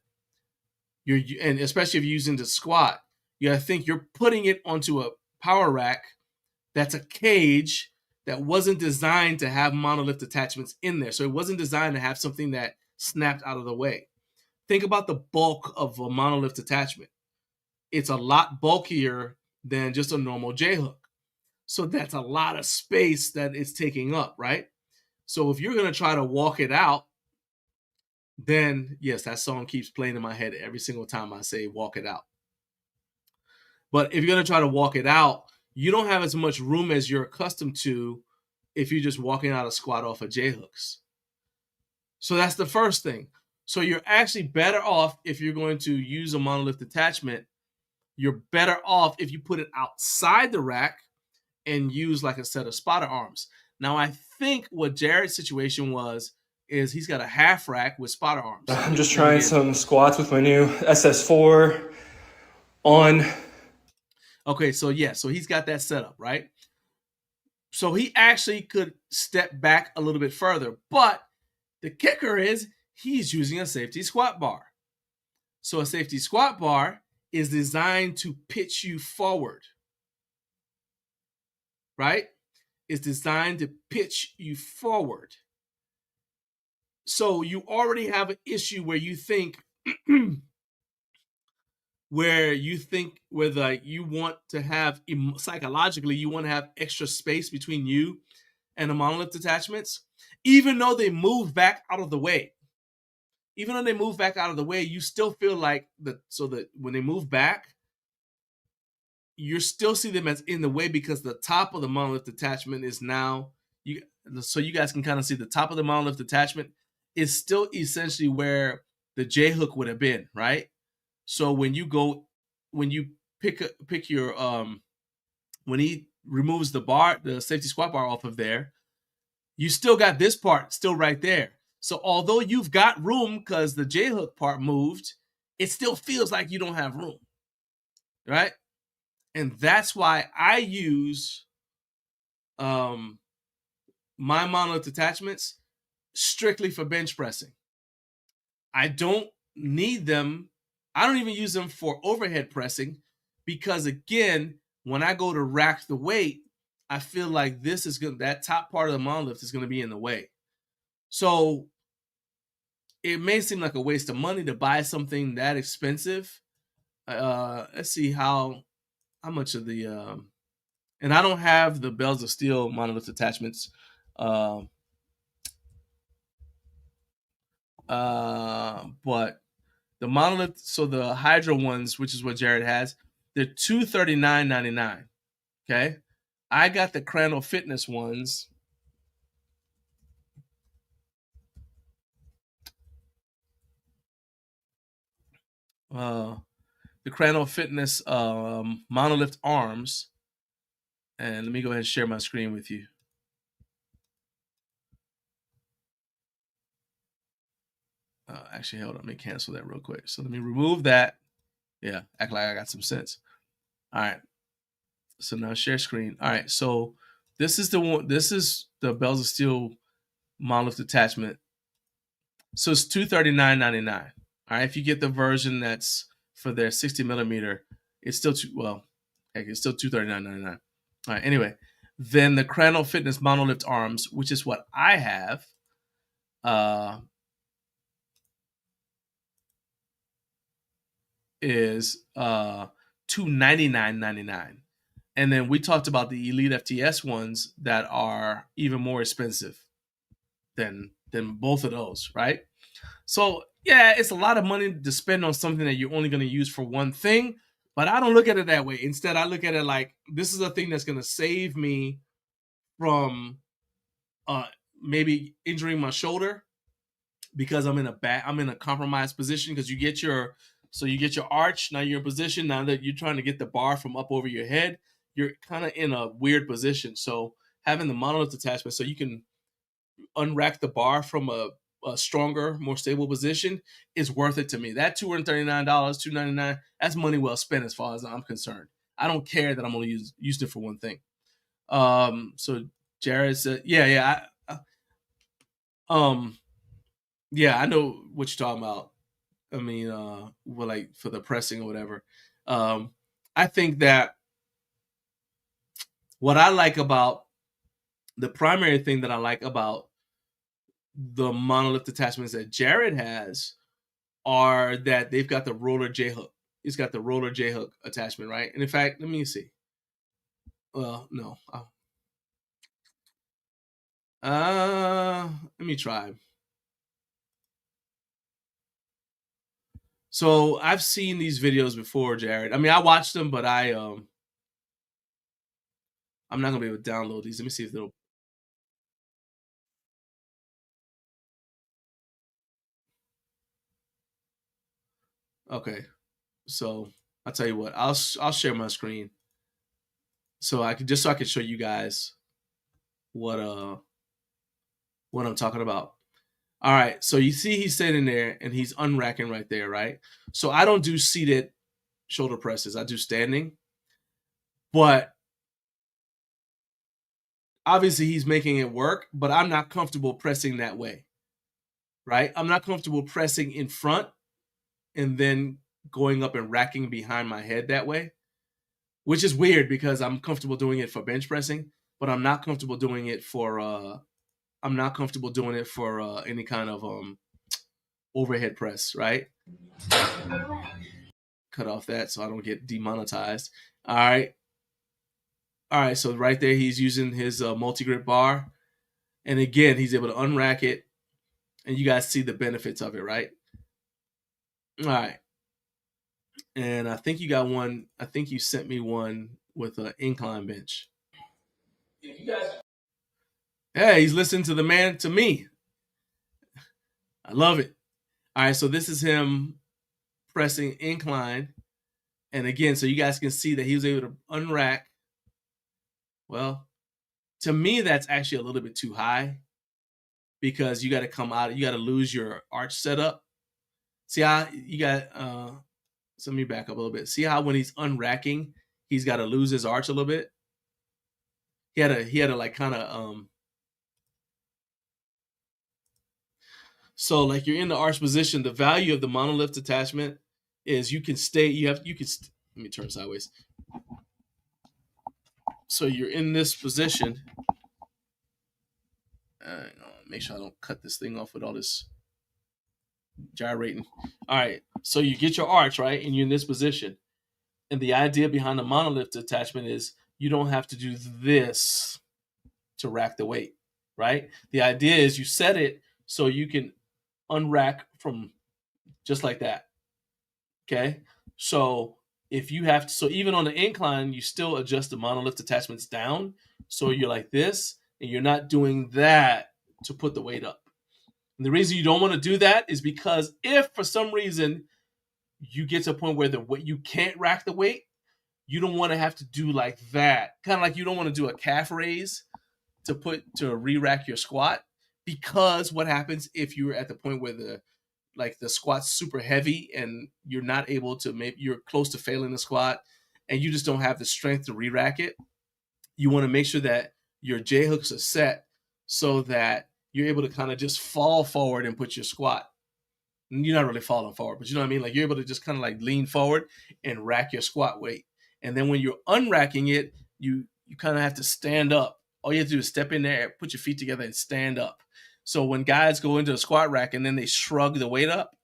and especially if you're using the squat, you got to think you're putting it onto a power rack that's a cage that wasn't designed to have monolift attachments in there. So it wasn't designed to have something that snapped out of the way. Think about the bulk of a monolift attachment. It's a lot bulkier than just a normal J-hook. So that's a lot of space that it's taking up, right? So if you're going to try to walk it out, then yes, that song keeps playing in my head every single time I say walk it out. But if you're going to try to walk it out, you don't have as much room as you're accustomed to if you're just walking out a squat off of J-hooks. So that's the first thing. So you're actually better off if you're going to use a monolift attachment. You're better off if you put it outside the rack and use like a set of spotter arms. Now, I think what Jared's situation is he's got a half rack with spotter arms. I'm just trying some squats with my new SS4 on. Okay, so so he's got that set up, right? So he actually could step back a little bit further, but the kicker is he's using a safety squat bar. So a safety squat bar is designed to pitch you forward, right? It's designed to pitch you forward. So you already have an issue where you think where like you want to have psychologically, you want to have extra space between you and the monolift attachments, even though they move back out of the way. Even though they move back out of the way, you still feel like that when they move back, you still see them as in the way because the top of the monolift attachment is now so you guys can kind of see the top of the monolift attachment is still essentially where the J hook would have been, right? So when you pick your when he removes the safety squat bar off of there, you still got this part still right there. So although you've got room because the J hook part moved, it still feels like you don't have room, right? And that's why I use my monolift attachments strictly for bench pressing. I don't need them. I don't even use them for overhead pressing because, again, when I go to rack the weight, I feel like that top part of the monolift is going to be in the way. So it may seem like a waste of money to buy something that expensive. Let's see how much of the and I don't have the bells of steel monolift attachments. But the monolift, so the Hydra ones, which is what Jared has, they're $239.99. Okay, I got the Crano Fitness ones. The Crano Fitness monolift arms, and let me go ahead and share my screen with you. Actually, hold on. Let me cancel that real quick. So let me remove that. Yeah, act like I got some sense. All right. So now share screen. All right. So this is the one. This is the bells of steel monolift attachment. So it's $239.99. All right. If you get the version that's for their 60 millimeter, it's still it's still $239.99. All right. Anyway, then the Crano Fitness monolift arms, which is what I have, is $299.99. And then we talked about the Elite FTS ones that are even more expensive than both of those, right? So yeah, it's a lot of money to spend on something that you're only going to use for one thing, but I don't look at it that way. Instead, I look at it like this is a thing that's going to save me from maybe injuring my shoulder because I'm in a compromised position because you get your arch, now you're in position, now that you're trying to get the bar from up over your head, you're kind of in a weird position. So having the monolift attachment so you can unrack the bar from a stronger, more stable position is worth it to me. That $239, $299, that's money well spent as far as I'm concerned. I don't care that I'm only used it for one thing. So Jared said, yeah, I know what you're talking about. I mean, like for the pressing or whatever. I think that what I like about the primary thing that I like about the monolift attachments that Jared has are that they've got the roller J hook. He's got the roller J hook attachment, right? And in fact, let me see. Well, no. Let me try. So I've seen these videos before, Jared. I mean, I watched them, but I'm not gonna be able to download these. Let me see if they'll. Okay, so I'll tell you what. I'll share my screen so I could show you guys what I'm talking about. All right, so you see he's sitting there and he's unracking right there, right? So I don't do seated shoulder presses. I do standing. But obviously he's making it work, but I'm not comfortable pressing that way, right? I'm not comfortable pressing in front and then going up and racking behind my head that way, which is weird because I'm comfortable doing it for bench pressing, but I'm not comfortable doing it for any kind of overhead press, right? Cut off that so I don't get demonetized. All right, so right there he's using his multi-grip bar, and again he's able to unrack it, and you guys see the benefits of it, right? All right, and I think you got one. I think you sent me one with an incline bench. Yeah, you guys. Hey, he's listening to the man, to me. I love it. All right, so this is him pressing incline. And again, so you guys can see that he was able to unrack. Well, to me, that's actually a little bit too high because you got to come out, you got to lose your arch setup. See how you got, so let me back up a little bit. See how when he's unracking, he's got to lose his arch a little bit? He had to like kind of, so like you're in the arch position. The value of the Monolift attachment is you can stay, let me turn sideways. So you're in this position. Make sure I don't cut this thing off with all this gyrating. All right, so you get your arch, right? And you're in this position. And the idea behind the Monolift attachment is you don't have to do this to rack the weight, right? The idea is you set it so you can unrack from just like that. Okay, so if you have to, so even on the incline, you still adjust the Monolift attachments down. So you're like this, and you're not doing that to put the weight up. And the reason you don't want to do that is because if for some reason you get to a point where you can't rack the weight, you don't want to have to do like that. Kind of like you don't want to do a calf raise to re-rack your squat, because what happens if you're at the point where the squat's super heavy and you're not able to, maybe you're close to failing the squat and you just don't have the strength to re-rack it. You want to make sure that your J hooks are set so that you're able to kind of just fall forward and put your squat. You're not really falling forward, but you know what I mean? Like you're able to just kind of like lean forward and rack your squat weight. And then when you're unracking it, you kind of have to stand up. All you have to do is step in there, put your feet together and stand up. So when guys go into a squat rack and then they shrug the weight up,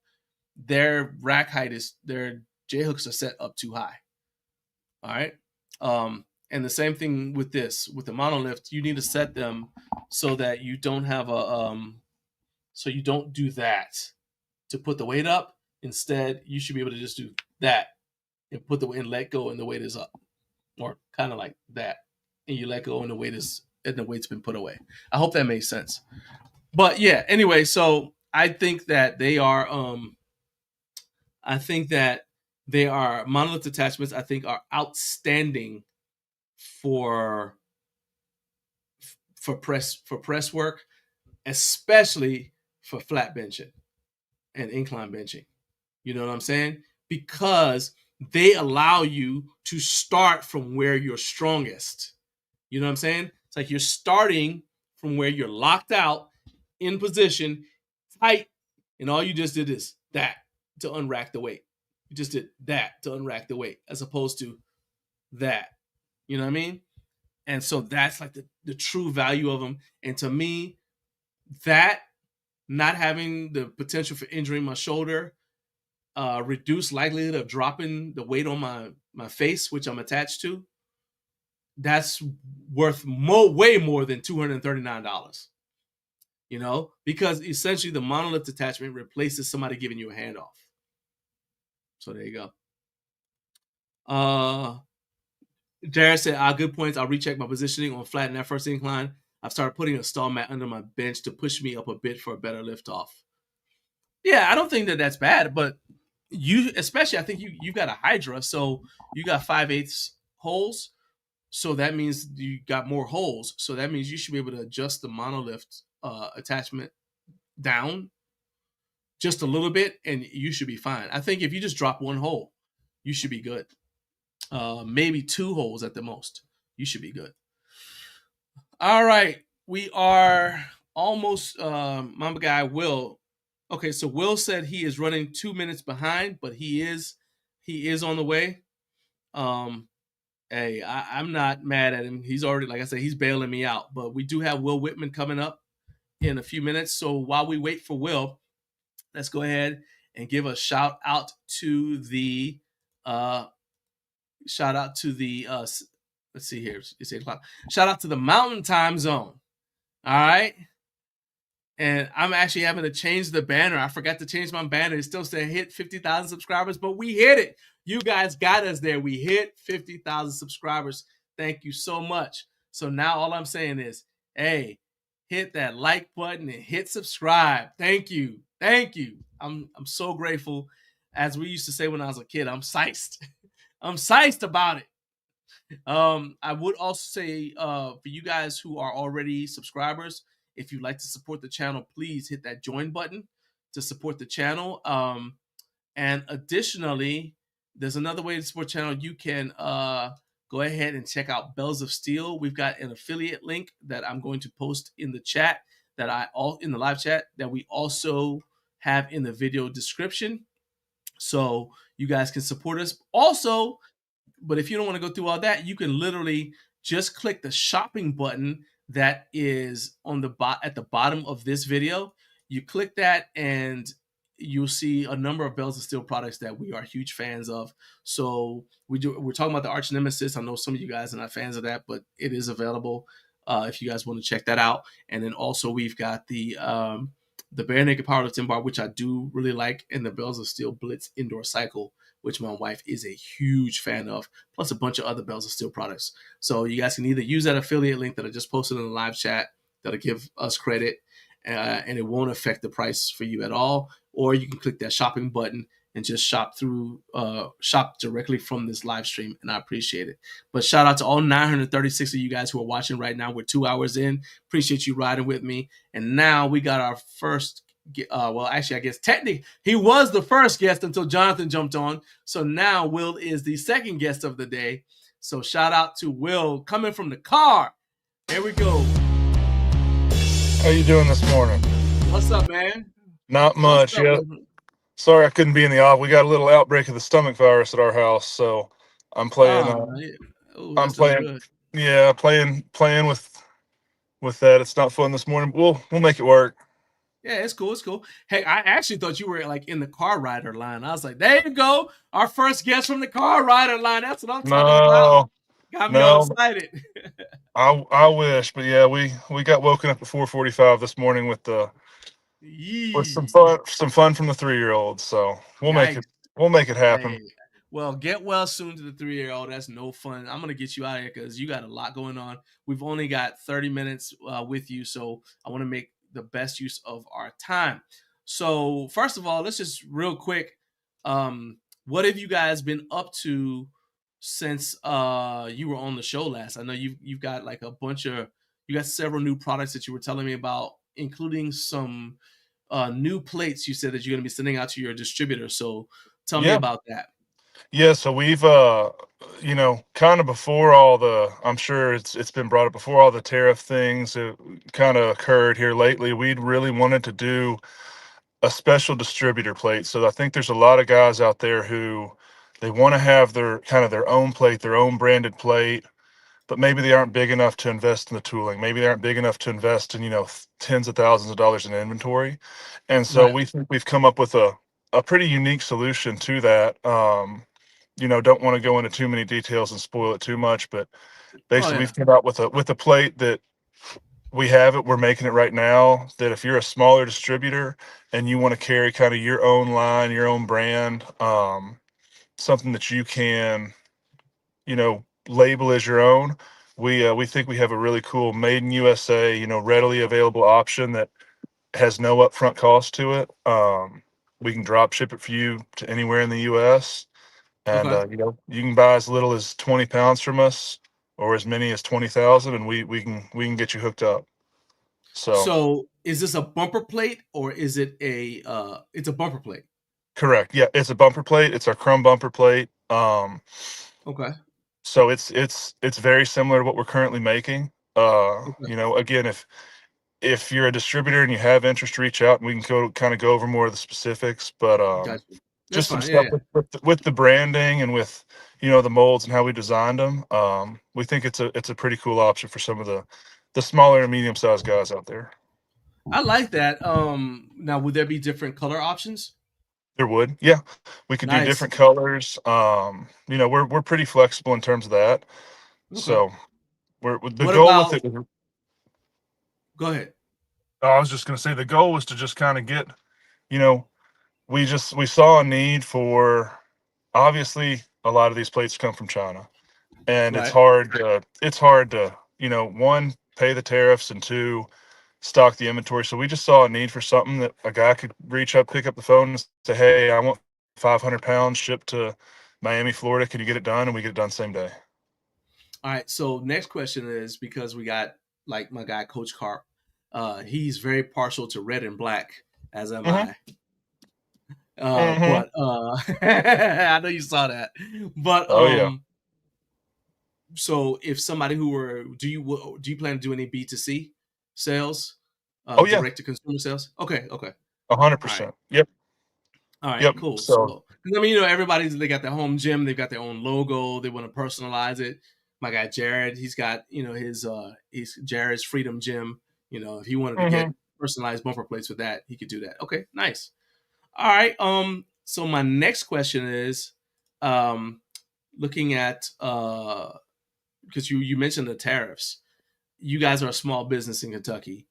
their rack height their J hooks are set up too high. All right. And the same thing with the Monolift, you need to set them so that you don't have so you don't do that to put the weight up. Instead, you should be able to just do that and put the weight and let go, and the weight is up, or kind of like that, and you let go and the weight's been put away. I hope that makes sense. But yeah, anyway, so I think that they are Monolift attachments, I think, are outstanding for press work, especially for flat benching and incline benching. You know what I'm saying? Because they allow you to start from where you're strongest. You know what I'm saying? It's like you're starting from where you're locked out, in position, tight, and all you just did is that to unrack the weight. You just did that to unrack the weight, as opposed to that. You know what I mean? And so that's like the true value of them. And to me, that, not having the potential for injuring my shoulder, reduced likelihood of dropping the weight on my face, which I'm attached to, that's worth way more than $239. You know, because essentially the Monolift attachment replaces somebody giving you a handoff. So there you go. Jared said, good points. I'll recheck my positioning on flat and that first incline. I've started putting a stall mat under my bench to push me up a bit for a better lift off. Yeah, I don't think that's bad, but especially I think you've got a Hydra, so you got 5/8 holes. So that means you got more holes. So that means you should be able to adjust the Monolift attachment down just a little bit, and you should be fine. I think if you just drop one hole, you should be good. Maybe 2 holes at the most. You should be good. All right, we are almost. My guy Will. Okay, so Will said he is running 2 minutes behind, but he is on the way. Hey, I'm not mad at him. He's already, like I said, he's bailing me out. But we do have Will Whitman coming up in a few minutes. So while we wait for Will, let's go ahead and give a shout out to the let's see here. It's 8 o'clock. Shout out to the Mountain Time Zone. All right. And I'm actually having to change the banner. I forgot to change my banner. It still said hit 50,000 subscribers, but we hit it. You guys got us there. We hit 50,000 subscribers. Thank you so much. So now all I'm saying is, hey, hit that like button and hit subscribe. Thank you. Thank you. I'm so grateful. As we used to say when I was a kid, I'm psyched. I'm psyched about it. I would also say for you guys who are already subscribers, if you'd like to support the channel, please hit that join button to support the channel. And additionally, there's another way to support the channel. You can go ahead and check out Bells of Steel. We've got an affiliate link that I'm going to post in the chat in the live chat that we also have in the video description. So you guys can support us. Also, but if you don't want to go through all that, you can literally just click the shopping button that is on at the bottom of this video. You click that and you'll see a number of Bells of Steel products that we are huge fans of. So we're talking about the Arch Nemesis. I know some of you guys are not fans of that, but it is available if you guys want to check that out. And then also we've got the Bare Naked Powerlifting Bar, which I do really like, and the Bells of Steel Blitz Indoor Cycle, which my wife is a huge fan of, plus a bunch of other Bells of Steel products. So you guys can either use that affiliate link that I just posted in the live chat that'll give us credit, and it won't affect the price for you at all, or you can click that shopping button and just shop directly from this live stream, and I appreciate it. But shout out to all 936 of you guys who are watching right now. We're 2 hours in. Appreciate you riding with me. And now we got our first well, actually, I guess technically he was the first guest until Jonathan jumped on. So now Will is the second guest of the day. So shout out to Will coming from the car. Here we go. How you doing this morning? What's up, man? Not much. Yeah. Sorry I couldn't be in the office. We got a little outbreak of the stomach virus at our house, so I'm playing. I'm playing. Good. Yeah, playing with that. It's not fun this morning. But we'll make it work. Yeah, it's cool. It's cool. Hey, I actually thought you were like in the car rider line. I was like, there you go. Our first guest from the car rider line. That's what I'm talking about. Got me all excited. I wish, but yeah, we got woken up at 4:45 this morning with some fun from the 3-year-old. So we'll make it happen. Hey, well, get well soon to the 3-year-old. That's no fun. I'm gonna get you out of here because you got a lot going on. We've only got 30 minutes with you, so I want to make the best use of our time. So first of all, let's just real quick, what have you guys been up to since you were on the show last? I know you've got like you got several new products that you were telling me about, including some new plates you said that you're going to be sending out to your distributor. So tell me about that. Yeah, so we've kind of before all I'm sure it's been brought up before all the tariff things kind of occurred here lately. We'd really wanted to do a special distributor plate. So I think there's a lot of guys out there who they want to have their own plate, their own branded plate, but maybe they aren't big enough to invest in the tooling. Maybe they aren't big enough to invest in, tens of thousands of dollars in inventory. And so we think we've come up with a pretty unique solution to that. Don't want to go into too many details and spoil it too much, but basically we've come out with a plate that we're making it right now, that if you're a smaller distributor and you want to carry kind of your own line, your own brand, something that you can, label as your own, we think we have a really cool made in USA, readily available option that has no upfront cost to it. We can drop ship it for you to anywhere in the US. And, you can buy as little as 20 pounds from us, or as many as 20,000, and we can get you hooked up. So is this a bumper plate or is it it's a bumper plate? Correct. Yeah, it's a bumper plate. It's our chrome bumper plate. Okay. So it's very similar to what we're currently making. Okay. Again, if you're a distributor and you have interest, reach out and we can go over more of the specifics. But Gotcha. That's just some fine. Yeah, stuff yeah. with the branding and with the molds and how we designed them. We think it's a pretty cool option for some of the smaller and medium sized guys out there. I like that. Now would there be different color options? There would, yeah, we could do Nice. different colors. We're pretty flexible in terms of that. Okay. So we're the What goal with about it. go ahead. I was just going to say the goal was to just kind of get, you know, we saw a need for, obviously a lot of these plates come from China, and Right. it's hard to, one, pay the tariffs, and two, stock the inventory. So we just saw a need for something that a guy could reach up, pick up the phone and say, hey, I want 500 pounds shipped to Miami, Florida. Can you get it done? And we get it done same day. All right. So next question is, because we got like my guy Coach Carp. He's very partial to red and black, as am Mm-hmm. I. Mm-hmm. But I know you saw that. But Oh yeah. so if somebody do you plan to do any B2C sales, Oh yeah. direct to consumer sales? Okay. 100%. Yep. All right, Yep. cool. So So, I mean, they got their home gym, they've got their own logo, they want to personalize it. My guy Jared, he's got, he's Jared's Freedom Gym. If he wanted to get mm-hmm. personalized bumper plates with that, he could do that. Okay, nice. All right. So my next question is, looking at because you mentioned the tariffs. You guys are a small business in Kentucky.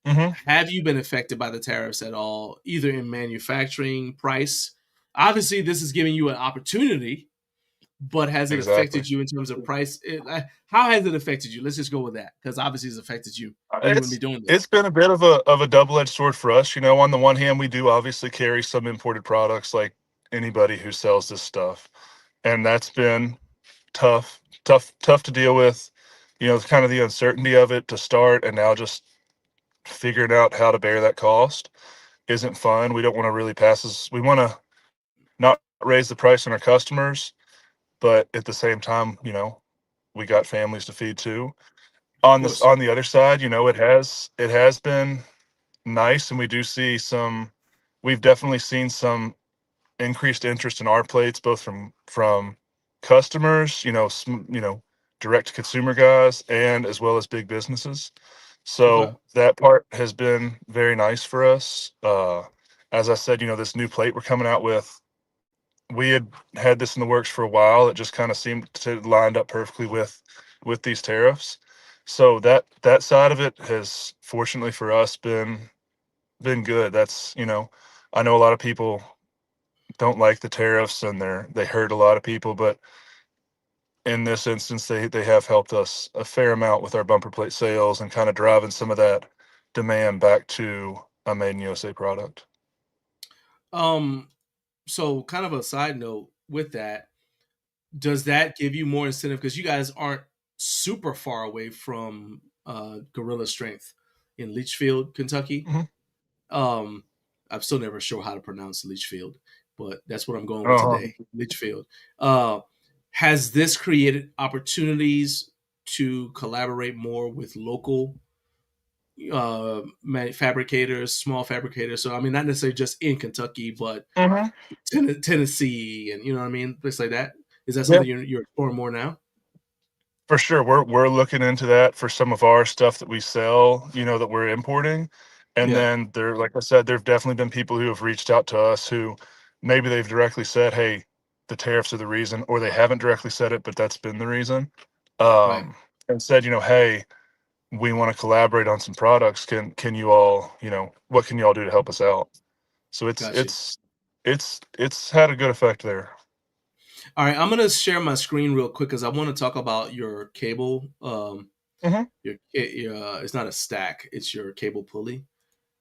Mm-hmm. Have you been affected by the tariffs at all, either in manufacturing, price? Obviously, this is giving you an opportunity, but has it Exactly. affected you in terms of price? How has it affected you? Let's just go with that, because obviously it's affected you, or you wouldn't be doing this. It's been a bit of a double-edged sword for us. On the one hand, we do obviously carry some imported products like anybody who sells this stuff, and that's been tough to deal with. Kind of the uncertainty of it to start, and now just figuring out how to bear that cost isn't fun. We don't want to really we want to not raise the price on our customers, but at the same time, we got families to feed too. Of On this course. on the other side, it has been nice, and we've definitely seen some increased interest in our plates, both from customers, direct to consumer guys, and as well as big businesses. Okay. So that part has been very nice for us. As I said, this new plate we're coming out with, we had this in the works for a while. It just kind of seemed to lined up perfectly with these tariffs. So that side of it has, fortunately for us, been good. That's, I know a lot of people don't like the tariffs, and they hurt a lot of people, but in this instance, they have helped us a fair amount with our bumper plate sales and kind of driving some of that demand back to a made in USA product. Um. So, kind of a side note with that, does that give you more incentive, because you guys aren't super far away from Gorilla Strength in Litchfield, Kentucky? Hmm. Um, I'm still never sure how to pronounce Litchfield, but that's what I'm going with Uh-huh. today. Litchfield. Uh, has this created opportunities to collaborate more with local fabricators, small fabricators? So, I mean, not necessarily just in Kentucky, but Hmm. Tennessee, and you know what I mean, things like that. Is that Yeah, something you're exploring more now? for sure. We're looking into that for some of our stuff that we sell, that we're importing. And Yeah, then like I said, there've definitely been people who have reached out to us who maybe they've directly said, hey, the tariffs are the reason, or they haven't directly said it, but that's been the reason. right. And said, hey, we want to collaborate on some products. Can you all, what can you all do to help us out? So it's Gotcha. it's it's had a good effect there. All right, I'm gonna share my screen real quick because I want to talk about your cable. Hmm. It's not a stack; it's your cable pulley.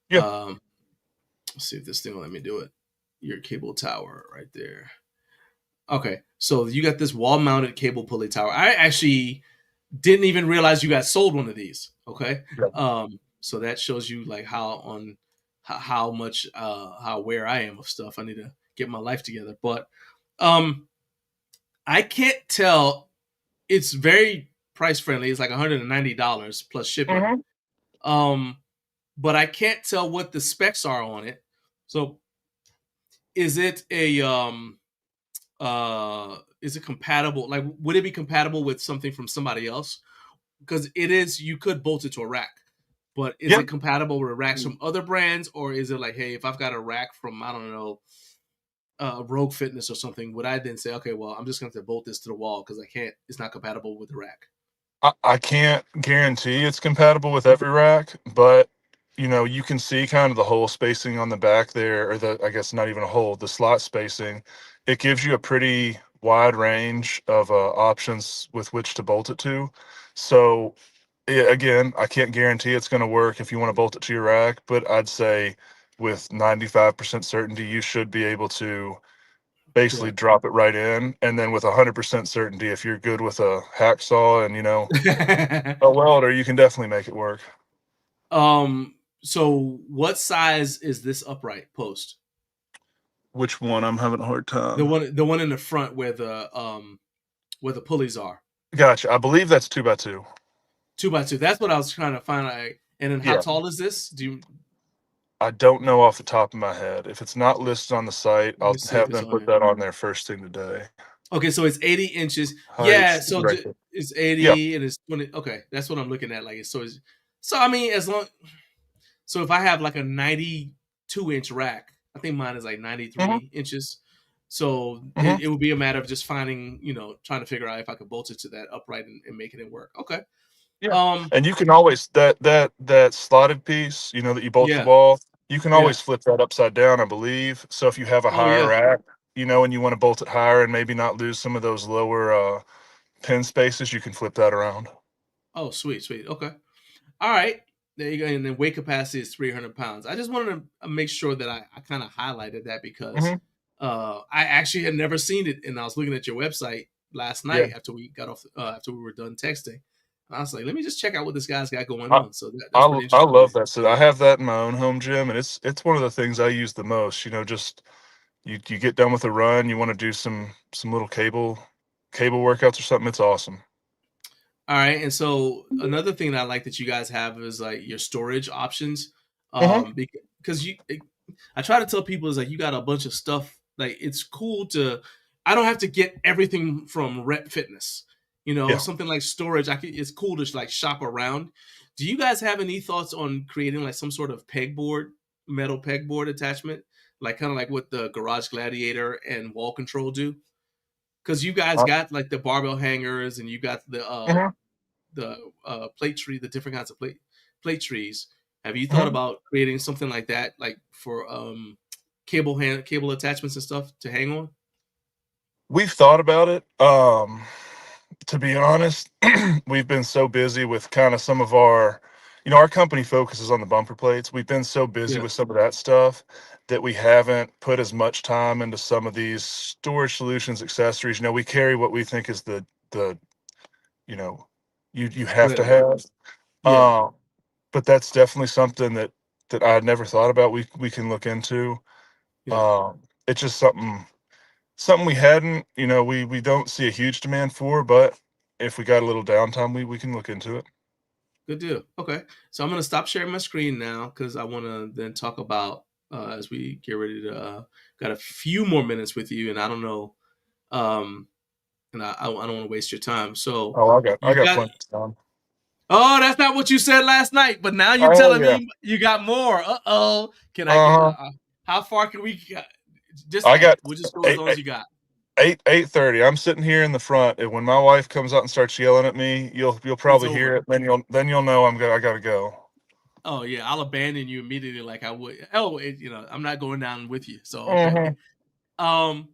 Yeah. Um, let's see if this thing will let me do it. Your cable tower right there. Okay, so you got this wall-mounted cable pulley tower. I actually Didn't even realize you guys sold one of these. Okay. Yeah. So that shows you like how much how aware I am of stuff. I need to get my life together. But I can't tell. It's very price friendly. It's like $190 plus shipping. Mhm. But I can't tell what the specs are on it. So is it is it compatible? Like, would it be compatible with something from somebody else? Because it is, you could bolt it to a rack, but is Yeah. it compatible with racks from other brands, or is it like, hey, if I've got a rack from, I don't know, Rogue Fitness or something, would I then say, okay, well, I'm just going to have to bolt this to the wall because I can't, it's not compatible with the rack? I can't guarantee it's compatible with every rack, but you can see kind of the hole spacing on the back there, or I guess not even a hole, the slot spacing. It gives you a pretty wide range of options with which to bolt it to. So, yeah, again, I can't guarantee it's going to work if you want to bolt it to your rack, but I'd say with 95% certainty, you should be able to basically Yeah. drop it right in. And then with 100% certainty, if you're good with a hacksaw and, a welder, you can definitely make it work. So what size is this upright post? Which one? I'm having a hard The time. one in the front where the pulleys are. Gotcha. I believe that's 2x2. 2x2. That's what I was trying to find out. And then how Yeah. tall is this? Do you I don't know off the top of my head. If it's not listed on the site, let me I'll see if have it's them on put here. that on there first thing today. Okay, so it's 80 inches. Yeah, Height so right there. it's Yeah. 80 and it's 20. Okay, that's what I'm looking at. Like, so I mean, so if I have like a 92-inch rack, I think mine is like hmm 93 inches. So hmm it would be a matter of just finding, trying to figure out if I could bolt it to that upright and making it work. Okay. Yeah. Um. And you can always that slotted piece, that you bolt to the Yeah. wall, you can Yeah. always flip that upside down, I believe. So if you have a Oh higher yeah. rack, and you want to bolt it higher and maybe not lose some of those lower pin spaces, you can flip that around. Oh, sweet, sweet. Okay. All right. There you go. And then weight capacity is 300 pounds. I just wanted to make sure that I kind of highlighted that because hmm I actually had never seen it. And I was looking at your website last Yeah. night after we got off, after we were done texting. And I was like, let me just check out what this guy's got going I, on. So that's I pretty I interesting. love that. So I have that in my own home gym, and it's one of the things I use the most. Just you get done with a run, you want to do some little cable workouts or something. It's awesome. All right. And so another thing that I like that you guys have is like your storage options. hmm Because I try to tell people is like you got a bunch of stuff. Like it's cool to. I don't have to get everything from Rep Fitness. Yeah. Something like storage. It's cool to like shop around. Do you guys have any thoughts on creating like some sort of pegboard, metal pegboard attachment, like kind of like what the Garage Gladiator and Wall Control do? Because you guys Uh, got like the barbell hangers and you got mhm, the plate tree, the different kinds of plate trees. Have you thought mhm. about creating something like that, like for cable attachments and stuff to hang on? We've thought about it. To be honest, we've been so busy with kind of some of our company focuses on the bumper plates. We've been so busy Yeah, with some of that stuff that we haven't put as much time into some of these storage solutions, accessories. We carry what we think is the you know, you go have ahead. to I'm sorry. have. Yeah, But that's definitely something that I had never thought about. We can look into. yeah, It's just something we hadn't. We don't see a huge demand for, but if we got a little downtime, we can look into it. good deal. Okay, so I'm gonna stop sharing my screen now because I want to then talk about as we get ready to got a few more minutes with you, and I don't know, um, and I don't want to waste your time. So Oh, I you got got plenty of time. Oh, that's not what you said last night. But now you're Oh telling yeah. me you got more. Uh-oh. Can I get? Uh huh. How far can we? Just I got we'll just go as eight long as you got. 8:30. I'm sitting here in the front, and when my wife comes out and starts yelling at me, you'll It's probably hear over. it. Then you'll know I gotta go. Oh yeah, I'll abandon you immediately, like I would. Oh, I'm not going down with you. So okay. hmm Um.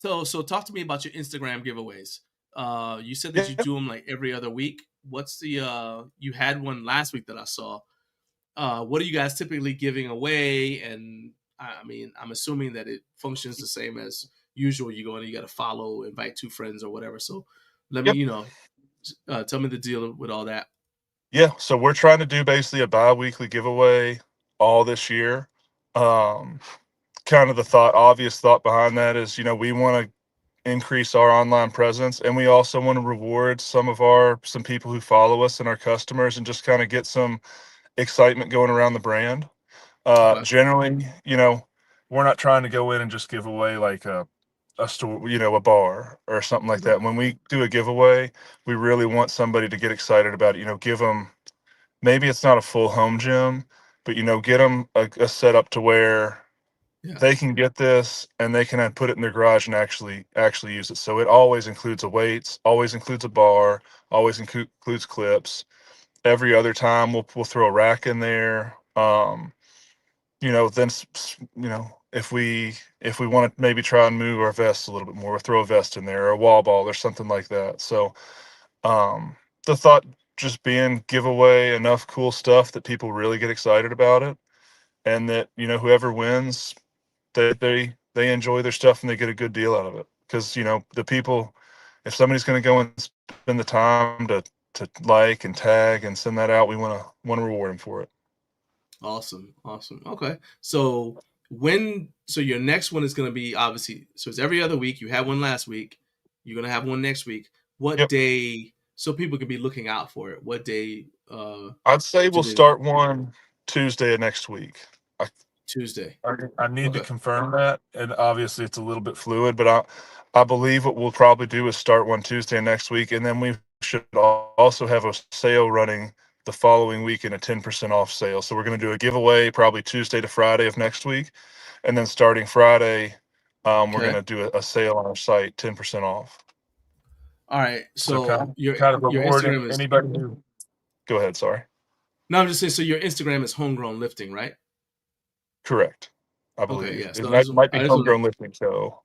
So talk to me about your Instagram giveaways. You said that you Yep. do them like every other week. What's the You had one last week that I saw. What are you guys typically giving away? And I mean, I'm assuming that it functions the same as usual. You go in, you got to follow, invite two friends or whatever. So let me, Yep. Tell me the deal with all that. Yeah, so we're trying to do basically a bi-weekly giveaway all this year. Um, kind of the obvious thought behind that is, we want to increase our online presence, and we also want to reward some people who follow us and our customers, and just kind of get some excitement going around the brand. Okay. Generally, we're not trying to go in and just give away like a store, a bar or something like that. Right. When we do a giveaway, we really want somebody to get excited about it. Give them, maybe it's not a full home gym, but get them a setup to where Yeah. they can get this and they can put it in their garage and actually use it. So it always includes a weights, always includes a bar, always includes clips. Every other time we'll throw a rack in there. Then if we want to maybe try and move our vests a little bit more, we'll throw a vest in there or a wall ball or something like that. So the thought just being give away enough cool stuff that people really get excited about it, and that whoever wins, they enjoy their stuff and they get a good deal out of it. Because the people, if somebody's going to go and spend the time to like and tag and send that out, we want to reward them for it. Awesome. Okay. So your next one is going to be, obviously, so it's every other week. You had one last week. You're going to have one next week. What Yep. day, so people can be looking out for it? What day? I'd say we'll start one Tuesday of next week. Tuesday. I need to Okay. confirm that, and obviously it's a little bit fluid, but I believe what we'll probably do is start one Tuesday next week, and then we should also have a sale running the following week, in a 10% off sale. So we're going to do a giveaway probably Tuesday to Friday of next week, and then starting Friday, we're going to do a sale on our site, 10% off. All right. So your reward Instagram is, anybody who. Go ahead. Sorry. no, I'm just saying. So your Instagram is HomeGrown Lifting, right? Correct. I Okay. believe Yeah. it So might be I just want HomeGrown Lifting. So.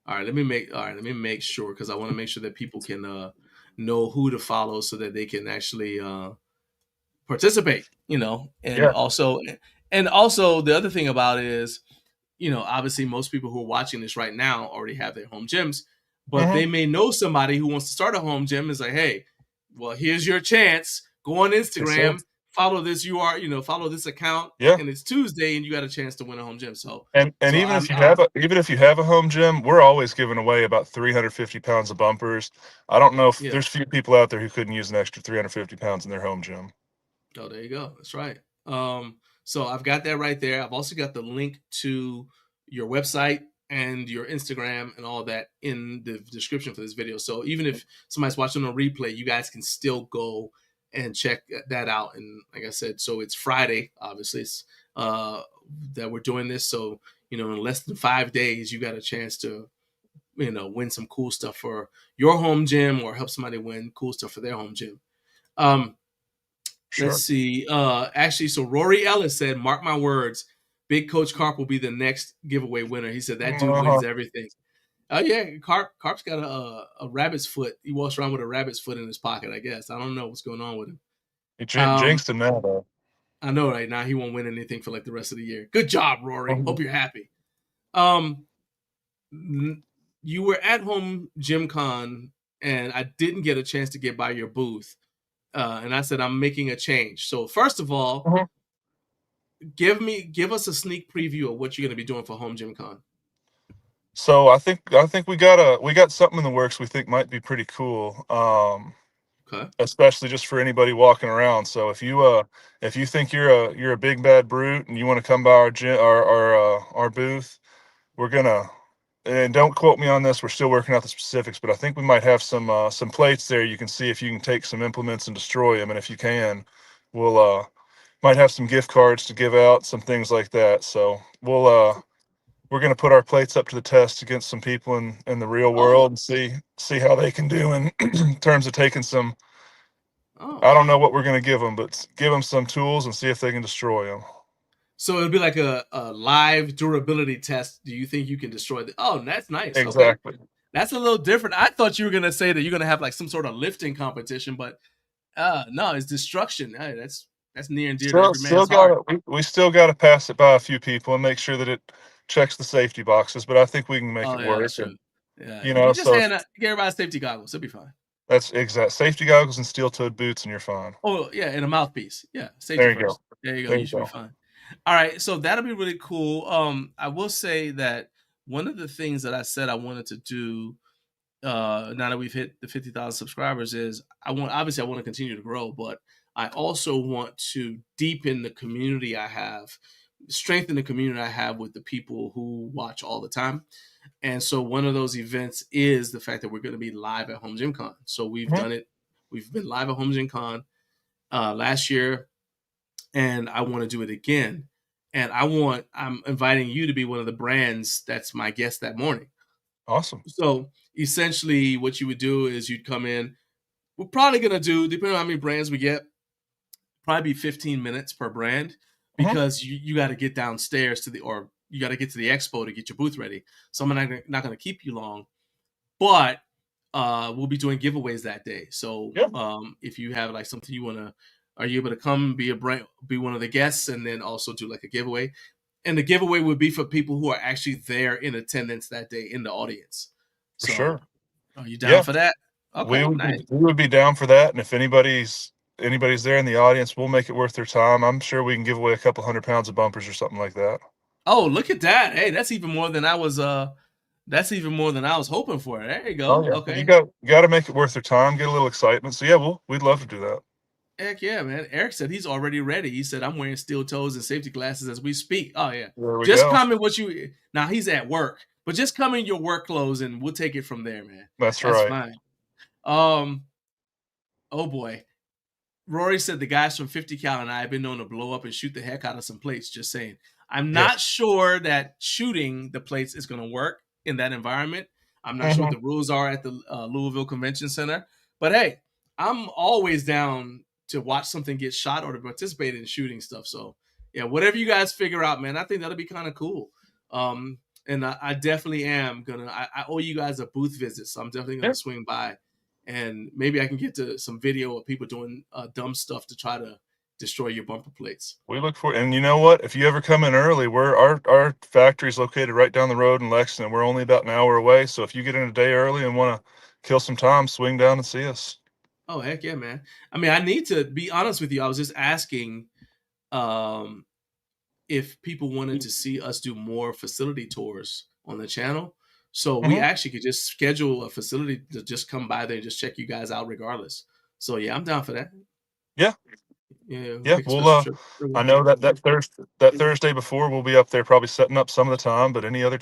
All right, let me make sure, because I want to make sure that people can know who to follow so that they can actually participate, and Yeah. also the other thing about it is, obviously most people who are watching this right now already have their home gyms, but they may know somebody who wants to start a home gym. Is like, hey, well, here's your chance. Go on Instagram, follow this follow this account, Yeah. and it's Tuesday, and you got a chance to win a home gym. So even if you have a home gym, we're always giving away about 350 pounds of bumpers. I don't know if there's few people out there who couldn't use an extra 350 pounds in their home gym. Oh, there you go. That's right. So I've got that right there. I've also got the link to your website and your Instagram and all that in the description for this video. So even if somebody's watching on replay, you guys can still go and check that out. And like I said, so it's Friday, obviously, it's, that we're doing this. So, in less than 5 days, you got a chance to, win some cool stuff for your home gym, or help somebody win cool stuff for their home gym. Sure. Let's see. Actually, so Rory Ellis said, "Mark my words, Big Coach Carp will be the next giveaway winner." He said that dude wins everything. Oh yeah, Carp's got a rabbit's foot. He walks around with a rabbit's foot in his pocket, I guess. I don't know what's going on with him. He jinxed him now, though. I know right now he won't win anything for like the rest of the year. Good job, Rory. Hope you're happy. You were at Home Gym Con, and I didn't get a chance to get by your booth. And I said, I'm making a change. So first of all, give us a sneak preview of what you're going to be doing for Home Gym Con. So I think we got something in the works we think might be pretty cool. Okay. Especially just for anybody walking around. So if you think you're a big bad brute and you want to come by our gym, our booth, we're gonna, and don't quote me on this, we're still working out the specifics, but I think we might have some plates there. You can see if you can take some implements and destroy them, and if you can, we'll might have some gift cards to give out, some things like that. So we're going to put our plates up to the test against some people in the real world and see how they can do in terms of taking some. I don't know what we're going to give them, but give them some tools and see if they can destroy them. So it'll be like a live durability test. Do you think you can destroy the? Oh, that's nice. Exactly. Okay. That's a little different. I thought you were going to say that you're going to have like some sort of lifting competition, but no, it's destruction. Hey, that's near and dear to every man's heart. We still got to pass it by a few people and make sure that it checks the safety boxes, but I think we can make it work. That's true. Yeah, You know, you just give everybody safety goggles. It'll be fine. That's exact. Safety goggles and steel-toed boots, and you're fine. Oh yeah, and a mouthpiece. Yeah, safety There you go. first. There you go. There You you should be go. fine. All right, so that'll be really cool. I will say that one of the things that I said I wanted to do now that we've hit the 50,000 subscribers is I want to continue to grow, but I also want to deepen the community I have, strengthen the community I have with the people who watch all the time. And so one of those events is the fact that we're going to be live at Home Gym Con. So we've Mhm. done it. We've been live at Home Gym Con last year, and I want to do it again. And I'm inviting you to be one of the brands that's my guest that morning. Awesome. So essentially, what you would do is you'd come in. We're probably gonna do, depending on how many brands we get, probably be 15 minutes per brand Mhm. because you got to get downstairs or you got to get to the expo to get your booth ready. So I'm not gonna keep you long, but we'll be doing giveaways that day. So Yeah. if you have like something you wanna, are you able to come be one of the guests and then also do like a giveaway? And the giveaway would be for people who are actually there in attendance that day in the audience. For So sure. are you down Yeah. for that? We Okay, would nice. be, we would be down for that. And if anybody's there in the audience, we'll make it worth their time. I'm sure we can give away a couple 100 pounds of bumpers or something like that. Oh, look at that. Hey, that's even more than I was hoping for. There you Oh go. yeah. You Okay. got to make it worth their time, get a little excitement. So yeah, we'd love to do that. Heck yeah, man. Eric said he's already ready. He said, I'm wearing steel toes and safety glasses as we speak. Oh yeah. There we Just go. come in now he's at work, but just come in your work clothes and we'll take it from there, man. That's That's right. fine. Oh boy. Rory said the guys from 50 Cal and I have been known to blow up and shoot the heck out of some plates. Just saying. I'm not Yes. sure that shooting the plates is going to work in that environment. I'm not sure what Mhm. the rules are at the Louisville Convention Center. But hey, I'm always down to watch something get shot or to participate in shooting stuff. So yeah, whatever you guys figure out, man, I think that'll be kind of cool. And I definitely am gonna. I owe you guys a booth visit, so I'm definitely gonna Yeah. swing by, and maybe I can get to some video of people doing dumb stuff to try to destroy your bumper plates. We look for, and you know what? If you ever come in early, our factory's located right down the road in Lexington. We're only about an hour away. So if you get in a day early and want to kill some time, swing down and see us. Oh heck yeah, man! I mean, I need to be honest with you. I was just asking um, if people wanted to see us do more facility tours on the channel. So we Mhm. actually could just schedule a facility to just come by there and just check you guys out regardless. So yeah, I'm down for that. Yeah. Yeah, we'll Yeah. take a special trip. I know that Thursday before we'll be up there probably setting up some of the time, but any other,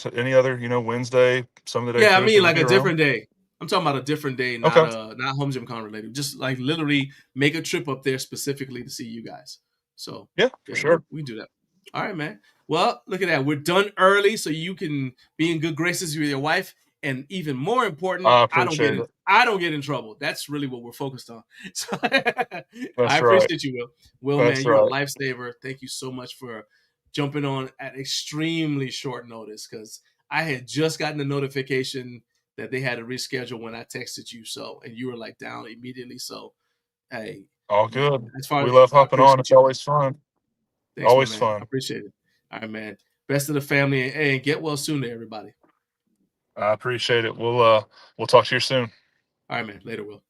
Wednesday, some of the day Yeah, I Thursday mean we'll like be a around. different day. I'm talking about a different day, Okay. not Home Gym Con related. Just like literally make a trip up there specifically to see you guys. So Yeah, for yeah, sure. we do that. All right, man. Well, look at that. We're done early, so you can be in good graces with your wife. And even more important, I appreciate it. I don't get in trouble. That's really what we're focused on. So I That's right. appreciate you, Will. Will, man, That's you're a right. lifesaver. Thank you so much for jumping on at extremely short notice because I had just gotten a notification that they had to reschedule when I texted you. So, and you were like down immediately. So, hey, All man, good. as far We as love I hopping on. appreciate It's you, man. always fun. Thanks, my Always man. I fun. appreciate it. All right, man. Best of the family, and hey, get well soon to everybody. I appreciate it. We'll talk to you soon. All right, man. Later, Will.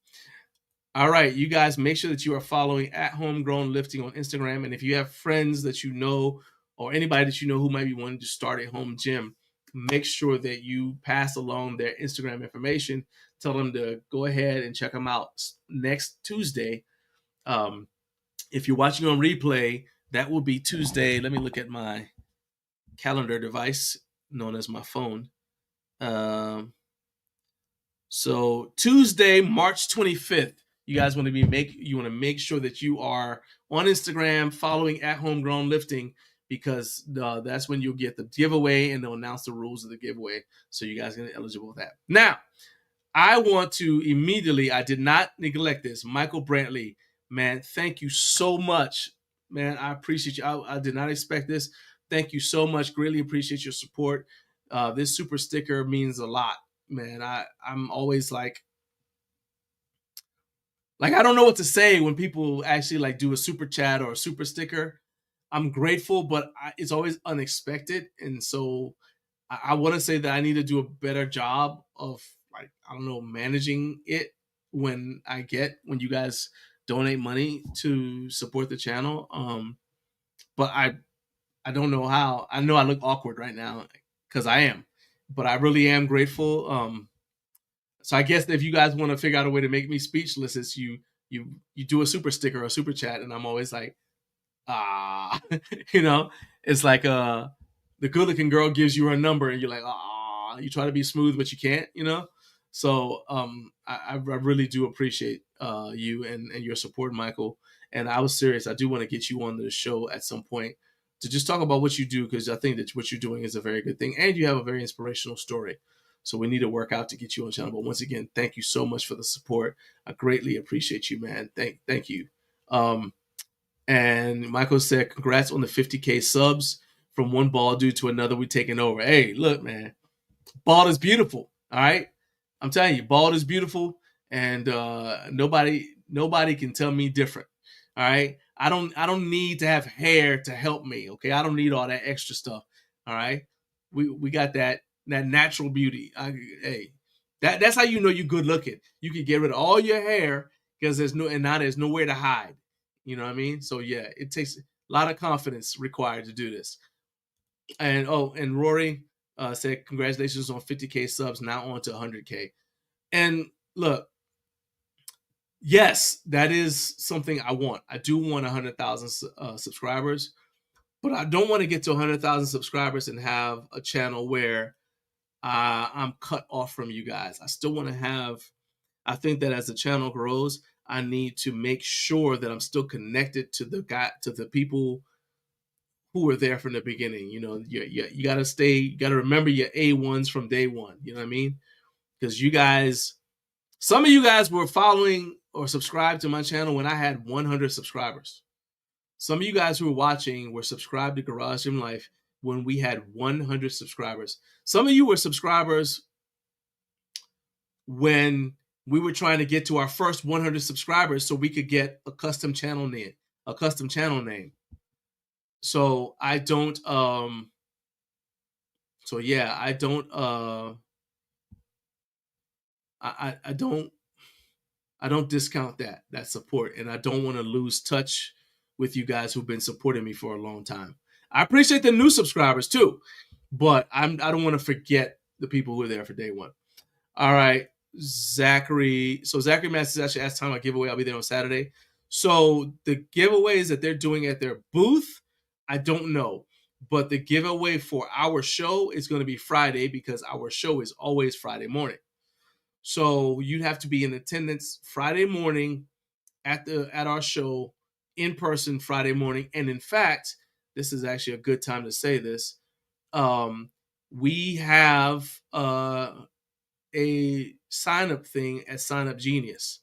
All right, you guys, make sure that you are following at HomeGrown Lifting on Instagram. And if you have friends that you know or anybody that you know who might be wanting to start a home gym, make sure that you pass along their Instagram information. Tell them to go ahead and check them out next Tuesday. If you're watching on replay, that will be Tuesday. Let me look at my calendar device known as my phone. So Tuesday, March 25th, you guys want to make sure that you are on Instagram following at Homegrown Lifting because that's when you'll get the giveaway and they'll announce the rules of the giveaway. So you guys get eligible with that. Now, I want to immediately, I did not neglect this. Michael Brantley, man, thank you so much. Man, I appreciate you. I did not expect this. Thank you so much. Greatly appreciate your support. This super sticker means a lot, man. I'm always like I don't know what to say when people actually like do a super chat or a super sticker. I'm grateful, but it's always unexpected, and so I want to say that I need to do a better job of like I don't know managing it when you guys donate money to support the channel. But I don't know how. I know I look awkward right now because I am, but I really am grateful. So I guess if you guys want to figure out a way to make me speechless, it's you do a super sticker or a super chat, and I'm always like, you know, it's like the good looking girl gives you her number, and you're like, you try to be smooth, but you can't, you know. So I really do appreciate you and your support, Michael. And I was serious. I do want to get you on the show at some point to just talk about what you do, because I think that what you're doing is a very good thing, and you have a very inspirational story. So we need to work out to get you on the channel. But once again, thank you so much for the support. I greatly appreciate you, man. Thank you. And Michael said, congrats on the 50K subs. From one bald dude to another, we're taking over. Hey, look, man, bald is beautiful. All right. I'm telling you, bald is beautiful, and nobody can tell me different. All right. I don't need to have hair to help me. Okay. I don't need all that extra stuff. All right. We got that natural beauty. Hey, that's how you know you're good looking. You can get rid of all your hair because there's nowhere to hide. You know what I mean? So yeah, it takes a lot of confidence required to do this. And Rory said, congratulations on 50K subs, now on to 100K. And look, yes, that is something I want. I do want 100,000 subscribers, but I don't want to get to 100,000 subscribers and have a channel where I'm cut off from you guys. I still want to have, I think that as the channel grows, I need to make sure that I'm still connected to the people who were there from the beginning. You know, you got to remember your A1s from day one. You know what I mean? Because some of you guys were following or subscribed to my channel when I had 100 subscribers. Some of you guys who were watching were subscribed to Garage Gym Life when we had 100 subscribers. Some of you were subscribers when we were trying to get to our first 100 subscribers so we could get a custom channel name. So I don't, so yeah, I don't, I don't discount that support, and I don't want to lose touch with you guys who've been supporting me for a long time. I appreciate the new subscribers too, but I don't want to forget the people who are there for day one. All right, Zachary. So Zachary Masters actually asked time I giveaway. I'll be there on Saturday. So the giveaways that they're doing at their booth, I don't know. But the giveaway for our show is going to be Friday, because our show is always Friday morning. So you'd have to be in attendance Friday morning at our show in person Friday morning. And in fact, this is actually a good time to say this. We have a sign-up thing at Sign Up Genius.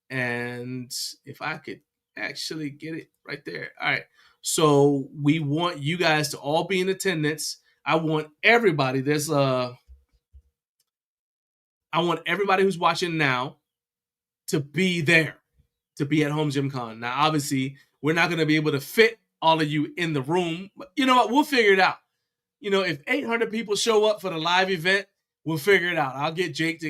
And if I could actually get it right there. All right. So we want you guys to all be in attendance. I want everybody. I want everybody who's watching now to be there, to be at Home Gym Con. Now, obviously, we're not going to be able to fit all of you in the room, but you know what? We'll figure it out. You know, if 800 people show up for the live event, we'll figure it out. I'll get Jake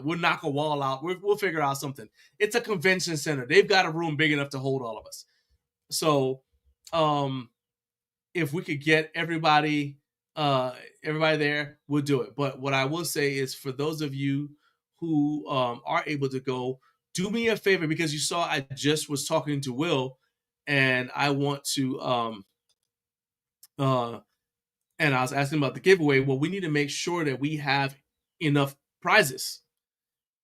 we'll knock a wall out. We'll figure out something. It's a convention center. They've got a room big enough to hold all of us. So, if we could get everybody there, we'll do it. But what I will say is, for those of you who are able to go, do me a favor, because you saw I just was talking to Will, and I want to and I was asking about the giveaway. Well, we need to make sure that we have enough prizes.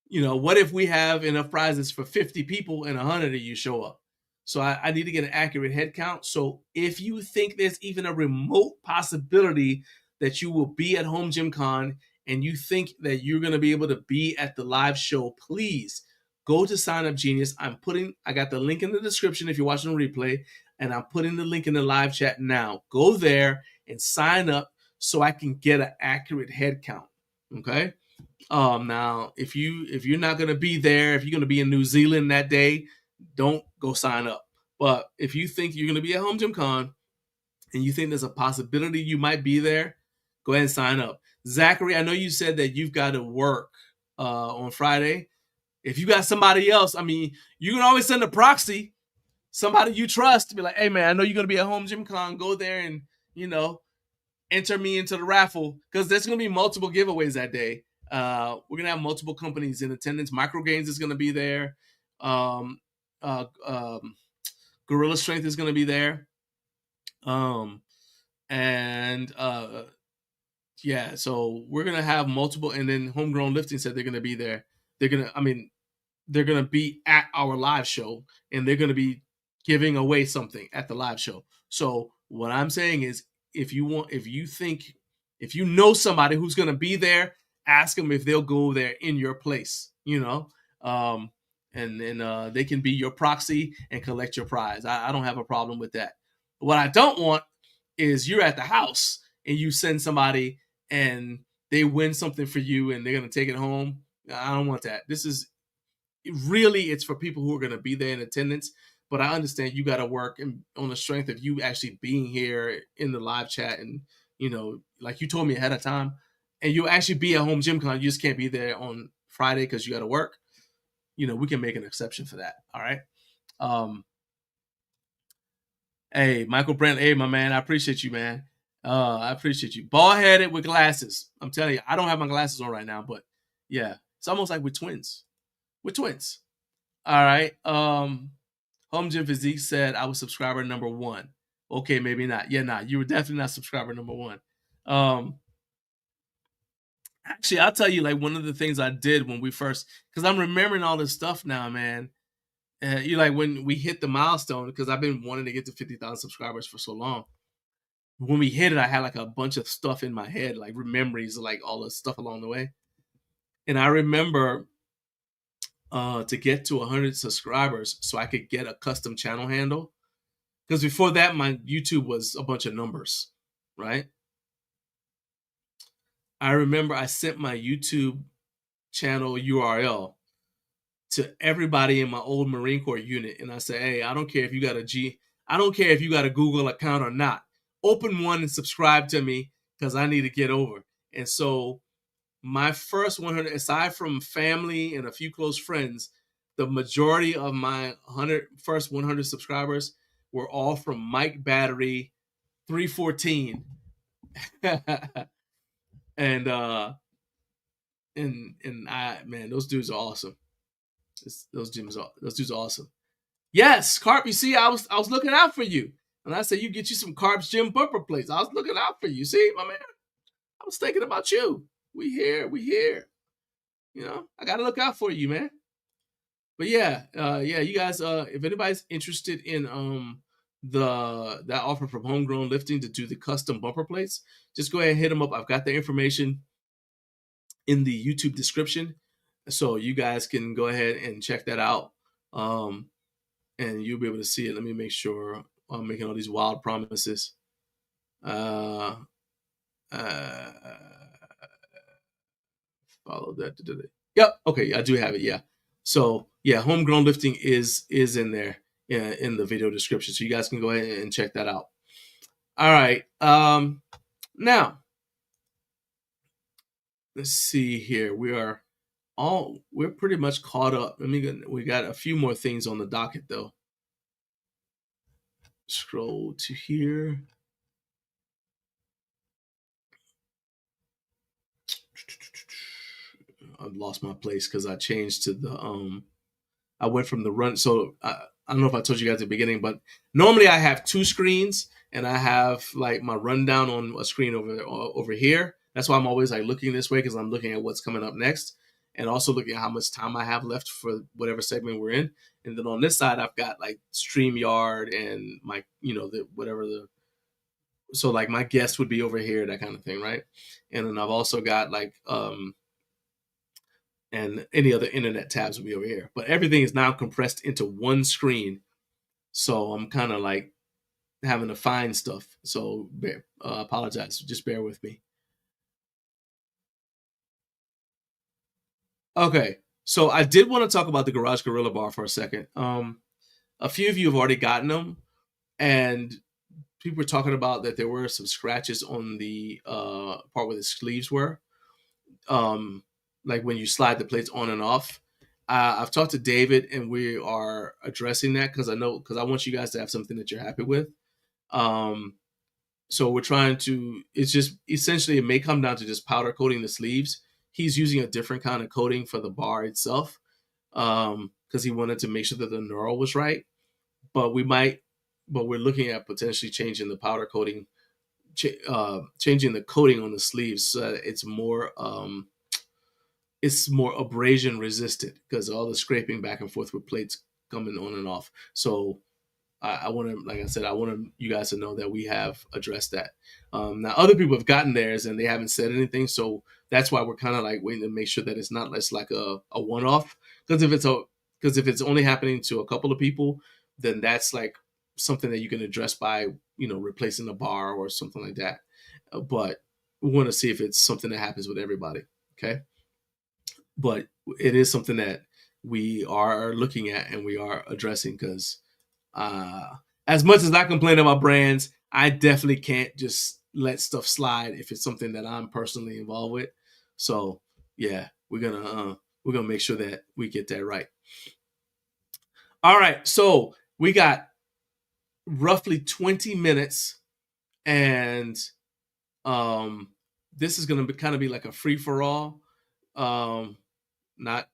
You know, what if we have enough prizes for 50 people and 100 of you show up? So I need to get an accurate head count. So if you think there's even a remote possibility that you will be at Home Gym Con and you think that you're going to be able to be at the live show, please go to Sign Up Genius. I got the link in the description if you're watching the replay, and I'm putting the link in the live chat now. Go there and sign up so I can get an accurate head count. Okay. Now, if you're not going to be there, if you're going to be in New Zealand that day, don't go sign up. But if you think you're going to be at Home Gym Con and you think there's a possibility you might be there, go ahead and sign up. Zachary, I know you said that you've got to work on Friday. If you got somebody else, I mean, you can always send a proxy, somebody you trust, to be like, hey man, I know you're gonna be at Home Gym Con. Go there and enter me into the raffle, because there's gonna be multiple giveaways that day. We're gonna have multiple companies in attendance. Microgains is gonna be there. Gorilla Strength is gonna be there. Yeah, so we're gonna have multiple, and then Homegrown Lifting said they're gonna be there. They're gonna be at our live show, and they're gonna be giving away something at the live show. So what I'm saying is, if you know somebody who's gonna be there, ask them if they'll go there in your place. And then they can be your proxy and collect your prize. I don't have a problem with that. But what I don't want is you're at the house and you send somebody and they win something for you and they're going to take it home. I don't want that. It's for people who are going to be there in attendance, but I understand you got to work on the strength of you actually being here in the live chat, and like you told me ahead of time, and you'll actually be at Home Gym Con. You just can't be there on Friday because you got to work. We can make an exception for that. All right. Hey, Michael Brent. Hey, my man. I appreciate you, man. I appreciate you. Bald-headed with glasses. I'm telling you, I don't have my glasses on right now, but yeah, it's almost like we're twins. We're twins. All right. Home Gym Physique said I was subscriber number 1. Okay, maybe not. Yeah, nah, you were definitely not subscriber number 1. Actually, I'll tell you, like, one of the things I did when we first, because I'm remembering all this stuff now, man. When we hit the milestone, because I've been wanting to get to 50,000 subscribers for so long. When we hit it, I had like a bunch of stuff in my head, like memories of like all the stuff along the way. And I remember to get to 100 subscribers so I could get a custom channel handle. Because before that, my YouTube was a bunch of numbers, right? I remember I sent my YouTube channel URL to everybody in my old Marine Corps unit. And I said, hey, I don't care if you got a Google account or not. Open one and subscribe to me, because I need to get over. And so my first 100, aside from family and a few close friends, the majority of my first 100 subscribers were all from Mike Battery 314. and I, man, those dudes are awesome. Those dudes are awesome. Yes, Carp, you see, I was looking out for you. And I said, you get you some Carp's Gym bumper plates. I was looking out for you. See, my man, I was thinking about you. We here. I got to look out for you, man. But yeah, you guys, if anybody's interested in that offer from Homegrown Lifting to do the custom bumper plates, just go ahead and hit them up. I've got the information in the YouTube description, so you guys can go ahead and check that out, and you'll be able to see it. Let me make sure I'm making all these wild promises. Follow that today. Yep. Okay, I do have it. Yeah. So yeah, Homegrown Lifting is in there, in the video description, so you guys can go ahead and check that out. All right. Now let's see here. We're pretty much caught up. We got a few more things on the docket though. Scroll to here. I've lost my place because I changed to the I went from the run. So I don't know if I told you guys at the beginning, but normally I have 2 screens, and I have like my rundown on a screen over here. That's why I'm always like looking this way, because I'm looking at what's coming up next, and also looking at how much time I have left for whatever segment we're in. And then on this side, I've got like StreamYard and my, so like my guest would be over here, that kind of thing, right? And then I've also got like and any other internet tabs will be over here. But everything is now compressed into one screen. So I'm kind of like having to find stuff. So apologize. Just bear with me. Okay. So I did want to talk about the Garage Gorilla Bar for a second. A few of you have already gotten them. And people were talking about that there were some scratches on the part where the sleeves were. Like when you slide the plates on and off. I've talked to David, and we are addressing that because I want you guys to have something that you're happy with. So we're trying to. It's just essentially it may come down to just powder coating the sleeves. He's using a different kind of coating for the bar itself because he wanted to make sure that the knurl was right. But we're looking at potentially changing the powder coating, changing the coating on the sleeves so that it's more abrasion resistant because all the scraping back and forth with plates coming on and off. So I want to, like I said, I want you guys to know that we have addressed that. Now, other people have gotten theirs and they haven't said anything, so that's why we're kind of like waiting to make sure that it's not less like a one-off. Because if it's only happening to a couple of people, then that's like something that you can address by replacing a bar or something like that. But we want to see if it's something that happens with everybody. Okay, but it is something that we are looking at and we are addressing because. As much as I complain about brands, I definitely can't just let stuff slide if it's something that I'm personally involved with. So yeah, we're gonna make sure that we get that right. All right, so we got roughly 20 minutes, and this is gonna kind of be like a free for all, not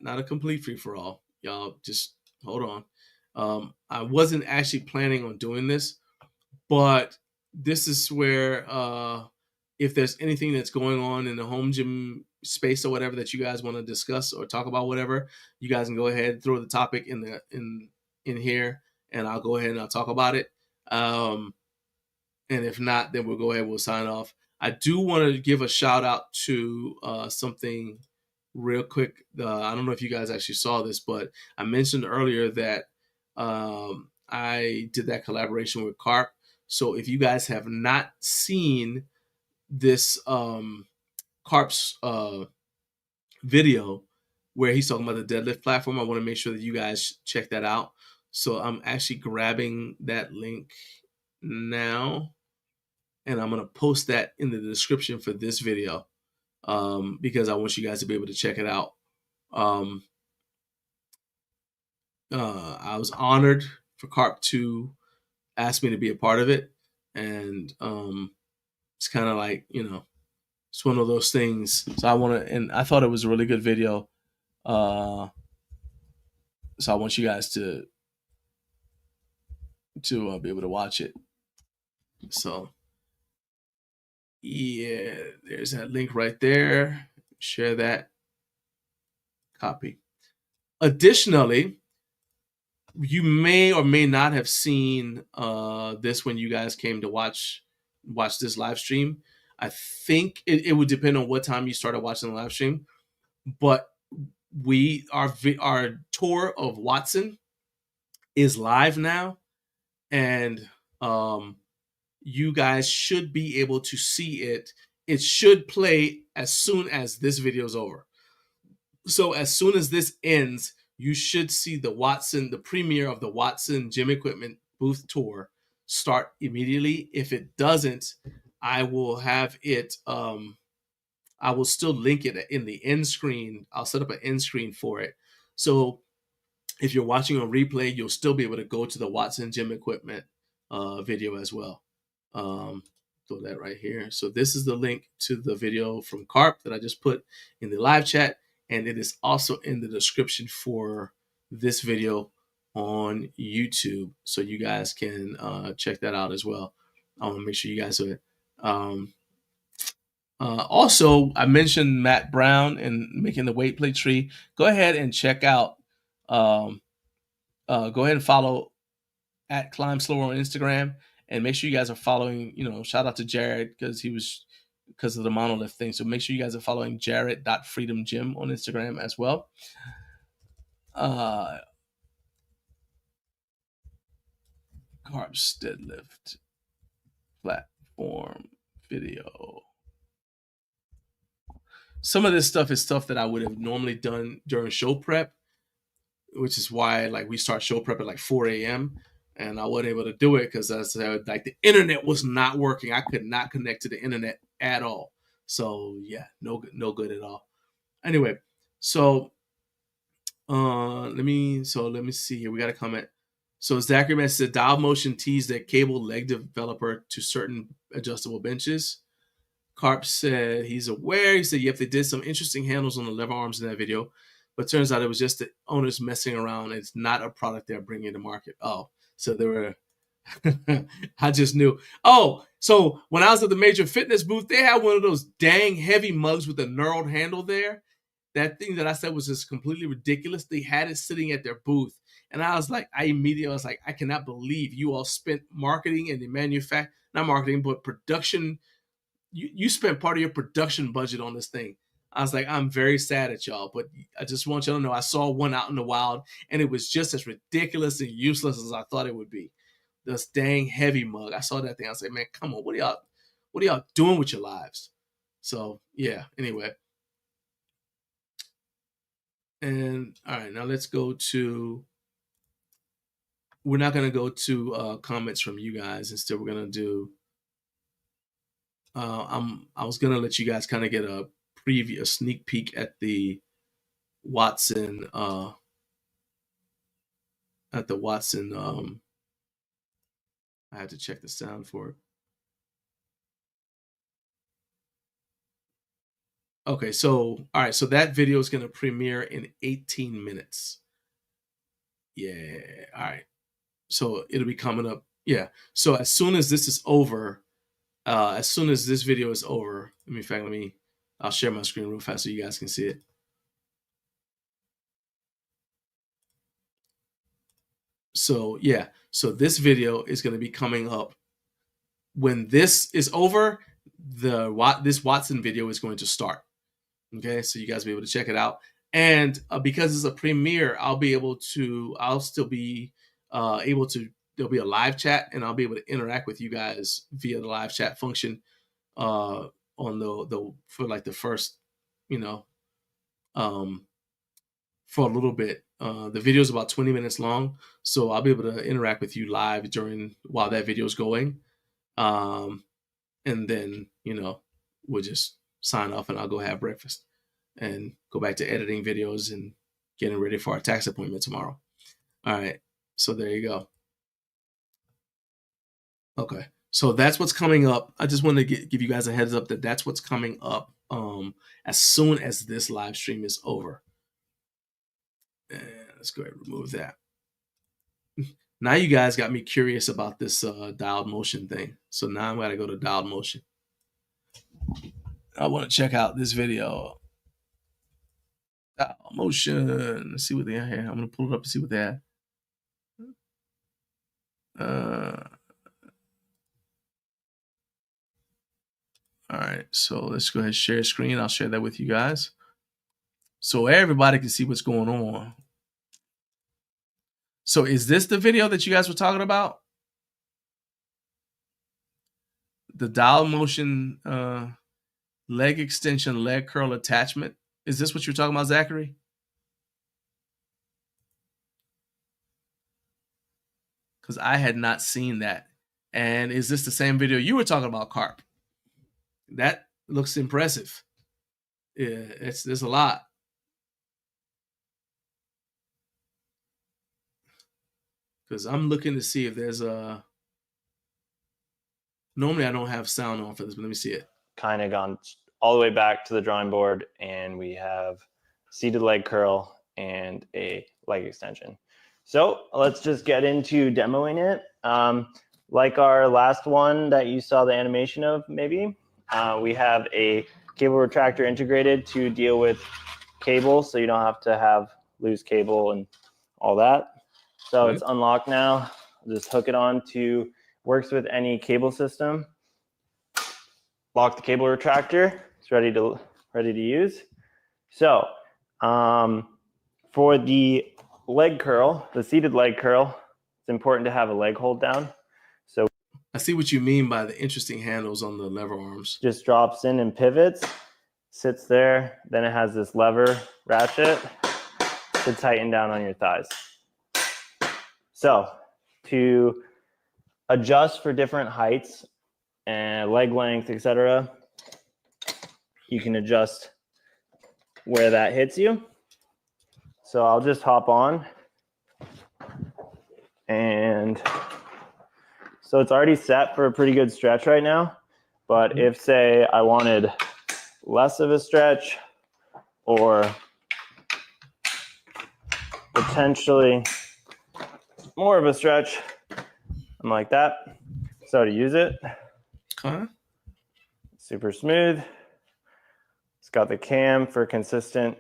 a complete free for all. Y'all just hold on. I wasn't actually planning on doing this, but this is where if there's anything that's going on in the home gym space or whatever that you guys want to discuss or talk about, whatever, you guys can go ahead and throw the topic in here, and I'll go ahead and I'll talk about it. And if not, then we'll go ahead and we'll sign off. I do want to give a shout out to something real quick. I don't know if you guys actually saw this, but I mentioned earlier that I did that collaboration with Carp. So if you guys have not seen this Carp's video where he's talking about the deadlift platform, I want to make sure that you guys check that out. So I'm actually grabbing that link now, and I'm going to post that in the description for this video because I want you guys to be able to check it out. I was honored for Carp to ask me to be a part of it, and it's kind of like it's one of those things. So and I thought it was a really good video. So I want you guys to be able to watch it. So yeah, there's that link right there. Share that. Copy. Additionally, you may or may not have seen this when you guys came to watch this live stream. I think it would depend on what time you started watching the live stream, but our tour of Watson is live now, and you guys should be able to see it. It should play as soon as this video is over. So as soon as this ends, you should see the premiere of the Watson Gym Equipment booth tour start immediately. If it doesn't, I will have it. I will still link it in the end screen. I'll set up an end screen for it. So if you're watching on replay, you'll still be able to go to the Watson Gym Equipment video as well. Throw that right here. So this is the link to the video from Carp that I just put in the live chat. And it is also in the description for this video on YouTube. So you guys can check that out as well. I want to make sure you guys are. Also, I mentioned Matt Brown and making the weight plate tree. Go ahead and check out. Go ahead and follow at Climb Slower on Instagram. And make sure you guys are following, shout out to Jared because of the Monolift thing. So make sure you guys are following Jared.freedomgym on Instagram as well. Carp's deadlift platform video. Some of this stuff is stuff that I would have normally done during show prep, which is why we start show prep at 4 a.m. And I wasn't able to do it because the internet was not working. I could not connect to the internet at all. So yeah, no good at all. Anyway, so Let me see here. We got a comment. So Zachary Man said Dial Motion teased that cable leg developer to certain adjustable benches. Carp said he's aware. He said, yep, they did some interesting handles on the lever arms in that video, but turns out it was just the owners messing around. It's not a product they're bringing to market. Oh, so they were. I just knew. Oh, so when I was at the Major Fitness booth, they had one of those dang heavy mugs with a knurled handle there. That thing that I said was just completely ridiculous. They had it sitting at their booth. And I was like, I cannot believe you all spent marketing and the not marketing, but production. You spent part of your production budget on this thing. I was like, I'm very sad at y'all, but I just want y'all to know I saw one out in the wild, and it was just as ridiculous and useless as I thought it would be. This dang heavy mug. I saw that thing. I was like, man, come on, what are y'all doing with your lives? So yeah, anyway. And all right, now let's go to, we're not going to go to comments from you guys. Instead, we're going to do, I was going to let you guys kind of get a preview, a sneak peek at the Watson, I had to check the sound for it. Okay, so all right, so that video is going to premiere in 18 minutes. Yeah, all right. So it'll be coming up. Yeah. So as soon as this is over, as soon as this video is over, I'll share my screen real fast so you guys can see it. So yeah, so this video is going to be coming up when this is over. This Watson video is going to start. Okay, so you guys will be able to check it out. And because it's a premiere, I'll still be able to, there'll be a live chat, and I'll be able to interact with you guys via the live chat function on for like the first, for a little bit. The video is about 20 minutes long, so I'll be able to interact with you live while that video is going. And then, we'll just sign off and I'll go have breakfast and go back to editing videos and getting ready for our tax appointment tomorrow. All right. So there you go. Okay. So that's what's coming up. I just want to give you guys a heads up that that's what's coming up as soon as this live stream is over. And let's go ahead and remove that. Now you guys got me curious about this dialed motion thing. So now I'm going to go to dialed motion. I want to check out this video. Dialed motion. Let's see what they have here. I'm going to pull it up and see what they have. All right, so let's go ahead and share screen. I'll share that with you guys so everybody can see what's going on. So is this the video that you guys were talking about? The dial motion leg extension, leg curl attachment. Is this what you're talking about, Zachary? Because I had not seen that. And is this the same video you were talking about, Carp? That looks impressive. Yeah, there's a lot. Because I'm looking to see if there's a. Normally I don't have sound on for this, but let me see it. Kind of gone all the way back to the drawing board, and we have seated leg curl and a leg extension. So let's just get into demoing it. Like our last one that you saw the animation of, maybe. We have a cable retractor integrated to deal with cable, so you don't have to have loose cable and all that. So it's unlocked now. Just hook it on to, works with any cable system. Lock the cable retractor. It's ready to use. So for the leg curl, the seated leg curl, it's important to have a leg hold down. So I see what you mean by the interesting handles on the lever arms. Just drops in and pivots, sits there. Then it has this lever ratchet to tighten down on your thighs. So to adjust for different heights and leg length, etc., you can adjust where that hits you. So I'll just hop on. And so it's already set for a pretty good stretch right now. But if, say, I wanted less of a stretch or potentially more of a stretch, I'm like that. So to use it, Okay. super smooth. It's got the cam for consistent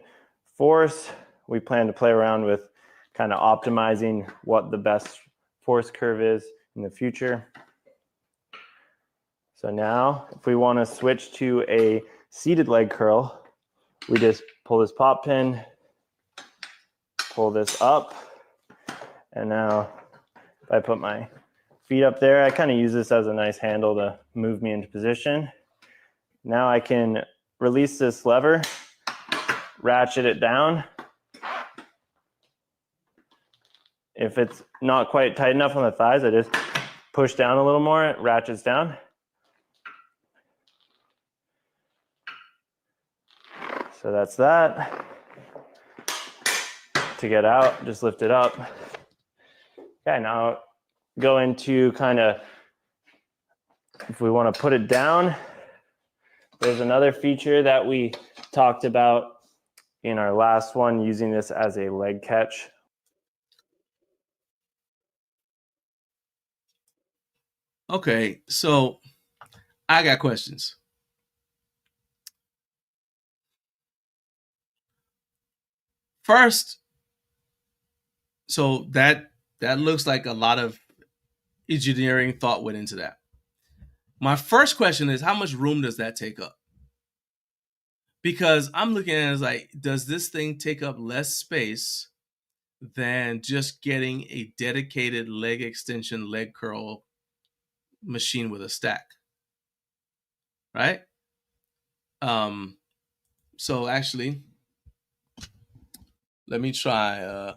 force. We plan to play around with kind of optimizing what the best force curve is in the future. So now if we want to switch to a seated leg curl, we just pull this pop pin, pull this up, and now if I put my feet up there, I kind of use this as a nice handle to move me into position. Now I can release this lever, ratchet it down. If it's not quite tight enough on the thighs, I just push down a little more, it ratchets down. So that's that. To get out, just lift it up. Okay, now go into kind of, if we want to put it down, there's another feature that we talked about in our last one, using this as a leg catch. Okay, so I got questions. First, so that looks like a lot of engineering thought went into that. My first question is, how much room does that take up? Because I'm looking at it as like, does this thing take up less space than just getting a dedicated leg extension, leg curl machine with a stack? Right? So actually, let me try,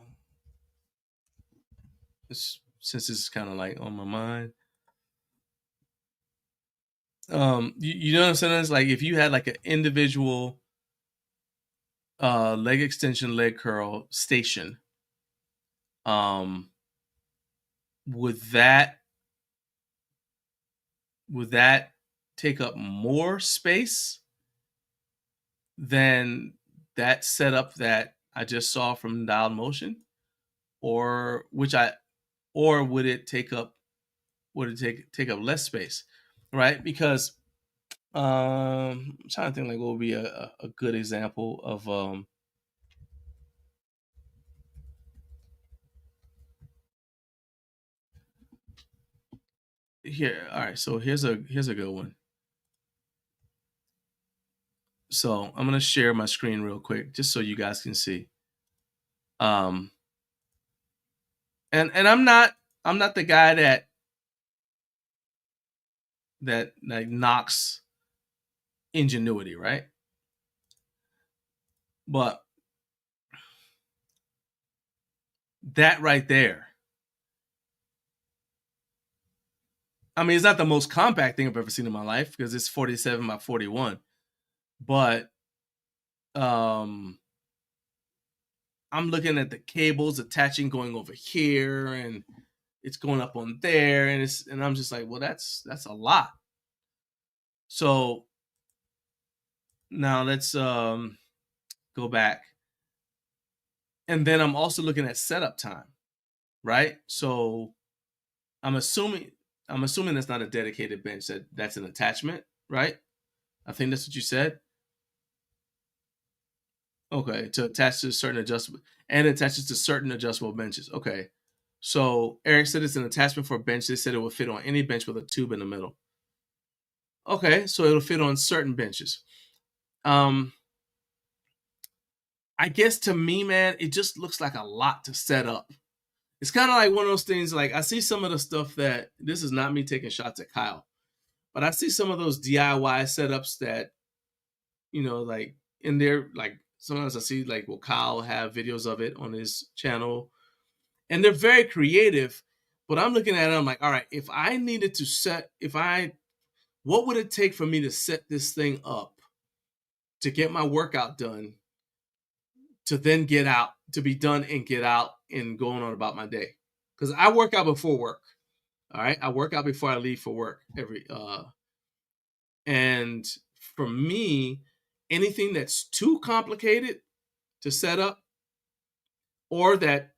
since this is kind of like on my mind. You know what I'm saying? It's like if you had like an individual leg extension, leg curl station, would that take up more space than that setup that I just saw from Dialed Motion, or would it take up less space, right? Because I'm trying to think like what would be a good example of here. All right, so here's a good one. So I'm gonna share my screen real quick just so you guys can see. And I'm not the guy that like knocks ingenuity, right? But that right there, I mean, it's not the most compact thing I've ever seen in my life because it's 47 by 41. But I'm looking at the cables attaching going over here, and it's going up on there, and I'm just like, well, that's a lot. So now let's go back. And then I'm also looking at setup time, right? So I'm assuming that's not a dedicated bench, that's an attachment, right? I think that's what you said. Okay, to attach to certain adjustable, and it attaches to certain adjustable benches. Okay. So Eric said it's an attachment for a bench. They said it will fit on any bench with a tube in the middle. Okay, so it'll fit on certain benches. I guess to me, man, it just looks like a lot to set up. It's kind of like one of those things, like I see some of the stuff that, this is not me taking shots at Kyle, but I see some of those DIY setups that, you know, like in there, like sometimes I see like, well, Kyle have videos of it on his channel, and they're very creative, but I'm looking at it, I'm like, all right, if I needed to what would it take for me to set this thing up to get my workout done to then get out, to be done and get out and going on about my day. Because I work out before work. All right. I work out before I leave for work and for me, anything that's too complicated to set up or that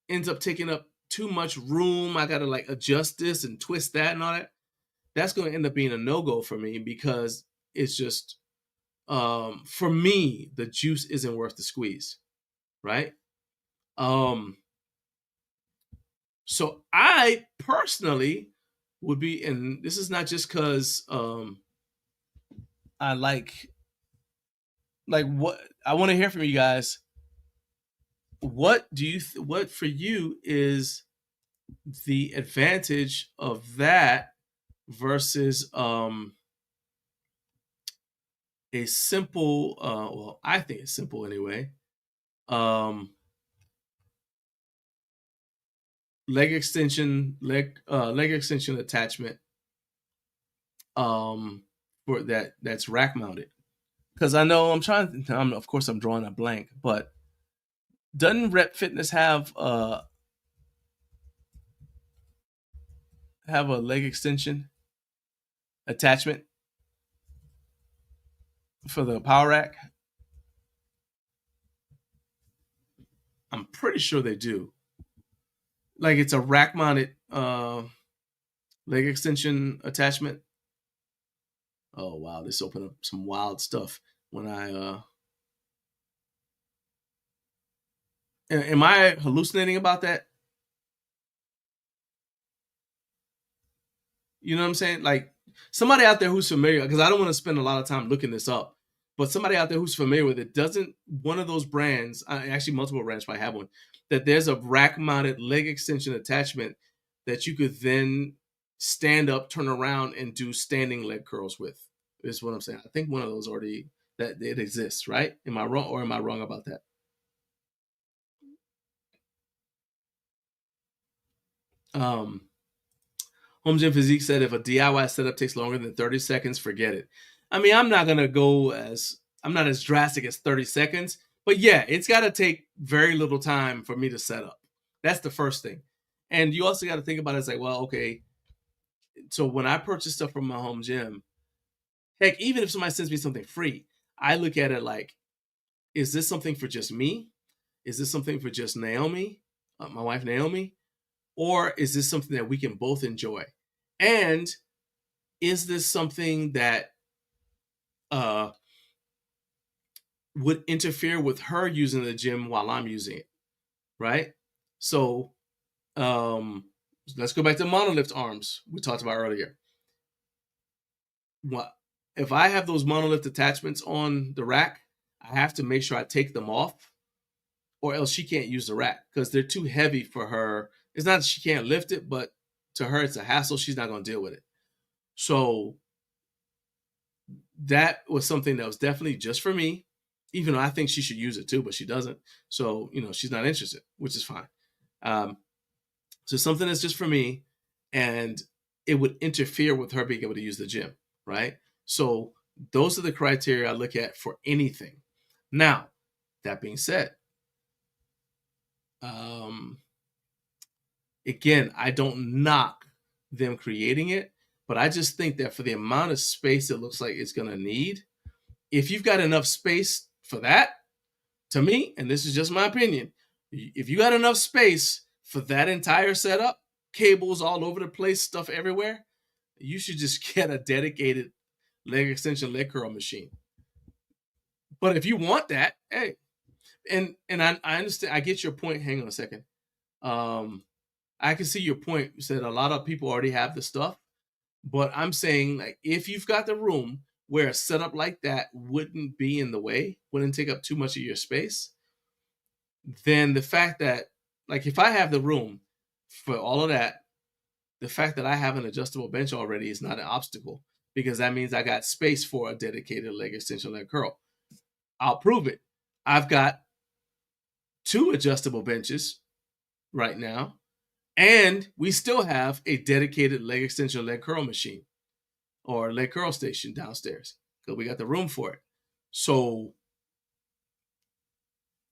ends up taking up too much room, I gotta like adjust this and twist that and all that, that's gonna end up being a no-go for me because it's just for me, the juice isn't worth the squeeze, right? So I personally would be, and this is not just because I like what I want to hear from you guys. What do you what for you is the advantage of that versus a simple well, I think it's simple anyway. Leg extension attachment for that's rack mounted. Because I know of course I'm drawing a blank, but doesn't Rep Fitness have a leg extension attachment for the power rack? I'm pretty sure they do. Like it's a rack mounted leg extension attachment. Oh wow, this opened up some wild stuff when I am I hallucinating about that? You know what I'm saying? Like somebody out there who's familiar, because I don't want to spend a lot of time looking this up, but somebody out there who's familiar with it, doesn't one of those brands, actually multiple brands probably have one, that there's a rack mounted leg extension attachment that you could then stand up, turn around, and do standing leg curls with, is what I'm saying. I think one of those already, that it exists, right? Am I wrong, or am I wrong about that? Home Gym Physique said if a DIY setup takes longer than 30 seconds, forget it. I mean, I'm not as drastic as 30 seconds, but yeah, it's got to take very little time for me to set up. That's the first thing. And you also got to think about it as like, well, okay, so when I purchase stuff from my home gym, heck, even if somebody sends me something free, I look at it like, is this something for just me? Is this something for just Naomi, my wife Naomi? Or is this something that we can both enjoy? And is this something that would interfere with her using the gym while I'm using it, right? So let's go back to Monolift arms we talked about earlier. What if I have those Monolift attachments on the rack? I have to make sure I take them off, or else she can't use the rack because they're too heavy for her. It's not that she can't lift it, but to her it's a hassle. She's not going to deal with it. So that was something that was definitely just for me, even though I think she should use it too, but she doesn't. So, she's not interested, which is fine. So something that's just for me, and it would interfere with her being able to use the gym, right? So those are the criteria I look at for anything. Now, that being said, again, I don't knock them creating it, but I just think that for the amount of space it looks like it's going to need, if you've got enough space for that, to me, and this is just my opinion, if you got enough space for that entire setup, cables all over the place, stuff everywhere, you should just get a dedicated leg extension leg curl machine. But if you want that, hey, and I understand, I get your point. Hang on a second. I can see your point. You said a lot of people already have the stuff, but I'm saying, like, if you've got the room where a setup like that wouldn't be in the way, wouldn't take up too much of your space, then the fact that, like, if I have the room for all of that, the fact that I have an adjustable bench already is not an obstacle, because that means I got space for a dedicated leg extension leg curl. I'll prove it. I've got 2 adjustable benches right now, and we still have a dedicated leg extension leg curl machine or leg curl station downstairs because we got the room for it. So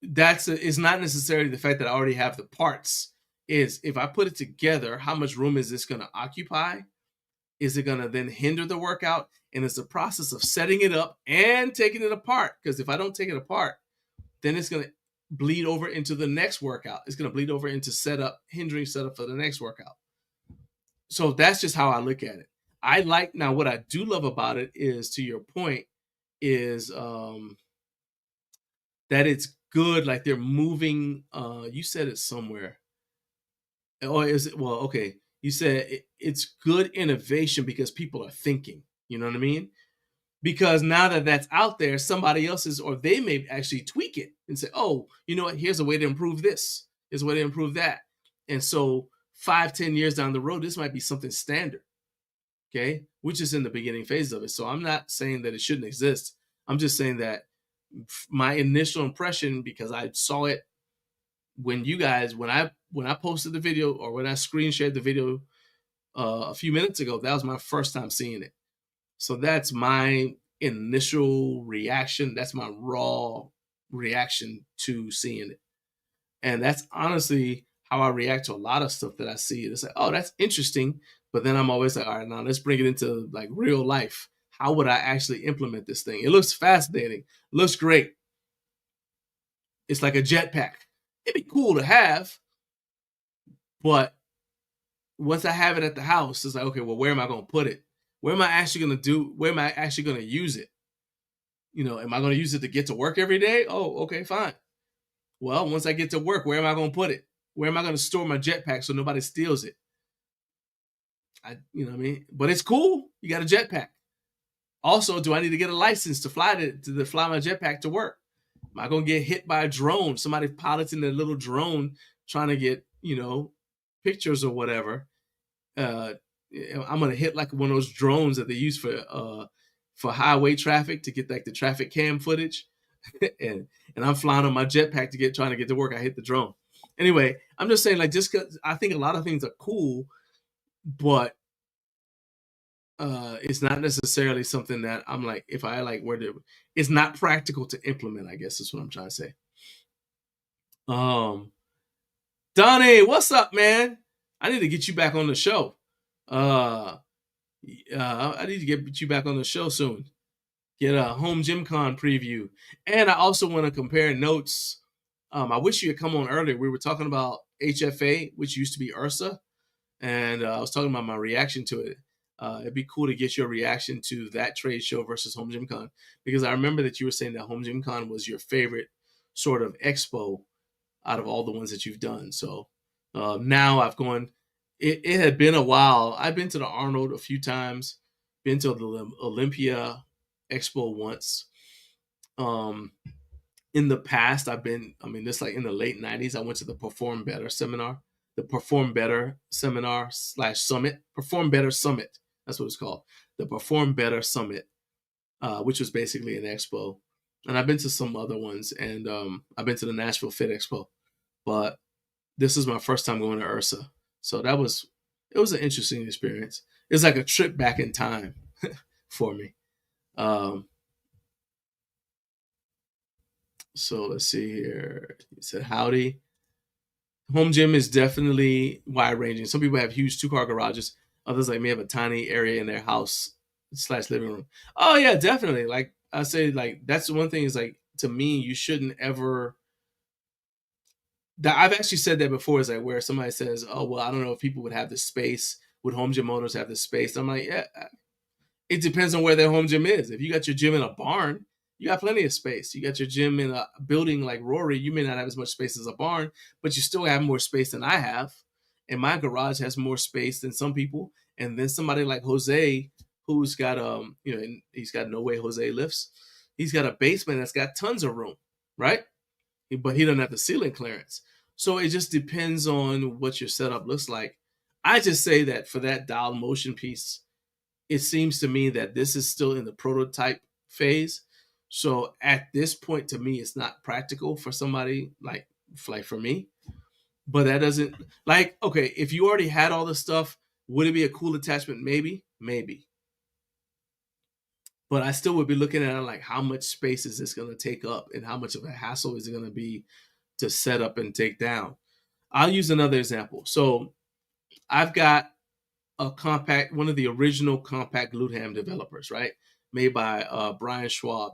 it's not necessarily the fact that I already have the parts. Is if I put it together, how much room is this going to occupy? Is it going to then hinder the workout? And it's a process of setting it up and taking it apart. Because if I don't take it apart, then it's going to bleed over into the next workout. It's going to bleed over into hindering setup for the next workout. So that's just how I look at it. Now what I do love about it is, to your point, is that it's good. Like they're moving. You said it somewhere. Or is it? Well, okay. You said it's good innovation because people are thinking. You know what I mean? Because now that that's out there, somebody else's, or they may actually tweak it and say, oh, you know what? Here's a way to improve this. Here's a way to improve that. And so 5-10 years down the road, this might be something standard. Okay. Which is in the beginning phase of it. So I'm not saying that it shouldn't exist. I'm just saying that my initial impression, because I saw it when I posted the video, or when I screen shared the video a few minutes ago, that was my first time seeing it. So that's my initial reaction. That's my raw reaction to seeing it. And that's honestly how I react to a lot of stuff that I see. It's like, oh, that's interesting. But then I'm always like, all right, now let's bring it into like real life. How would I actually implement this thing? It looks fascinating. It looks great. It's like a jetpack. It'd be cool to have. But once I have it at the house, it's like, okay, well, where am I going to put it? Where am I actually going to use it? You know, am I going to use it to get to work every day? Oh, okay, fine. Well, once I get to work, where am I going to put it? Where am I going to store my jetpack so nobody steals it? You know what I mean? But it's cool. You got a jetpack. Also, do I need to get a license to fly my jetpack to work? Am I going to get hit by a drone? Somebody piloting a little drone trying to get, pictures or whatever. I'm going to hit like one of those drones that they use for highway traffic to get like the traffic cam footage. and I'm flying on my jetpack trying to get to work. I hit the drone. Anyway, I'm just saying, like, just because I think a lot of things are cool, but it's not necessarily something that I'm like, if I like it's not practical to implement, I guess is what I'm trying to say. Donnie, what's up, man? I need to get you back on the show. I need to get you back on the show soon. Get a Home Gym Con preview. And I also want to compare notes. I wish you had come on earlier. We were talking about HFA, which used to be URSA. And I was talking about my reaction to it. It'd be cool to get your reaction to that trade show versus Home Gym Con. Because I remember that you were saying that Home Gym Con was your favorite sort of expo out of all the ones that you've done. So now I've gone, it had been a while. I've been to the Arnold a few times, been to the Olympia Expo once. In the past, this like in the late 90s, I went to the Perform Better seminar, the Perform Better seminar / summit, Perform Better Summit. That's what it's called. The Perform Better Summit, which was basically an expo. And I've been to some other ones, and I've been to the Nashville Fit Expo, but this is my first time going to URSA. So it was an interesting experience. It's like a trip back in time for me. So let's see here. He said, howdy. Home gym is definitely wide ranging. Some people have huge 2-car garages. Others may have a tiny area in their house / living room. Oh yeah, definitely. Like I say, like that's one thing is like, to me, you shouldn't ever. I've actually said that before, is like where somebody says, oh, well, I don't know if people would have the space. Would home gym owners have the space? I'm like, yeah, it depends on where their home gym is. If you got your gym in a barn, you got plenty of space. You got your gym in a building like Rory, you may not have as much space as a barn, but you still have more space than I have. And my garage has more space than some people. And then somebody like Jose, who's got he's got No Way Jose Lifts. He's got a basement that's got tons of room, right? But he doesn't have the ceiling clearance. So it just depends on what your setup looks like. I just say that for that dial motion piece, it seems to me that this is still in the prototype phase. So at this point, to me, it's not practical for somebody like for me. But that doesn't, like, okay, if you already had all this stuff, would it be a cool attachment? Maybe. but I still would be looking at it like, how much space is this going to take up, and how much of a hassle is it going to be to set up and take down? I'll use another example. So I've got a compact, one of the original compact glute ham developers, right? Made by Brian Schwab.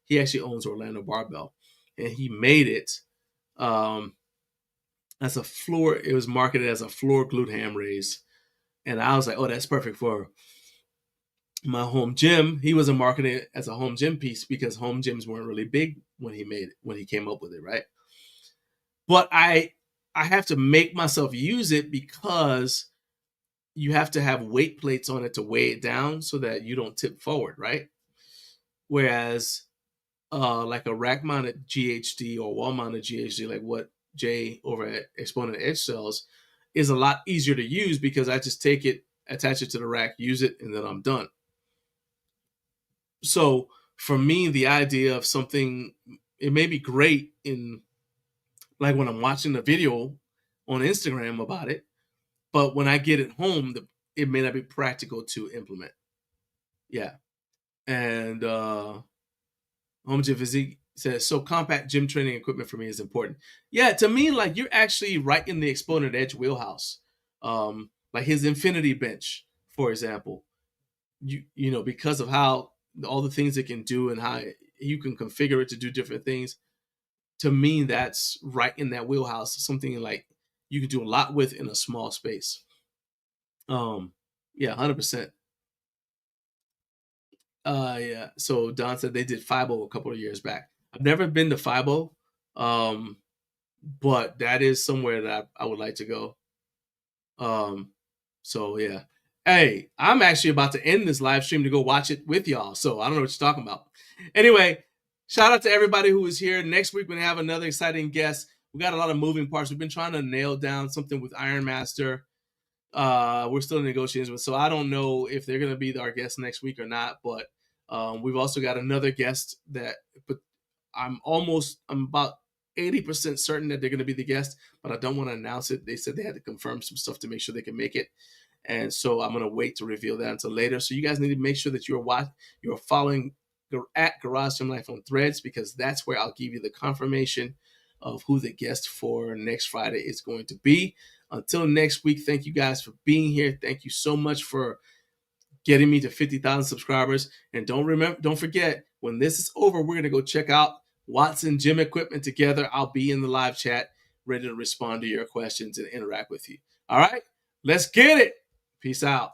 He actually owns Orlando Barbell, and he made it as a floor. It was marketed as a floor glute ham raise, and I was like, oh, that's perfect for my home gym. He wasn't marketed as a home gym piece because home gyms weren't really big when he came up with it, right? But I have to make myself use it because you have to have weight plates on it to weigh it down so that you don't tip forward, right? Whereas like a rack mounted GHD or wall mounted GHD, like what Jay over at Exponent Edge sells, is a lot easier to use because I just take it, attach it to the rack, use it, and then I'm done. So for me, the idea of something, it may be great in, like when I'm watching a video on Instagram about it, but when I get it home, it may not be practical to implement. Yeah. And Home Gym Physique says, so compact gym training equipment for me is important. Yeah, to me, like, you're actually right in the Exponent Edge wheelhouse. Like his Infinity Bench, for example. You know, because of how all the things it can do and how you can configure it to do different things. To me, that's right in that wheelhouse. Something like you can do a lot with in a small space. Yeah, 100%. Yeah. So Don said they did FIBO a couple of years back. I've never been to FIBO, but that is somewhere that I would like to go. So yeah. Hey, I'm actually about to end this live stream to go watch it with y'all. So I don't know what you're talking about. Anyway, shout out to everybody who is here. Next week, we're going to have another exciting guest. We got a lot of moving parts. We've been trying to nail down something with Iron Master. We're still in negotiations, so I don't know if they're going to be our guest next week or not. But we've also got another guest but I'm about 80% certain that they're going to be the guest, but I don't want to announce it. They said they had to confirm some stuff to make sure they can make it. And so I'm going to wait to reveal that until later. So you guys need to make sure that you're following at Garage Gym Life on Threads, because that's where I'll give you the confirmation of who the guest for next Friday is going to be. Until next week, thank you guys for being here. Thank you so much for getting me to 50,000 subscribers. And don't forget, when this is over, we're going to go check out Watson Gym Equipment together. I'll be in the live chat ready to respond to your questions and interact with you. All right, let's get it. Peace out.